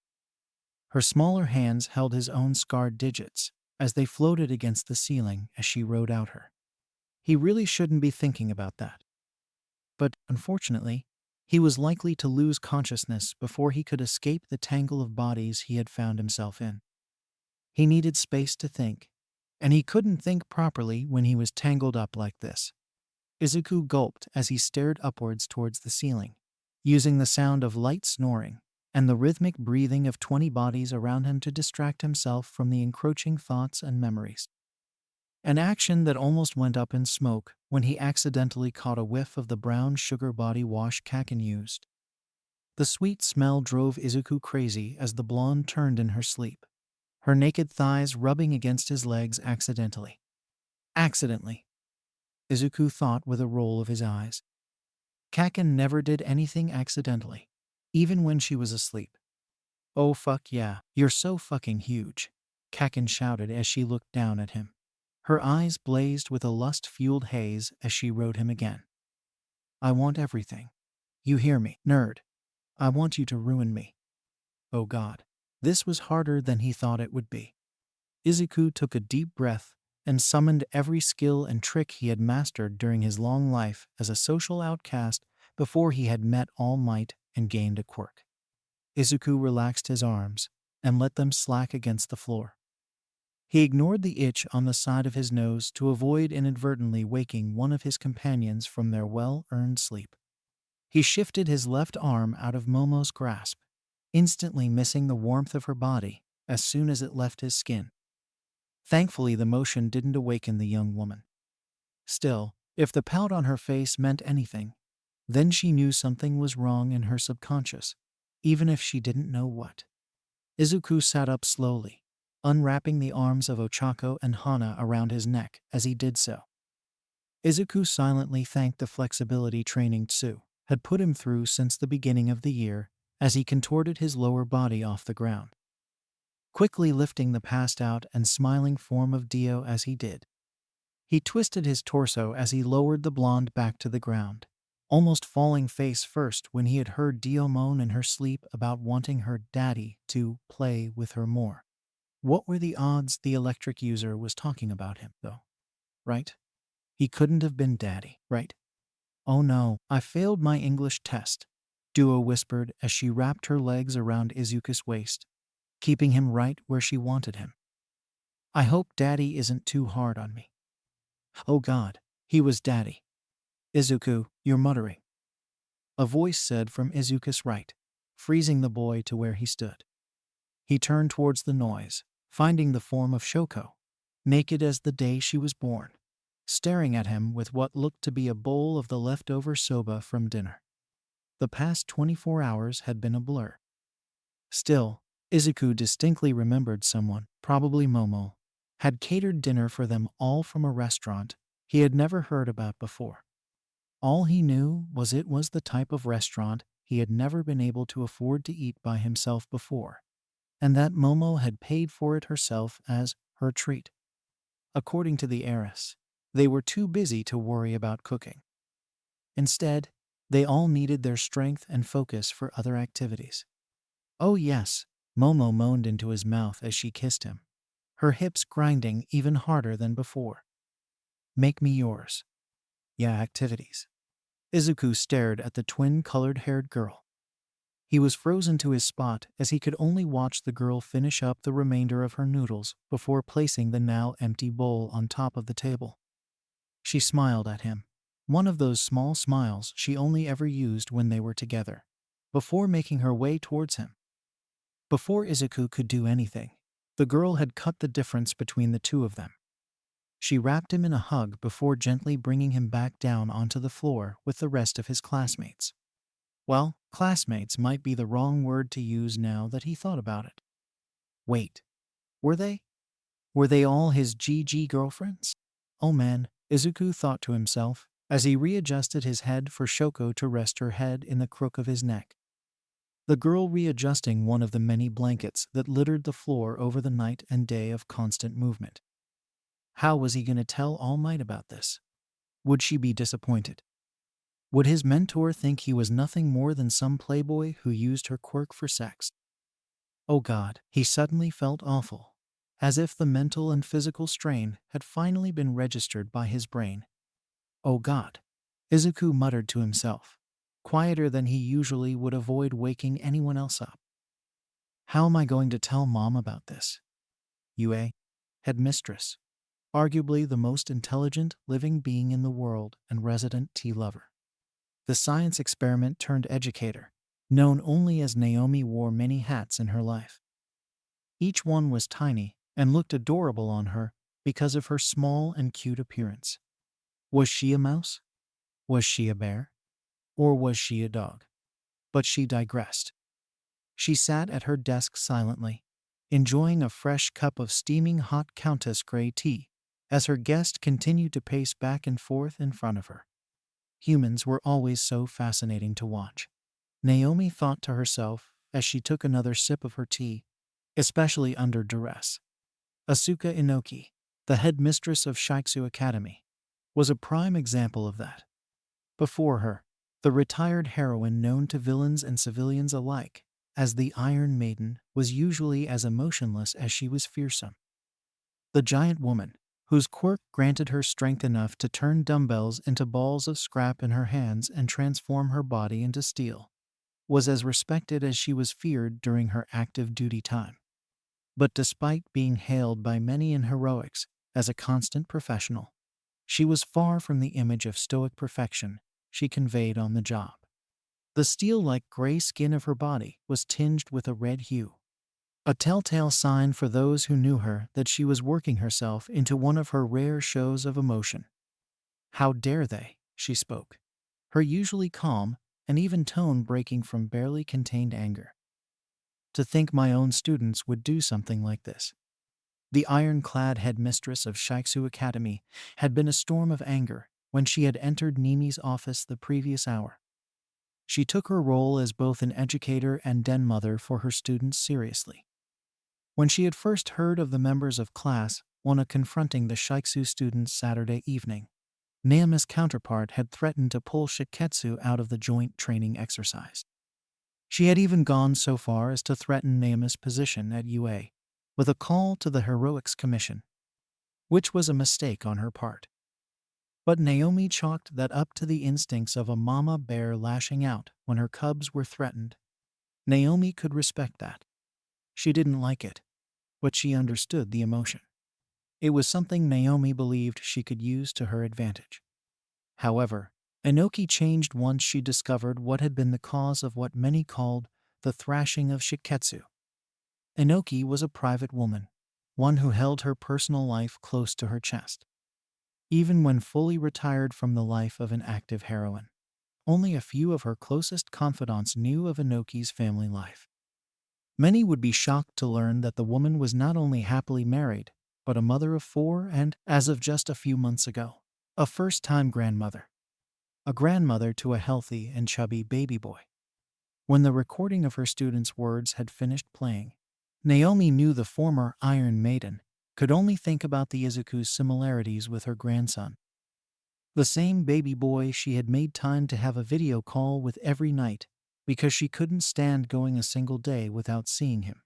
Her smaller hands held his own scarred digits as they floated against the ceiling as she rode out her. He really shouldn't be thinking about that. But, unfortunately, he was likely to lose consciousness before he could escape the tangle of bodies he had found himself in. He needed space to think, and he couldn't think properly when he was tangled up like this. Izuku gulped as he stared upwards towards the ceiling, using the sound of light snoring and the rhythmic breathing of 20 bodies around him to distract himself from the encroaching thoughts and memories. An action that almost went up in smoke when he accidentally caught a whiff of the brown sugar body wash Kaken used. The sweet smell drove Izuku crazy as the blonde turned in her sleep, her naked thighs rubbing against his legs accidentally. Accidentally, Izuku thought with a roll of his eyes. Kaken never did anything accidentally, even when she was asleep. Oh fuck yeah, you're so fucking huge, Kaken shouted as she looked down at him. Her eyes blazed with a lust-fueled haze as she rode him again. I want everything. You hear me, nerd? I want you to ruin me. Oh God. This was harder than he thought it would be. Izuku took a deep breath and summoned every skill and trick he had mastered during his long life as a social outcast before he had met All Might and gained a quirk. Izuku relaxed his arms and let them slack against the floor. He ignored the itch on the side of his nose to avoid inadvertently waking one of his companions from their well-earned sleep. He shifted his left arm out of Momo's grasp, instantly missing the warmth of her body as soon as it left his skin. Thankfully, the motion didn't awaken the young woman. Still, if the pout on her face meant anything, then she knew something was wrong in her subconscious, even if she didn't know what. Izuku sat up slowly, unwrapping the arms of Ochako and Hana around his neck as he did so. Izuku silently thanked the flexibility training Tsu had put him through since the beginning of the year as he contorted his lower body off the ground, quickly lifting the passed-out and smiling form of Dio as he did. He twisted his torso as he lowered the blonde back to the ground, almost falling face first when he had heard Dio moan in her sleep about wanting her daddy to play with her more. What were the odds the electric user was talking about him, though? Right? He couldn't have been daddy, right? Oh no, I failed my English test, Duo whispered as she wrapped her legs around Izuku's waist, keeping him right where she wanted him. I hope daddy isn't too hard on me. Oh God, he was daddy. Izuku, you're muttering. A voice said from Izuku's right, freezing the boy to where he stood. He turned towards the noise, finding the form of Shoko, naked as the day she was born, staring at him with what looked to be a bowl of the leftover soba from dinner. The past 24 hours had been a blur. Still, Izuku distinctly remembered someone, probably Momo, had catered dinner for them all from a restaurant he had never heard about before. All he knew was it was the type of restaurant he had never been able to afford to eat by himself before, and that Momo had paid for it herself as her treat. According to the heiress, they were too busy to worry about cooking. Instead, they all needed their strength and focus for other activities. Oh yes, Momo moaned into his mouth as she kissed him, her hips grinding even harder than before. Make me yours. Yeah, activities. Izuku stared at the twin-colored-haired girl. He was frozen to his spot as he could only watch the girl finish up the remainder of her noodles before placing the now empty bowl on top of the table. She smiled at him, one of those small smiles she only ever used when they were together, before making her way towards him. Before Izuku could do anything, the girl had cut the difference between the two of them. She wrapped him in a hug before gently bringing him back down onto the floor with the rest of his classmates. Well, classmates might be the wrong word to use now that he thought about it. Wait, were they? Were they all his GG girlfriends? Oh man, Izuku thought to himself as he readjusted his head for Shoko to rest her head in the crook of his neck. The girl readjusting one of the many blankets that littered the floor over the night and day of constant movement. How was he going to tell All Might about this? Would she be disappointed? Would his mentor think he was nothing more than some playboy who used her quirk for sex? Oh God, he suddenly felt awful, as if the mental and physical strain had finally been registered by his brain. Oh God, Izuku muttered to himself, quieter than he usually would avoid waking anyone else up. How am I going to tell Mom about this? Yue, headmistress, arguably the most intelligent living being in the world and resident tea lover. The science experiment turned educator, known only as Naomi, wore many hats in her life. Each one was tiny and looked adorable on her because of her small and cute appearance. Was she a mouse? Was she a bear? Or was she a dog? But she digressed. She sat at her desk silently, enjoying a fresh cup of steaming hot Countess Grey tea, as her guest continued to pace back and forth in front of her. Humans were always so fascinating to watch, Naomi thought to herself as she took another sip of her tea, especially under duress. Asuka Inoki, the headmistress of Shiksu Academy, was a prime example of that. Before her, the retired heroine known to villains and civilians alike as the Iron Maiden was usually as emotionless as she was fearsome. The giant woman, whose quirk granted her strength enough to turn dumbbells into balls of scrap in her hands and transform her body into steel, was as respected as she was feared during her active duty time. But despite being hailed by many in heroics as a constant professional, she was far from the image of stoic perfection she conveyed on the job. The steel-like gray skin of her body was tinged with a red hue, a telltale sign for those who knew her that she was working herself into one of her rare shows of emotion. How dare they, she spoke, her usually calm and even tone breaking from barely contained anger. To think my own students would do something like this. The ironclad headmistress of Shiksu Academy had been a storm of anger when she had entered Nimi's office the previous hour. She took her role as both an educator and den mother for her students seriously. When she had first heard of the members of Class 1 confronting the Shiksu students Saturday evening, Naomi's counterpart had threatened to pull Shiketsu out of the joint training exercise. She had even gone so far as to threaten Naomi's position at UA with a call to the Heroics Commission, which was a mistake on her part. But Naomi chalked that up to the instincts of a mama bear lashing out when her cubs were threatened. Naomi could respect that. She didn't like it, but she understood the emotion. It was something Naomi believed she could use to her advantage. However, Inoki changed once she discovered what had been the cause of what many called the thrashing of Shiketsu. Inoki was a private woman, one who held her personal life close to her chest. Even when fully retired from the life of an active heroine, only a few of her closest confidants knew of Inoki's family life. Many would be shocked to learn that the woman was not only happily married, but a mother of 4 and, as of just a few months ago, a first-time grandmother. A grandmother to a healthy and chubby baby boy. When the recording of her students' words had finished playing, Naomi knew the former Iron Maiden could only think about the Izuku's similarities with her grandson. The same baby boy she had made time to have a video call with every night because she couldn't stand going a single day without seeing him.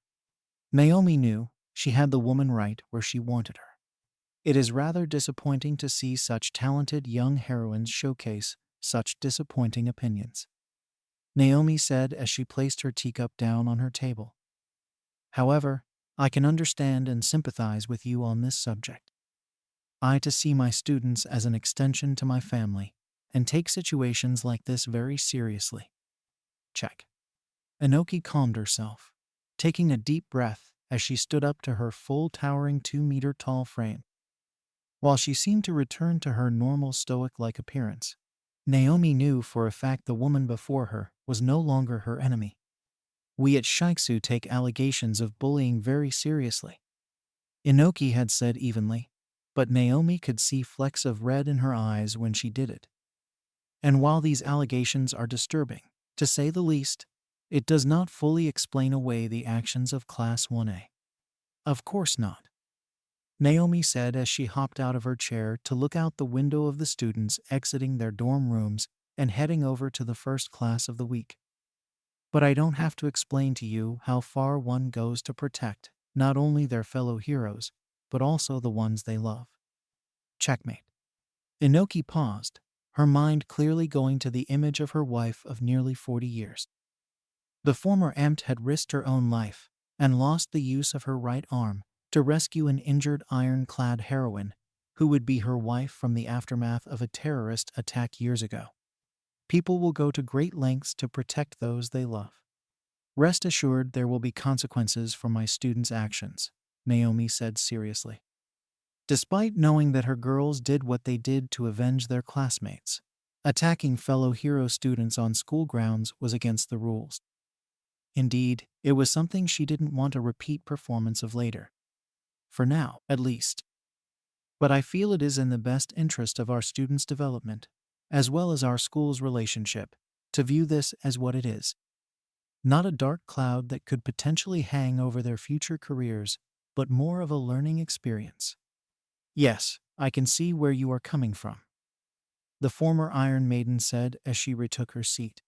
Naomi knew she had the woman right where she wanted her. It is rather disappointing to see such talented young heroines showcase such disappointing opinions, Naomi said as she placed her teacup down on her table. However, I can understand and sympathize with you on this subject. I too see my students as an extension to my family and take situations like this very seriously. Check. Inoki calmed herself. taking a deep breath as she stood up to her full towering 2-meter-tall frame. While she seemed to return to her normal stoic-like appearance, Naomi knew for a fact the woman before her was no longer her enemy. We at Shiksu take allegations of bullying very seriously, Inoki had said evenly, but Naomi could see flecks of red in her eyes when she did it. And while these allegations are disturbing, to say the least, it does not fully explain away the actions of Class 1A. Of course not, Naomi said as she hopped out of her chair to look out the window of the students exiting their dorm rooms and heading over to the first class of the week. But I don't have to explain to you how far one goes to protect not only their fellow heroes, but also the ones they love. Checkmate. Inoki paused, her mind clearly going to the image of her wife of nearly 40 years. The former Amt had risked her own life and lost the use of her right arm to rescue an injured iron-clad heroine who would be her wife from the aftermath of a terrorist attack years ago. People will go to great lengths to protect those they love. Rest assured there will be consequences for my students' actions, Naomi said seriously. Despite knowing that her girls did what they did to avenge their classmates, attacking fellow hero students on school grounds was against the rules. Indeed, it was something she didn't want a repeat performance of later. For now, at least. But I feel it is in the best interest of our students' development, as well as our school's relationship, to view this as what it is. Not a dark cloud that could potentially hang over their future careers, but more of a learning experience. Yes, I can see where you are coming from, the former Iron Maiden said as she retook her seat.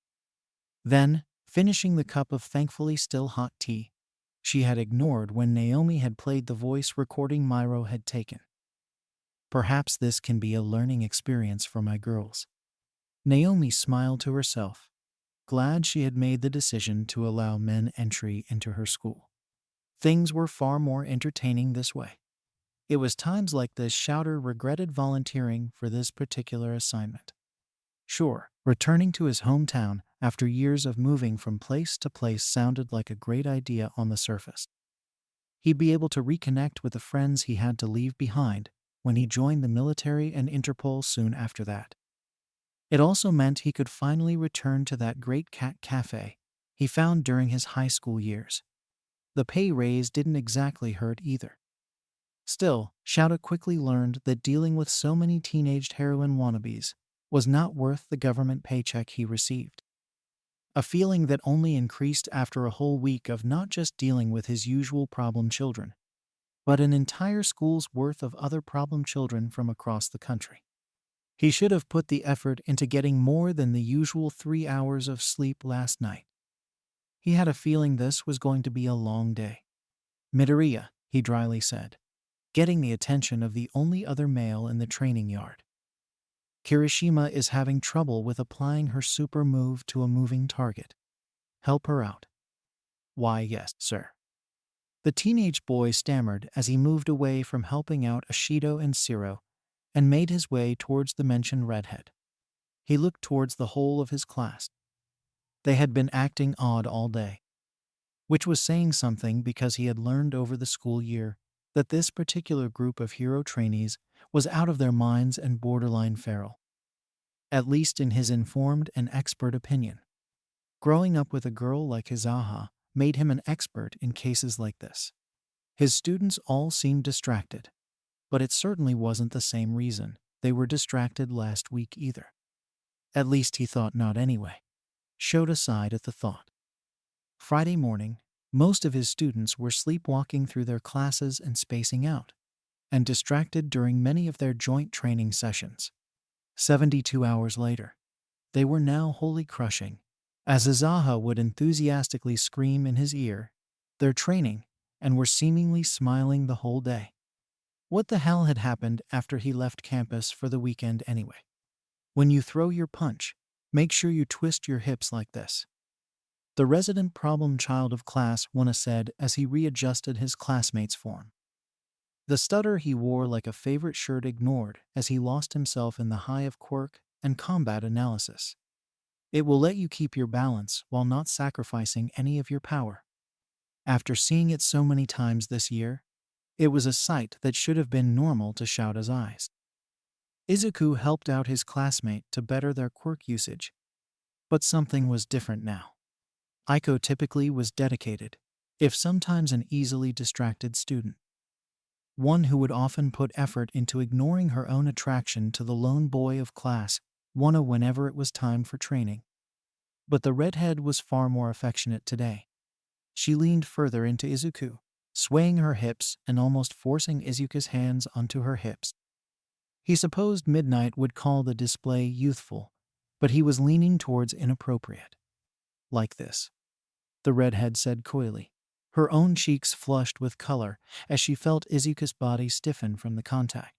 Then, finishing the cup of thankfully still hot tea she had ignored when Naomi had played the voice recording Myro had taken. Perhaps this can be a learning experience for my girls. Naomi smiled to herself, glad she had made the decision to allow men entry into her school. Things were far more entertaining this way. It was times like this Shouter regretted volunteering for this particular assignment. Sure, returning to his hometown after years of moving from place to place sounded like a great idea on the surface. He'd be able to reconnect with the friends he had to leave behind when he joined the military and Interpol soon after that. It also meant he could finally return to that great cat cafe he found during his high school years. The pay raise didn't exactly hurt either. Still, Shouta quickly learned that dealing with so many teenaged heroin wannabes was not worth the government paycheck he received. A feeling that only increased after a whole week of not just dealing with his usual problem children, but an entire school's worth of other problem children from across the country. He should have put the effort into getting more than the usual 3 hours of sleep last night. He had a feeling this was going to be a long day. Midoriya, he dryly said, getting the attention of the only other male in the training yard. Kirishima is having trouble with applying her super move to a moving target. Help her out. Why, yes, sir. The teenage boy stammered as he moved away from helping out Ashido and Siro and made his way towards the mentioned redhead. He looked towards the whole of his class. They had been acting odd all day, which was saying something because he had learned over the school year that this particular group of hero trainees was out of their minds and borderline feral. At least in his informed and expert opinion. Growing up with a girl like Hizaha made him an expert in cases like this. His students all seemed distracted, but it certainly wasn't the same reason they were distracted last week either. At least he thought not anyway. Showed aside at the thought. Friday morning, most of his students were sleepwalking through their classes and spacing out, and distracted during many of their joint training sessions. 72 hours later, they were now wholly crushing, as Azaha would enthusiastically scream in his ear, their training, and were seemingly smiling the whole day. What the hell had happened after he left campus for the weekend anyway? When you throw your punch, make sure you twist your hips like this. The resident problem child of class 1 said as he readjusted his classmate's form. The stutter he wore like a favorite shirt ignored as he lost himself in the high of quirk and combat analysis. It will let you keep your balance while not sacrificing any of your power. After seeing it so many times this year, it was a sight that should have been normal to Shouda's eyes. Izuku helped out his classmate to better their quirk usage, but something was different now. Aiko typically was dedicated, if sometimes an easily distracted student. One who would often put effort into ignoring her own attraction to the lone boy of class, Wana, whenever it was time for training. But the redhead was far more affectionate today. She leaned further into Izuku, swaying her hips and almost forcing Izuku's hands onto her hips. He supposed Midnight would call the display youthful, but he was leaning towards inappropriate. Like this, the redhead said coyly. Her own cheeks flushed with color as she felt Izuku's body stiffen from the contact.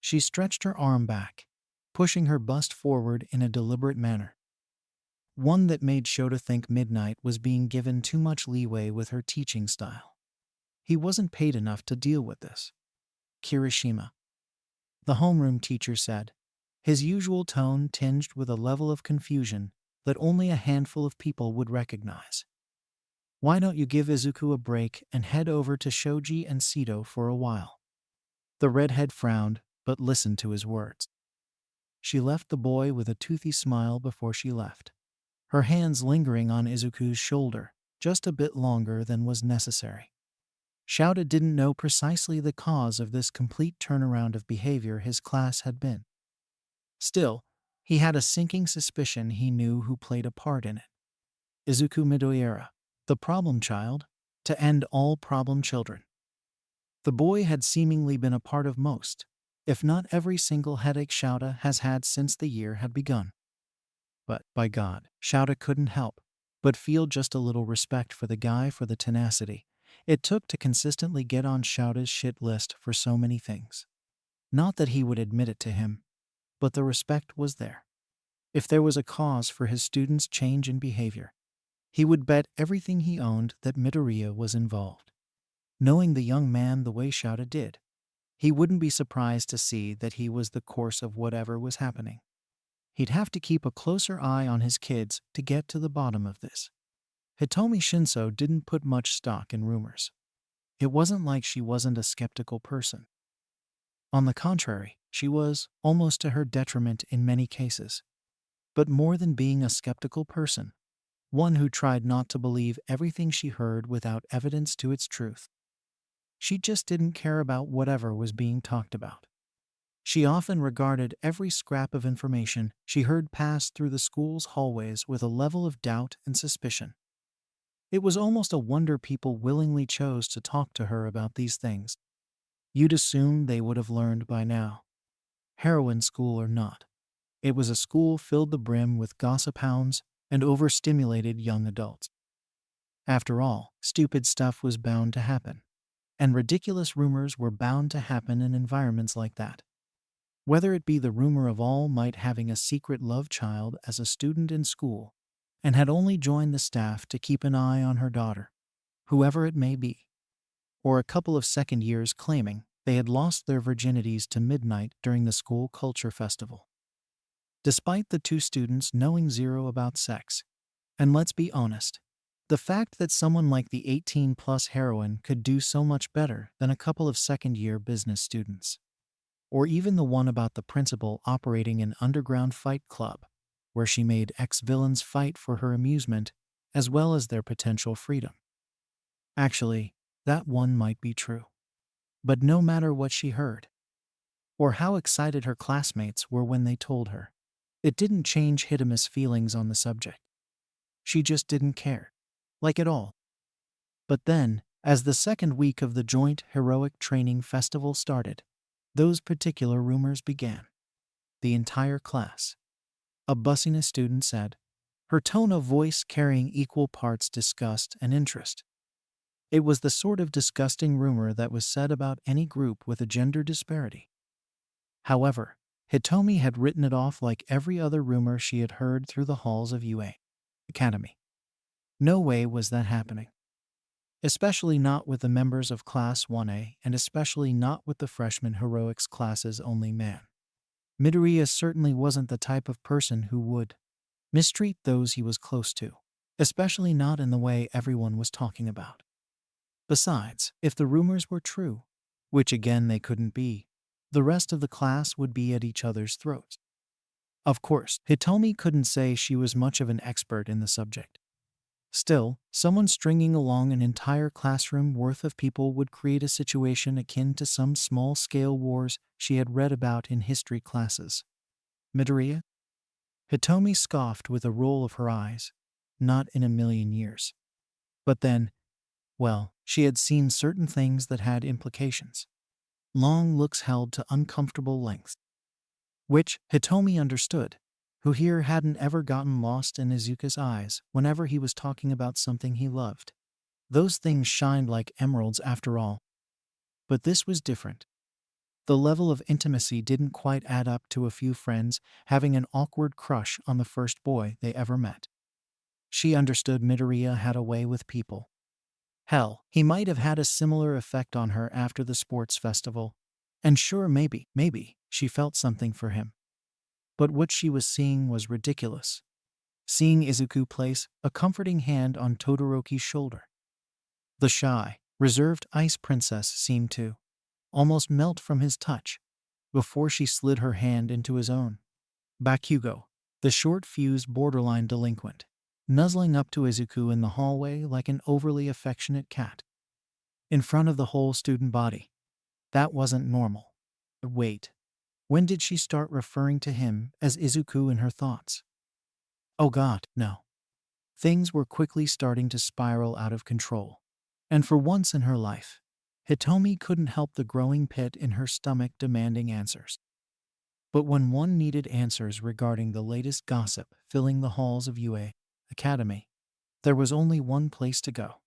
She stretched her arm back, pushing her bust forward in a deliberate manner. One that made Shota think Midnight was being given too much leeway with her teaching style. He wasn't paid enough to deal with this. Kirishima, the homeroom teacher said, his usual tone tinged with a level of confusion that only a handful of people would recognize. Why don't you give Izuku a break and head over to Shoji and Sito for a while? The redhead frowned, but listened to his words. She left the boy with a toothy smile before she left, her hands lingering on Izuku's shoulder just a bit longer than was necessary. Shouta didn't know precisely the cause of this complete turnaround of behavior his class had been. Still, he had a sinking suspicion he knew who played a part in it. Izuku Midoriya, the problem child, to end all problem children. The boy had seemingly been a part of most, if not every single headache Shouta has had since the year had begun. But, by God, Shouta couldn't help but feel just a little respect for the guy for the tenacity it took to consistently get on Shouta's shit list for so many things. Not that he would admit it to him, but the respect was there. If there was a cause for his students' change in behavior, he would bet everything he owned that Midoriya was involved. Knowing the young man the way Shouta did, he wouldn't be surprised to see that he was the course of whatever was happening. He'd have to keep a closer eye on his kids to get to the bottom of this. Hitomi Shinso didn't put much stock in rumors. It wasn't like she wasn't a skeptical person. On the contrary, she was, almost to her detriment in many cases. But more than being a skeptical person, one who tried not to believe everything she heard without evidence to its truth. She just didn't care about whatever was being talked about. She often regarded every scrap of information she heard pass through the school's hallways with a level of doubt and suspicion. It was almost a wonder people willingly chose to talk to her about these things. You'd assume they would have learned by now. Heroin school or not, it was a school filled the brim with gossip hounds and overstimulated young adults. After all, stupid stuff was bound to happen, and ridiculous rumors were bound to happen in environments like that. Whether it be the rumor of All Might having a secret love child as a student in school and had only joined the staff to keep an eye on her daughter, whoever it may be, or a couple of second years claiming they had lost their virginities to Midnight during the school culture festival. Despite the two students knowing zero about sex, and let's be honest, the fact that someone like the 18-plus heroine could do so much better than a couple of second-year business students, or even the one about the principal operating an underground fight club, where she made ex-villains fight for her amusement as well as their potential freedom. Actually, that one might be true. But no matter what she heard, or how excited her classmates were when they told her, it didn't change Hitomi's feelings on the subject. She just didn't care, like at all. But then, as the second week of the joint heroic training festival started, those particular rumors began. The entire class, a bussiness student said, her tone of voice carrying equal parts disgust and interest. It was the sort of disgusting rumor that was said about any group with a gender disparity. However, Hitomi had written it off like every other rumor she had heard through the halls of UA Academy. No way was that happening. Especially not with the members of Class 1A and especially not with the freshman heroics class's only man. Midoriya certainly wasn't the type of person who would mistreat those he was close to, especially not in the way everyone was talking about. Besides, if the rumors were true, which again they couldn't be, the rest of the class would be at each other's throats. Of course, Hitomi couldn't say she was much of an expert in the subject. Still, someone stringing along an entire classroom worth of people would create a situation akin to some small-scale wars she had read about in history classes. Midoriya? Hitomi scoffed with a roll of her eyes. Not in a million years. But then, well, she had seen certain things that had implications. Long looks held to uncomfortable lengths. Which Hitomi understood, who here hadn't ever gotten lost in Izuku's eyes whenever he was talking about something he loved. Those things shined like emeralds after all. But this was different. The level of intimacy didn't quite add up to a few friends having an awkward crush on the first boy they ever met. She understood Midoriya had a way with people. Hell, he might have had a similar effect on her after the sports festival. And sure, maybe, she felt something for him. But what she was seeing was ridiculous. Seeing Izuku place a comforting hand on Todoroki's shoulder. The shy, reserved ice princess seemed to almost melt from his touch before she slid her hand into his own. Bakugo, the short-fused borderline delinquent, nuzzling up to Izuku in the hallway like an overly affectionate cat. In front of the whole student body. That wasn't normal. But wait. When did she start referring to him as Izuku in her thoughts? Oh god, no. Things were quickly starting to spiral out of control. And for once in her life, Hitomi couldn't help the growing pit in her stomach demanding answers. But when one needed answers regarding the latest gossip filling the halls of UA Academy, there was only one place to go.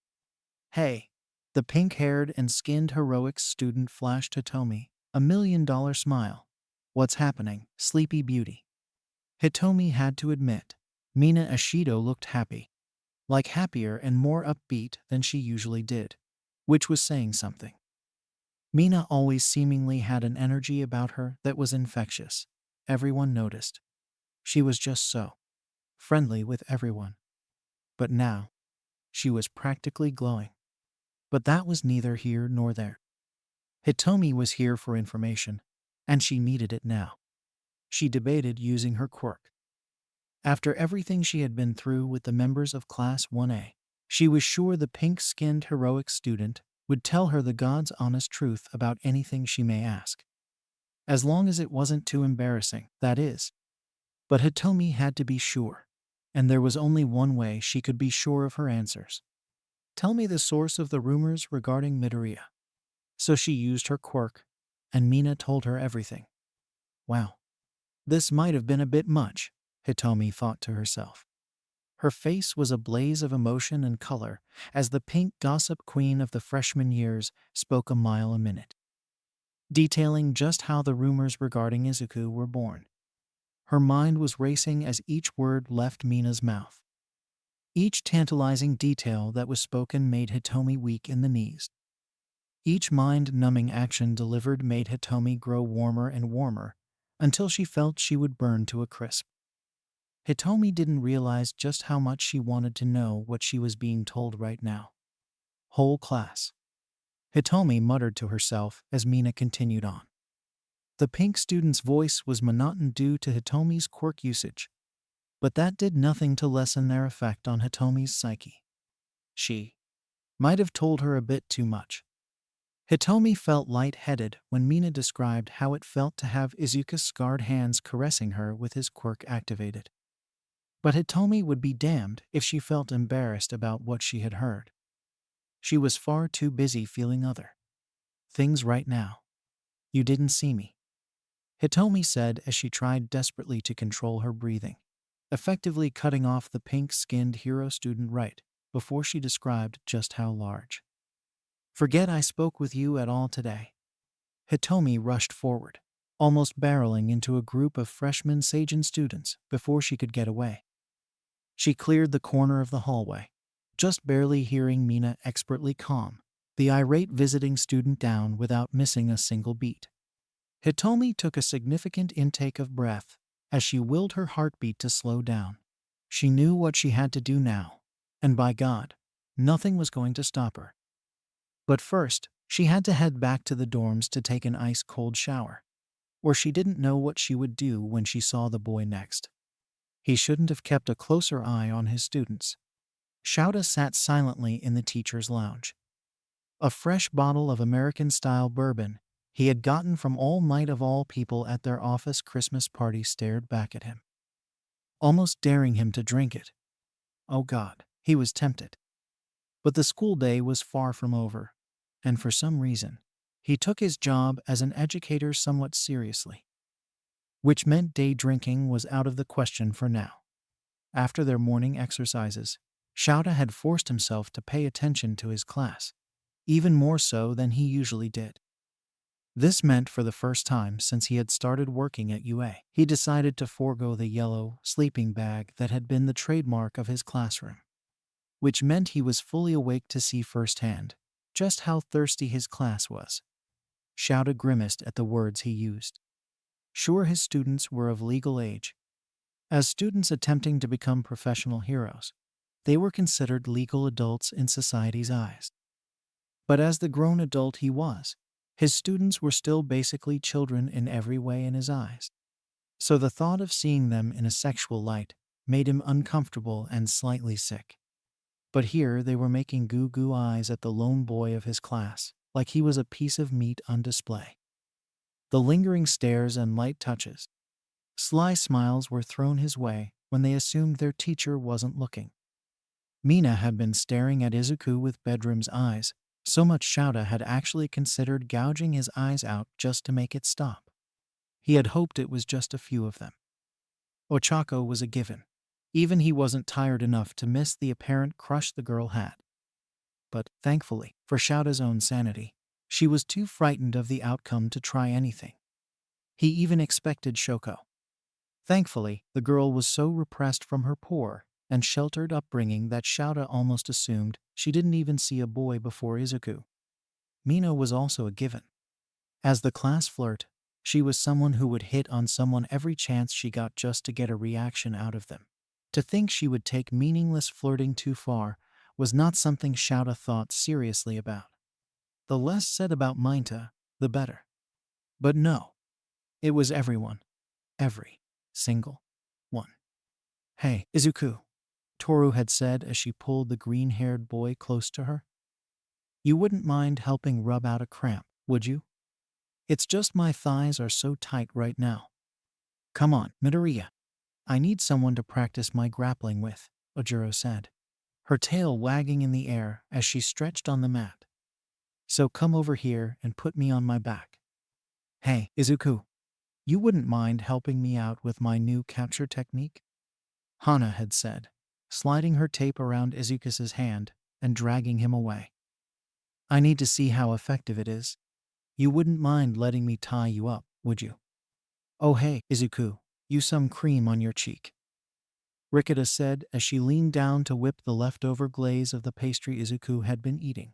Hey, the pink-haired and skinned heroics student flashed Hitomi a $1 million smile. What's happening, Sleepy Beauty? Hitomi had to admit, Mina Ashido looked happy. Like happier and more upbeat than she usually did, which was saying something. Mina always seemingly had an energy about her that was infectious. Everyone noticed. She was just so friendly with everyone. But now, she was practically glowing. But that was neither here nor there. Hitomi was here for information, and she needed it now. She debated using her quirk. After everything she had been through with the members of Class 1A, she was sure the pink-skinned heroic student would tell her the God's honest truth about anything she may ask. As long as it wasn't too embarrassing, that is. But Hitomi had to be sure, and there was only one way she could be sure of her answers. Tell me the source of the rumors regarding Midoriya. So she used her quirk, and Mina told her everything. Wow. This might have been a bit much, Hitomi thought to herself. Her face was a blaze of emotion and color as the pink gossip queen of the freshman years spoke a mile a minute, detailing just how the rumors regarding Izuku were born. Her mind was racing as each word left Mina's mouth. Each tantalizing detail that was spoken made Hitomi weak in the knees. Each mind-numbing action delivered made Hitomi grow warmer and warmer until she felt she would burn to a crisp. Hitomi didn't realize just how much she wanted to know what she was being told right now. Whole class. Hitomi muttered to herself as Mina continued on. The pink student's voice was monotone due to Hitomi's quirk usage, but that did nothing to lessen their effect on Hitomi's psyche. She might have told her a bit too much. Hitomi felt light-headed when Mina described how it felt to have Izuku's scarred hands caressing her with his quirk activated. But Hitomi would be damned if she felt embarrassed about what she had heard. She was far too busy feeling other things right now. You didn't see me, Hitomi said as she tried desperately to control her breathing, effectively cutting off the pink-skinned hero student right before she described just how large. Forget I spoke with you at all today. Hitomi rushed forward, almost barreling into a group of freshman Seijin students before she could get away. She cleared the corner of the hallway, just barely hearing Mina expertly calm the irate visiting student down without missing a single beat. Hitomi took a significant intake of breath as she willed her heartbeat to slow down. She knew what she had to do now, and by God, nothing was going to stop her. But first, she had to head back to the dorms to take an ice-cold shower, or she didn't know what she would do when she saw the boy next. He shouldn't have kept a closer eye on his students. Shouta sat silently in the teacher's lounge. A fresh bottle of American-style bourbon he had gotten from All Might of all people at their office Christmas party stared back at him, almost daring him to drink it. Oh God, he was tempted. But the school day was far from over, and for some reason, he took his job as an educator somewhat seriously, which meant day drinking was out of the question for now. After their morning exercises, Shouta had forced himself to pay attention to his class, even more so than he usually did. This meant for the first time since he had started working at UA, he decided to forego the yellow sleeping bag that had been the trademark of his classroom, which meant he was fully awake to see firsthand just how thirsty his class was. Shouta grimaced at the words he used. Sure, his students were of legal age. As students attempting to become professional heroes, they were considered legal adults in society's eyes. But as the grown adult he was, his students were still basically children in every way in his eyes. So the thought of seeing them in a sexual light made him uncomfortable and slightly sick. But here they were making goo-goo eyes at the lone boy of his class, like he was a piece of meat on display. The lingering stares and light touches, sly smiles were thrown his way when they assumed their teacher wasn't looking. Mina had been staring at Izuku with bedroom's eyes, so much Shouta had actually considered gouging his eyes out just to make it stop. He had hoped it was just a few of them. Ochako was a given. Even he wasn't tired enough to miss the apparent crush the girl had. But, thankfully, for Shouta's own sanity, she was too frightened of the outcome to try anything. He even expected Shoko. Thankfully, the girl was so repressed from her poor and sheltered upbringing that Shouta almost assumed she didn't even see a boy before Izuku. Mina was also a given. As the class flirt, she was someone who would hit on someone every chance she got just to get a reaction out of them. To think she would take meaningless flirting too far was not something Shouta thought seriously about. The less said about Minta, the better. But no, it was everyone. Every single one. Hey, Izuku, Toru had said as she pulled the green-haired boy close to her. You wouldn't mind helping rub out a cramp, would you? It's just my thighs are so tight right now. Come on, Midoriya. I need someone to practice my grappling with, Ojiro said, her tail wagging in the air as she stretched on the mat. So come over here and put me on my back. Hey, Izuku, you wouldn't mind helping me out with my new capture technique? Hana had said, sliding her tape around Izuku's hand and dragging him away. I need to see how effective it is. You wouldn't mind letting me tie you up, would you? Oh hey, Izuku, you some cream on your cheek. Rikita said as she leaned down to whip the leftover glaze of the pastry Izuku had been eating.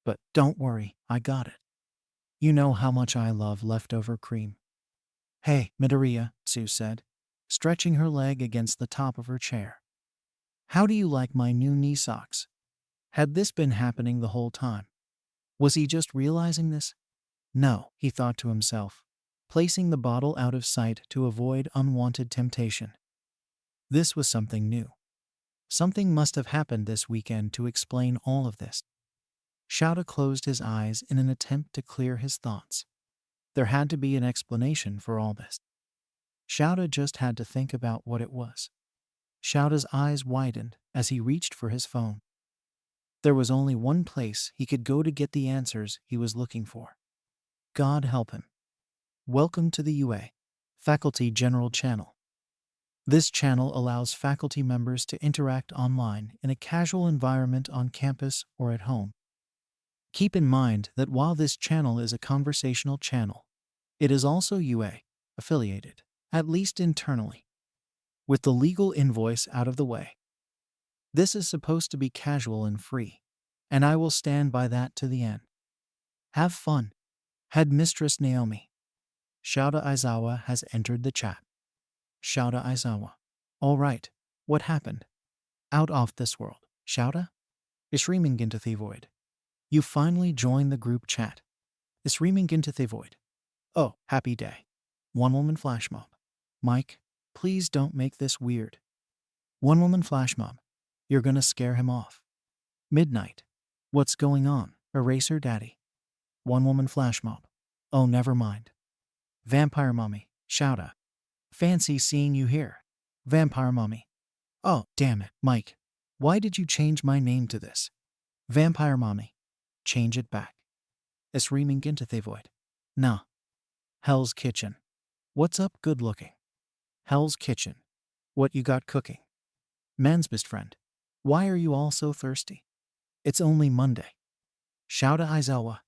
But don't worry, I got it. You know how much I love leftover cream. Hey, Midoriya, Tsu said, stretching her leg against the top of her chair. How do you like my new knee socks? Had this been happening the whole time? Was he just realizing this? No, he thought to himself, placing the bottle out of sight to avoid unwanted temptation. This was something new. Something must have happened this weekend to explain all of this. Shouta closed his eyes in an attempt to clear his thoughts. There had to be an explanation for all this. Shouta just had to think about what it was. Shouta's eyes widened as he reached for his phone. There was only one place he could go to get the answers he was looking for. God help him. Welcome to the UA Faculty General Channel. This channel allows faculty members to interact online in a casual environment on campus or at home. Keep in mind that while this channel is a conversational channel, it is also UA affiliated, at least internally. With the legal invoice out of the way, this is supposed to be casual and free, and I will stand by that to the end. Have fun. Headmistress Naomi. Shouta Aizawa has entered the chat. Shouta Aizawa. All right, what happened? Out off this world. Shouta? Ishrimingintathivoid. You finally joined the group chat. Screaming into the void. Oh, happy day. One woman flash mob. Mike, please don't make this weird. One woman flash mob. You're gonna scare him off. Midnight. What's going on? Eraser daddy. One woman flash mob. Oh, never mind. Vampire mommy. Shout out. Fancy seeing you here. Vampire mommy. Oh, damn it, Mike. Why did you change my name to this? Vampire mommy. Change it back. Screaming into the void. Nah. Hell's Kitchen. What's up, good looking? Hell's Kitchen. What you got cooking? Man's best friend. Why are you all so thirsty? It's only Monday. Shouta Aizawa.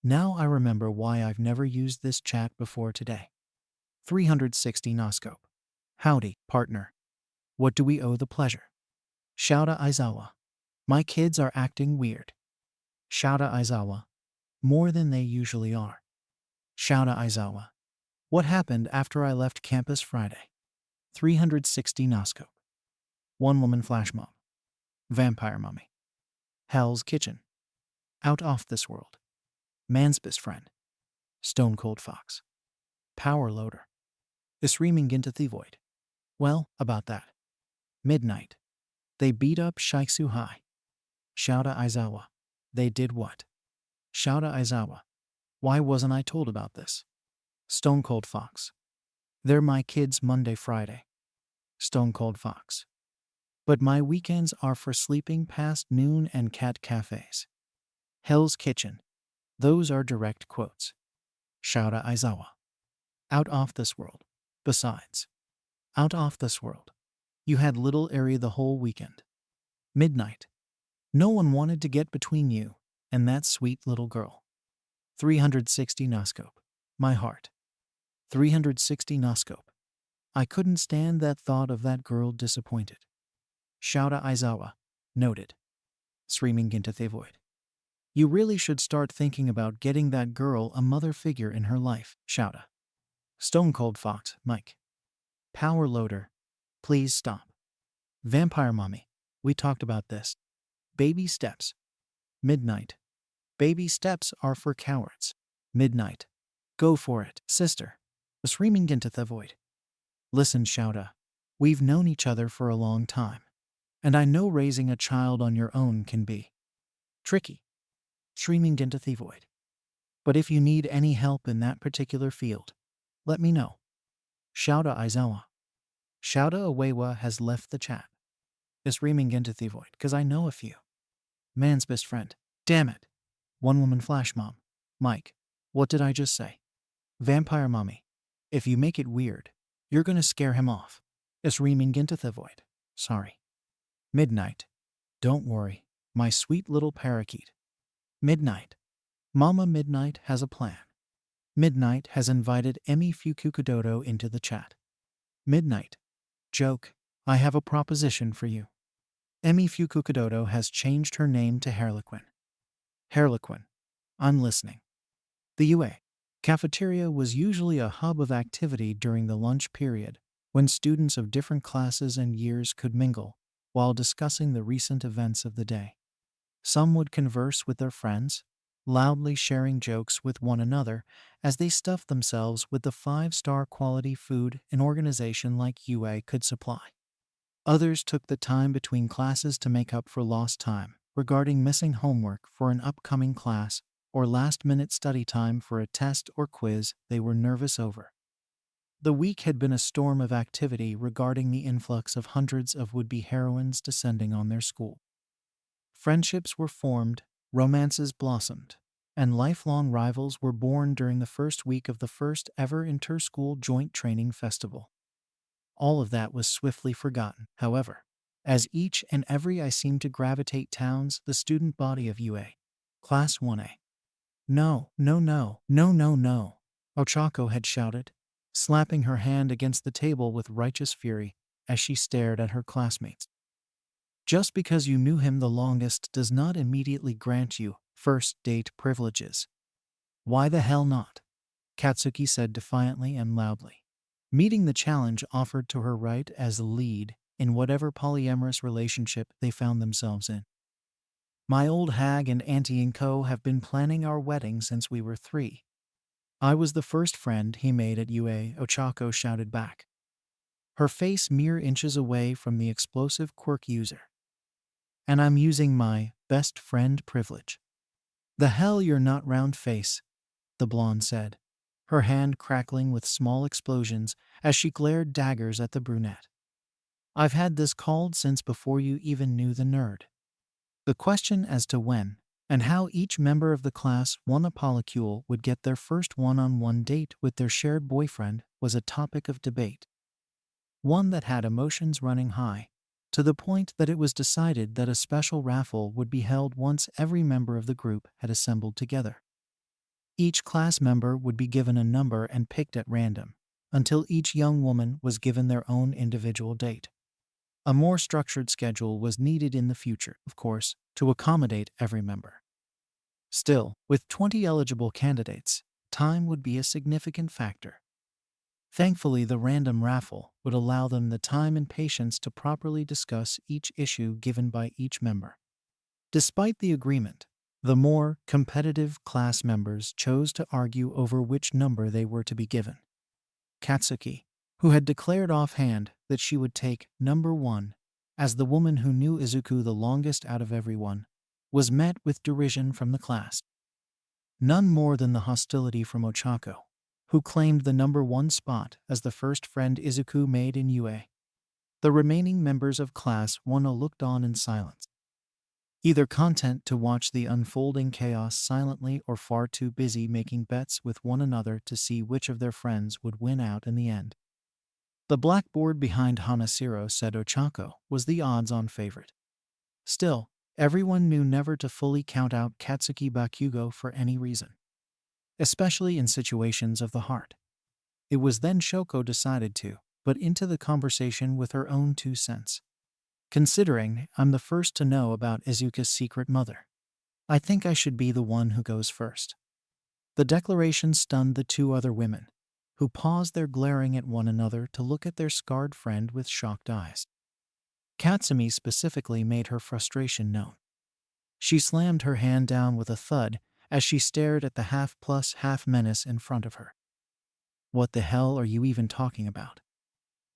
Now I remember why I've never used this chat before today. 360 Noscope. Howdy, partner. What do we owe the pleasure? Shouta Aizawa. My kids are acting weird. Shouta Aizawa. More than they usually are. Shouta Aizawa. What happened after I left campus Friday? 360 Noscope. One woman flash mob. Vampire mummy. Hell's Kitchen. Out off this world. Man's best friend. Stone Cold Fox. Power loader. Screaming into the void. Well, about that. Midnight. They beat up Shiksu High. Shouta Aizawa. They did what? Shouta Aizawa. Why wasn't I told about this? Stone Cold Fox. They're my kids Monday, Friday. Stone Cold Fox. But my weekends are for sleeping past noon and cat cafes. Hell's Kitchen. Those are direct quotes. Shouta Aizawa. Out off this world. Besides. Out off this world. You had little Airy the whole weekend. Midnight. No one wanted to get between you and that sweet little girl. 360 Noscope. My heart. 360 Noscope. I couldn't stand that thought of that girl disappointed. Shouta Aizawa. Noted. Screaming into the void. You really should start thinking about getting that girl a mother figure in her life. Shouta. Stone Cold Fox. Mike. Power loader. Please stop. Vampire mommy. We talked about this. Baby steps. Midnight. Baby steps are for cowards. Midnight. Go for it, sister. Screaming into the void. Listen, Shouta. We've known each other for a long time. And I know raising a child on your own can be tricky. Screaming into the void. But if you need any help in that particular field, let me know. Shouta Aizawa. Shouta Awewa has left the chat. Screaming into the void, because I know a few. Man's best friend. Damn it. One woman flash mom. Mike. What did I just say? Vampire mommy. If you make it weird, you're gonna scare him off. Screaming into the void. Sorry. Midnight. Don't worry, my sweet little parakeet. Midnight. Mama Midnight has a plan. Midnight has invited Emi Fukukudodo into the chat. Midnight. Joke. I have a proposition for you. Emi Fukukudodo has changed her name to Harlequin. Harlequin. I'm listening. The UA cafeteria was usually a hub of activity during the lunch period, when students of different classes and years could mingle while discussing the recent events of the day. Some would converse with their friends, loudly sharing jokes with one another as they stuffed themselves with the 5-star quality food an organization like UA could supply. Others took the time between classes to make up for lost time regarding missing homework for an upcoming class or last-minute study time for a test or quiz they were nervous over. The week had been a storm of activity regarding the influx of hundreds of would-be heroines descending on their school. Friendships were formed, romances blossomed, and lifelong rivals were born during the first week of the first ever inter-school joint training festival. All of that was swiftly forgotten, however, as each and every I seemed to gravitate towns the student body of UA. Class 1A. No, no, no, no, no, no, Ochako had shouted, slapping her hand against the table with righteous fury as she stared at her classmates. Just because you knew him the longest does not immediately grant you first date privileges. Why the hell not? Katsuki said defiantly and loudly, meeting the challenge offered to her right as the lead in whatever polyamorous relationship they found themselves in. My old hag and Auntie and Co. have been planning our wedding since we were 3. I was the first friend he made at UA, Ochako shouted back, her face mere inches away from the explosive quirk user. And I'm using my best friend privilege. The hell you're not, round face, the blonde said, her hand crackling with small explosions as she glared daggers at the brunette. I've had this called since before you even knew the nerd. The question as to when and how each member of the class won a polycule would get their first one-on-one date with their shared boyfriend was a topic of debate. One that had emotions running high, to the point that it was decided that a special raffle would be held once every member of the group had assembled together. Each class member would be given a number and picked at random, until each young woman was given their own individual date. A more structured schedule was needed in the future, of course, to accommodate every member. Still, with 20 eligible candidates, time would be a significant factor. Thankfully, the random raffle would allow them the time and patience to properly discuss each issue given by each member. Despite the agreement, the more competitive class members chose to argue over which number they were to be given. Katsuki, who had declared offhand that she would take number 1, as the woman who knew Izuku the longest out of everyone, was met with derision from the class. None more than the hostility from Ochako, who claimed the number 1 spot as the first friend Izuku made in UA. The remaining members of Class 1 looked on in silence, either content to watch the unfolding chaos silently or far too busy making bets with one another to see which of their friends would win out in the end. The blackboard behind Hanashiro said Ochako was the odds-on favorite. Still, everyone knew never to fully count out Katsuki Bakugo for any reason, especially in situations of the heart. It was then Shoko decided to put into the conversation with her own 2 cents. Considering I'm the first to know about Izuku's secret mother, I think I should be the one who goes first. The declaration stunned the 2 other women, who paused their glaring at one another to look at their scarred friend with shocked eyes. Katsumi specifically made her frustration known. She slammed her hand down with a thud as she stared at the half menace in front of her. What the hell are you even talking about?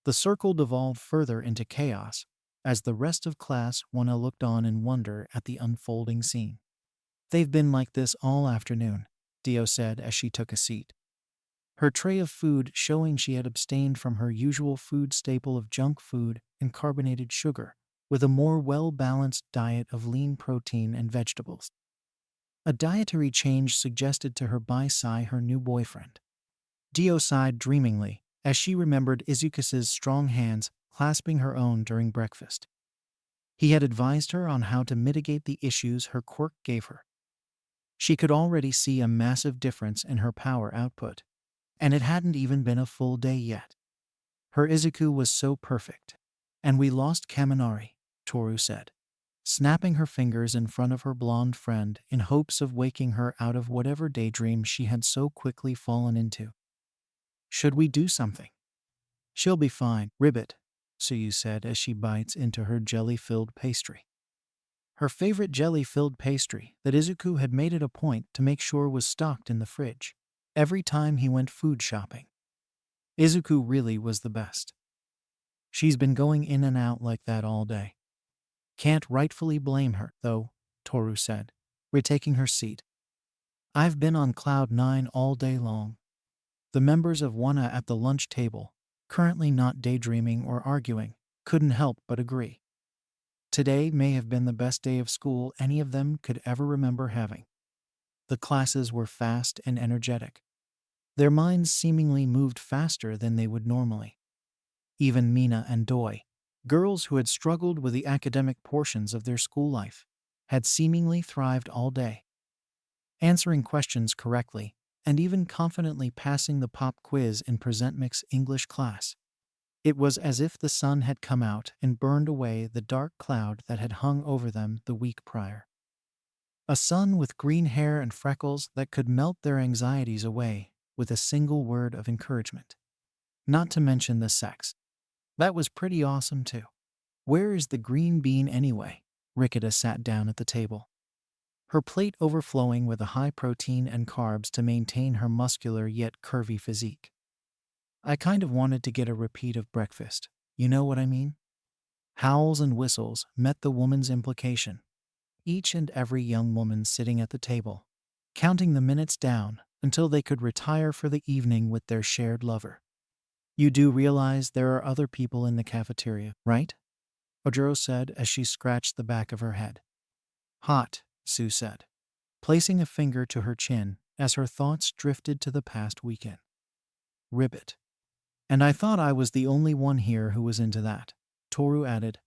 The circle devolved further into chaos as the rest of Class 1 looked on in wonder at the unfolding scene. They've been like this all afternoon, Dio said as she took a seat, her tray of food showing she had abstained from her usual food staple of junk food and carbonated sugar, with a more well-balanced diet of lean protein and vegetables. A dietary change suggested to her by Sai, her new boyfriend. Dio sighed dreamingly as she remembered Izuku's strong hands clasping her own during breakfast. He had advised her on how to mitigate the issues her quirk gave her. She could already see a massive difference in her power output, and it hadn't even been a full day yet. Her Izuku was so perfect. And we lost Kaminari, Toru said, snapping her fingers in front of her blonde friend in hopes of waking her out of whatever daydream she had so quickly fallen into. Should we do something? She'll be fine, Ribbit, Suyu said as she bites into her jelly-filled pastry. Her favorite jelly-filled pastry that Izuku had made it a point to make sure was stocked in the fridge every time he went food shopping. Izuku really was the best. She's been going in and out like that all day. Can't rightfully blame her, though, Toru said, retaking her seat. I've been on cloud 9 all day long. The members of WANA at the lunch table, currently not daydreaming or arguing, couldn't help but agree. Today may have been the best day of school any of them could ever remember having. The classes were fast and energetic. Their minds seemingly moved faster than they would normally. Even Mina and Doi, girls who had struggled with the academic portions of their school life, had seemingly thrived all day, answering questions correctly and even confidently passing the pop quiz in Presentmix English class. It was as if the sun had come out and burned away the dark cloud that had hung over them the week prior. A sun with green hair and freckles that could melt their anxieties away with a single word of encouragement. Not to mention the sex. That was pretty awesome too. Where is the green bean anyway? Rikita sat down at the table. her plate overflowing with a high protein and carbs to maintain her muscular yet curvy physique. I kind of wanted to get a repeat of breakfast. You know what I mean? Howls and whistles met the woman's implication. Each and every young woman sitting at the table, counting the minutes down until they could retire for the evening with their shared lover. You do realize there are other people in the cafeteria, right? Ojiro said as she scratched the back of her head. Hot, Sue said, placing a finger to her chin as her thoughts drifted to the past weekend. Ribbit. And I thought I was the only one here who was into that, Toru added,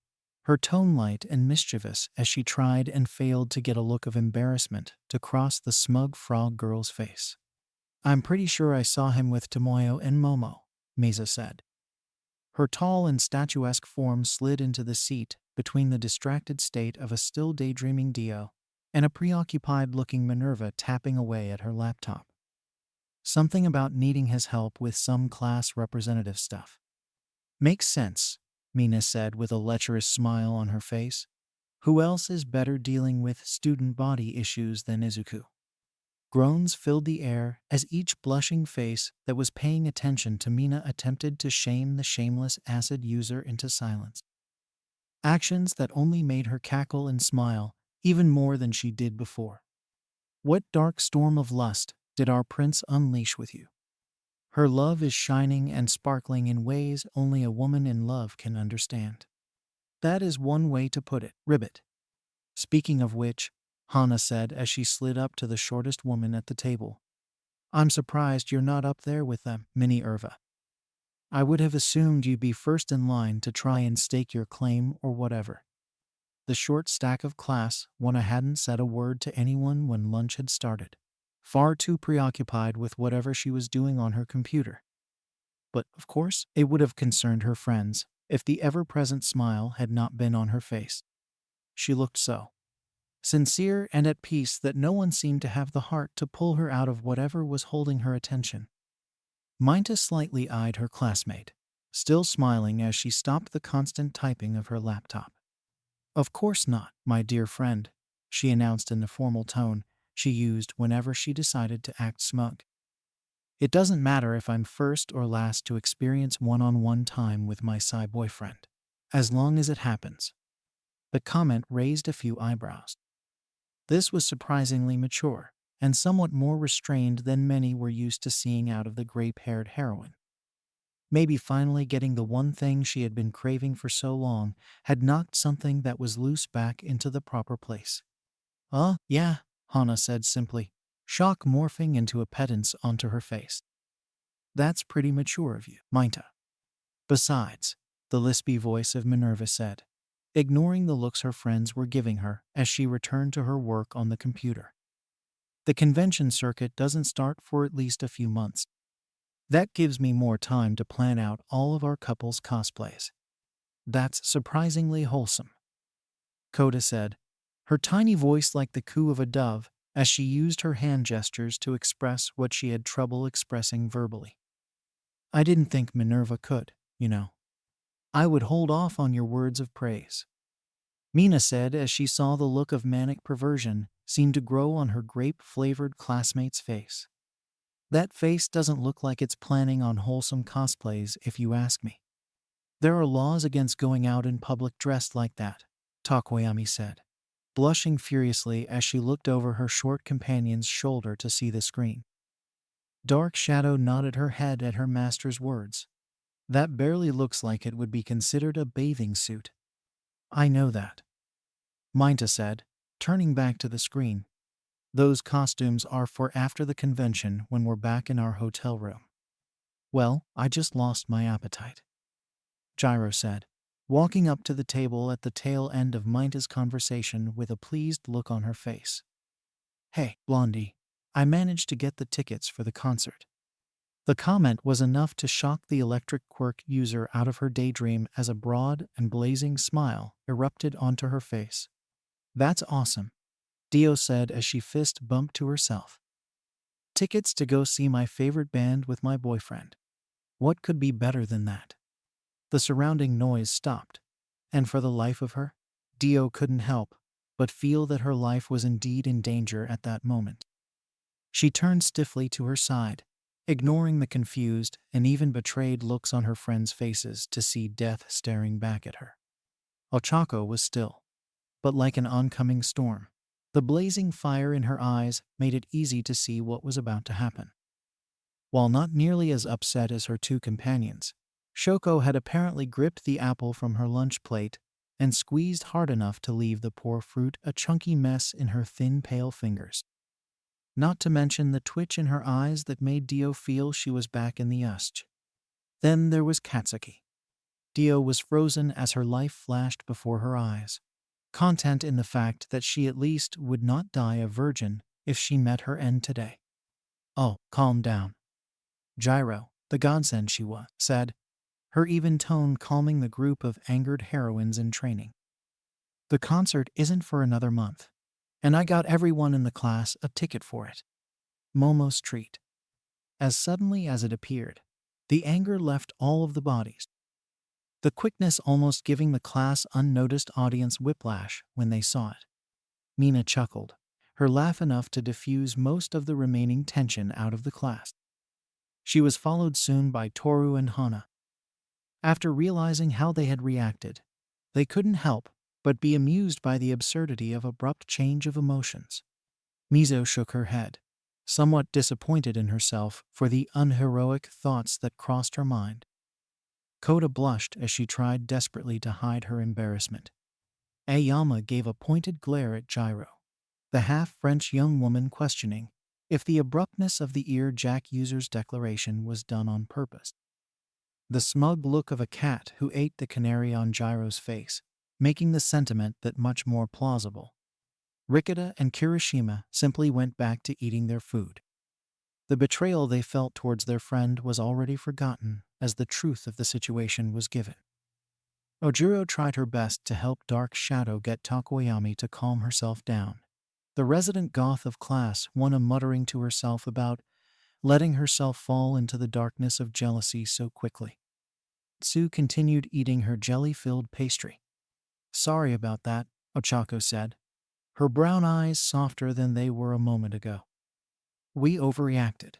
her tone light and mischievous as she tried and failed to get a look of embarrassment to cross the smug frog girl's face. I'm pretty sure I saw him with Tomoyo and Momo, Mesa said. Her tall and statuesque form slid into the seat between the distracted state of a still daydreaming Dio and a preoccupied-looking Minerva tapping away at her laptop. Something about needing his help with some class representative stuff. Makes sense, Mina said with a lecherous smile on her face. Who else is better dealing with student body issues than Izuku? Groans filled the air as each blushing face that was paying attention to Mina attempted to shame the shameless acid user into silence. Actions that only made her cackle and smile even more than she did before. What dark storm of lust did our prince unleash with you? Her love is shining and sparkling in ways only a woman in love can understand. That is one way to put it, Ribbit. Speaking of which, Hana said as she slid up to the shortest woman at the table. I'm surprised you're not up there with them, Mini-Irva. I would have assumed you'd be first in line to try and stake your claim or whatever. The short stack of class when I hadn't said a word to anyone when lunch had started, far too preoccupied with whatever she was doing on her computer. But, of course, it would have concerned her friends if the ever-present smile had not been on her face. She looked so sincere and at peace that no one seemed to have the heart to pull her out of whatever was holding her attention. Minta slightly eyed her classmate, still smiling as she stopped the constant typing of her laptop. Of course not, my dear friend, she announced in the formal tone she used whenever she decided to act smug. It doesn't matter if I'm first or last to experience one-on-one time with my Psy boyfriend, as long as it happens. The comment raised a few eyebrows. This was surprisingly mature, and somewhat more restrained than many were used to seeing out of the grape-haired heroine. Maybe finally getting the one thing she had been craving for so long had knocked something that was loose back into the proper place. Yeah, Hana said simply, shock morphing into a pedance onto her face. That's pretty mature of you, Minta. Besides, the lispy voice of Minerva said, ignoring the looks her friends were giving her as she returned to her work on the computer. The convention circuit doesn't start for at least a few months. That gives me more time to plan out all of our couples' cosplays. That's surprisingly wholesome, Koda said, her tiny voice like the coo of a dove as she used her hand gestures to express what she had trouble expressing verbally. I didn't think Minerva could, you know. I would hold off on your words of praise, Mina said as she saw the look of manic perversion seem to grow on her grape-flavored classmate's face. That face doesn't look like it's planning on wholesome cosplays if you ask me. There are laws against going out in public dressed like that, Takoyami said, blushing furiously as she looked over her short companion's shoulder to see the screen. Dark Shadow nodded her head at her master's words. That barely looks like it would be considered a bathing suit. I know that, Minta said, turning back to the screen. Those costumes are for after the convention when we're back in our hotel room. Well, I just lost my appetite, Gyro said, walking up to the table at the tail end of Minta's conversation with a pleased look on her face. Hey, Blondie, I managed to get the tickets for the concert. The comment was enough to shock the electric quirk user out of her daydream as a broad and blazing smile erupted onto her face. That's awesome, Dio said as she fist bumped to herself. Tickets to go see my favorite band with my boyfriend. What could be better than that? The surrounding noise stopped, and for the life of her, Dio couldn't help but feel that her life was indeed in danger at that moment. She turned stiffly to her side, ignoring the confused and even betrayed looks on her friends' faces to see death staring back at her. Ochako was still, but like an oncoming storm. The blazing fire in her eyes made it easy to see what was about to happen. While not nearly as upset as her two companions, Shoko had apparently gripped the apple from her lunch plate and squeezed hard enough to leave the poor fruit a chunky mess in her thin, pale fingers. Not to mention the twitch in her eyes that made Dio feel she was back in the USJ. Then there was Katsuki. Dio was frozen as her life flashed before her eyes, content in the fact that she at least would not die a virgin if she met her end today. "Oh, calm down. Gyro, the godsend she was," said, her even tone calming the group of angered heroines in training. "The concert isn't for another month, and I got everyone in the class a ticket for it." Momo's treat. As suddenly as it appeared, the anger left all of the bodies, the quickness almost giving the class unnoticed audience whiplash when they saw it. Mina chuckled, her laugh enough to diffuse most of the remaining tension out of the class. She was followed soon by Toru and Hana. After realizing how they had reacted, they couldn't help but be amused by the absurdity of abrupt change of emotions. Mizo shook her head, somewhat disappointed in herself for the unheroic thoughts that crossed her mind. Koda blushed as she tried desperately to hide her embarrassment. Aoyama gave a pointed glare at Gyro, the half-French young woman questioning if the abruptness of the ear-jack user's declaration was done on purpose. The smug look of a cat who ate the canary on Gyro's face, making the sentiment that much more plausible. Rikita and Kirishima simply went back to eating their food. The betrayal they felt towards their friend was already forgotten as the truth of the situation was given. Ojiro tried her best to help Dark Shadow get Takoyami to calm herself down. The resident goth of class 1 muttering to herself about letting herself fall into the darkness of jealousy so quickly. Tsu continued eating her jelly-filled pastry. "Sorry about that," Ochako said, her brown eyes softer than they were a moment ago. "We overreacted."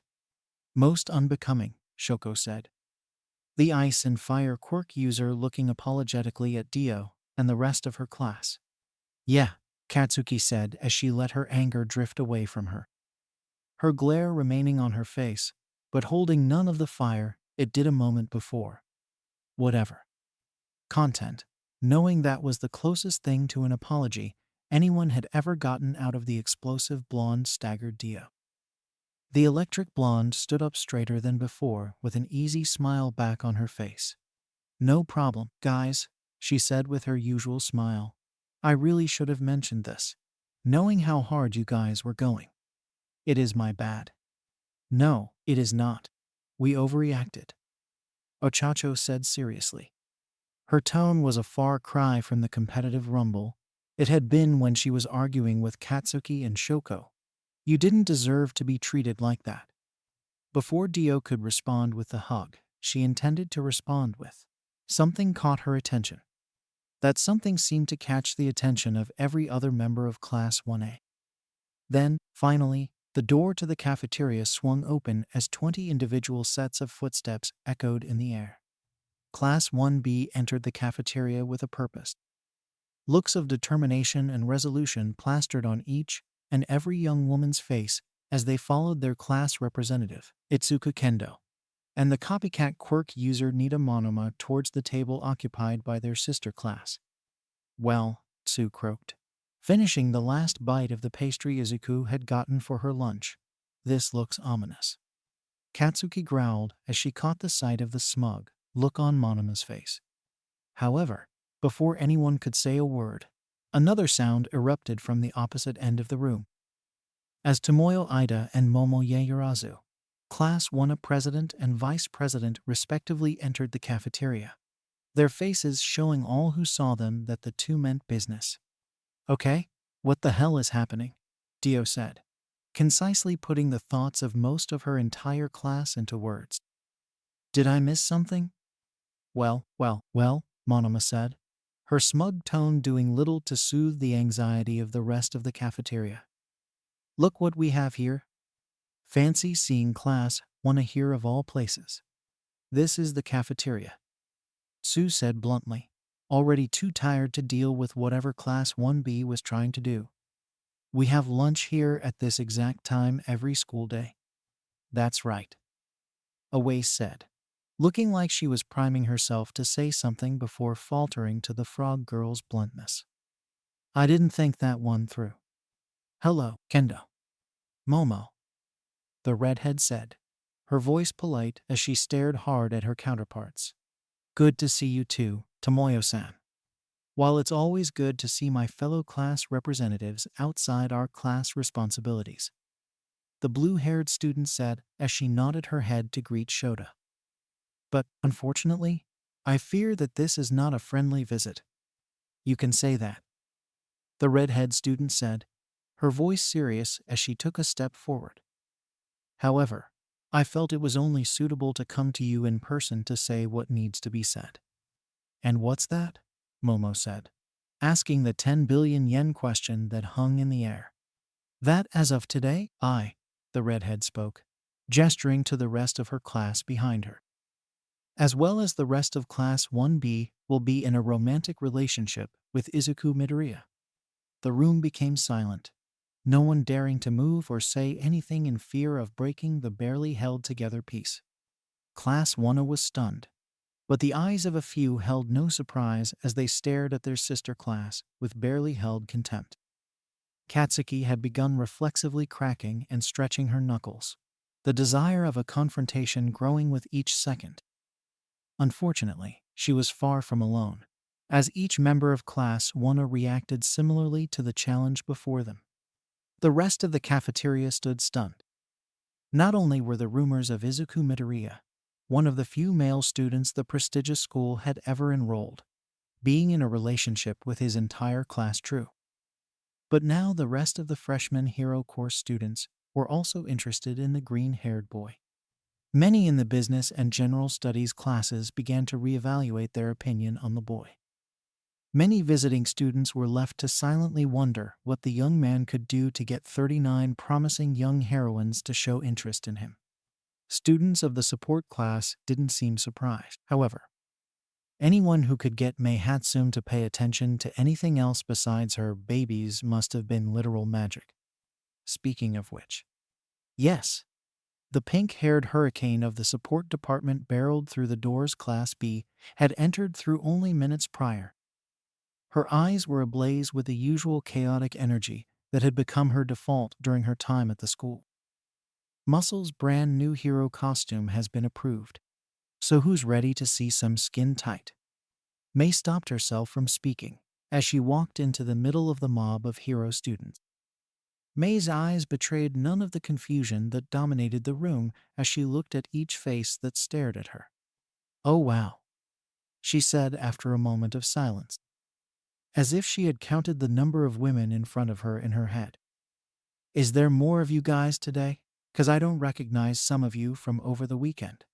"Most unbecoming," Shoko said. The ice and fire quirk user looking apologetically at Dio and the rest of her class. "Yeah," Katsuki said as she let her anger drift away from her. Her glare remaining on her face, but holding none of the fire it did a moment before. Whatever. Content, knowing that was the closest thing to an apology anyone had ever gotten out of the explosive blonde staggered Dio. The electric blonde stood up straighter than before with an easy smile back on her face. "No problem, guys," she said with her usual smile. "I really should have mentioned this, knowing how hard you guys were going. It is my bad." "No, it is not. We overreacted," Ochacho said seriously. Her tone was a far cry from the competitive rumble it had been when she was arguing with Katsuki and Shoko. "You didn't deserve to be treated like that." Before Dio could respond with the hug she intended to respond with, something caught her attention. That something seemed to catch the attention of every other member of Class 1A. Then, finally, the door to the cafeteria swung open as 20 individual sets of footsteps echoed in the air. Class 1B entered the cafeteria with a purpose. Looks of determination and resolution plastered on each and every young woman's face as they followed their class representative, Izuku Kendo, and the copycat quirk user Nita Monoma towards the table occupied by their sister class. "Well," Tsu croaked, finishing the last bite of the pastry Izuku had gotten for her lunch, "this looks ominous." Katsuki growled as she caught the sight of the smug look on Monoma's face. However, before anyone could say a word, another sound erupted from the opposite end of the room. As Tomoyo Ida and Momo Yaoyorozu, Class 1A President and Vice President respectively entered the cafeteria, their faces showing all who saw them that the two meant business. "Okay, what the hell is happening?" Dio said, concisely putting the thoughts of most of her entire class into words. "Did I miss something?" Well, Monoma said, her smug tone doing little to soothe the anxiety of the rest of the cafeteria. "Look what we have here. Fancy seeing class 1A here of all places. This is the cafeteria," Sue said bluntly, already too tired to deal with whatever class 1B was trying to do. "We have lunch here at this exact time every school day." "That's right," Awais said, looking like she was priming herself to say something before faltering to the frog girl's bluntness. "I didn't think that one through." "Hello, Kendo." "Momo," the redhead said, her voice polite as she stared hard at her counterparts. "Good to see you too, Tomoyo-san. While it's always good to see my fellow class representatives outside our class responsibilities," the blue-haired student said as she nodded her head to greet Shota. "But, unfortunately, I fear that this is not a friendly visit." "You can say that," the redhead student said, her voice serious as she took a step forward. "However, I felt it was only suitable to come to you in person to say what needs to be said." "And what's that?" Momo said, asking the 10 billion yen question that hung in the air. "That as of today, the redhead spoke, gesturing to the rest of her class behind her, as well as the rest of Class 1B, will be in a romantic relationship with Izuku Midoriya." The room became silent, no one daring to move or say anything in fear of breaking the barely held together peace. Class 1A was stunned, but the eyes of a few held no surprise as they stared at their sister class with barely held contempt. Katsuki had begun reflexively cracking and stretching her knuckles, the desire of a confrontation growing with each second. Unfortunately, she was far from alone, as each member of Class 1A reacted similarly to the challenge before them. The rest of the cafeteria stood stunned. Not only were the rumors of Izuku Midoriya, one of the few male students the prestigious school had ever enrolled, being in a relationship with his entire class true, but now the rest of the freshman hero course students were also interested in the green-haired boy. Many in the business and general studies classes began to reevaluate their opinion on the boy. Many visiting students were left to silently wonder what the young man could do to get 39 promising young heroines to show interest in him. Students of the support class didn't seem surprised, however. Anyone who could get Mei Hatsum to pay attention to anything else besides her babies must have been literal magic. Speaking of which. Yes. The pink-haired hurricane of the support department barreled through the doors Class B had entered through only minutes prior. Her eyes were ablaze with the usual chaotic energy that had become her default during her time at the school. Muscle's brand new hero costume has been approved, so who's ready to see some skin tight? Mei stopped herself from speaking as she walked into the middle of the mob of hero students. Mei's eyes betrayed none of the confusion that dominated the room as she looked at each face that stared at her. "Oh wow," she said after a moment of silence, as if she had counted the number of women in front of her in her head. "Is there more of you guys today? 'Cause I don't recognize some of you from over the weekend."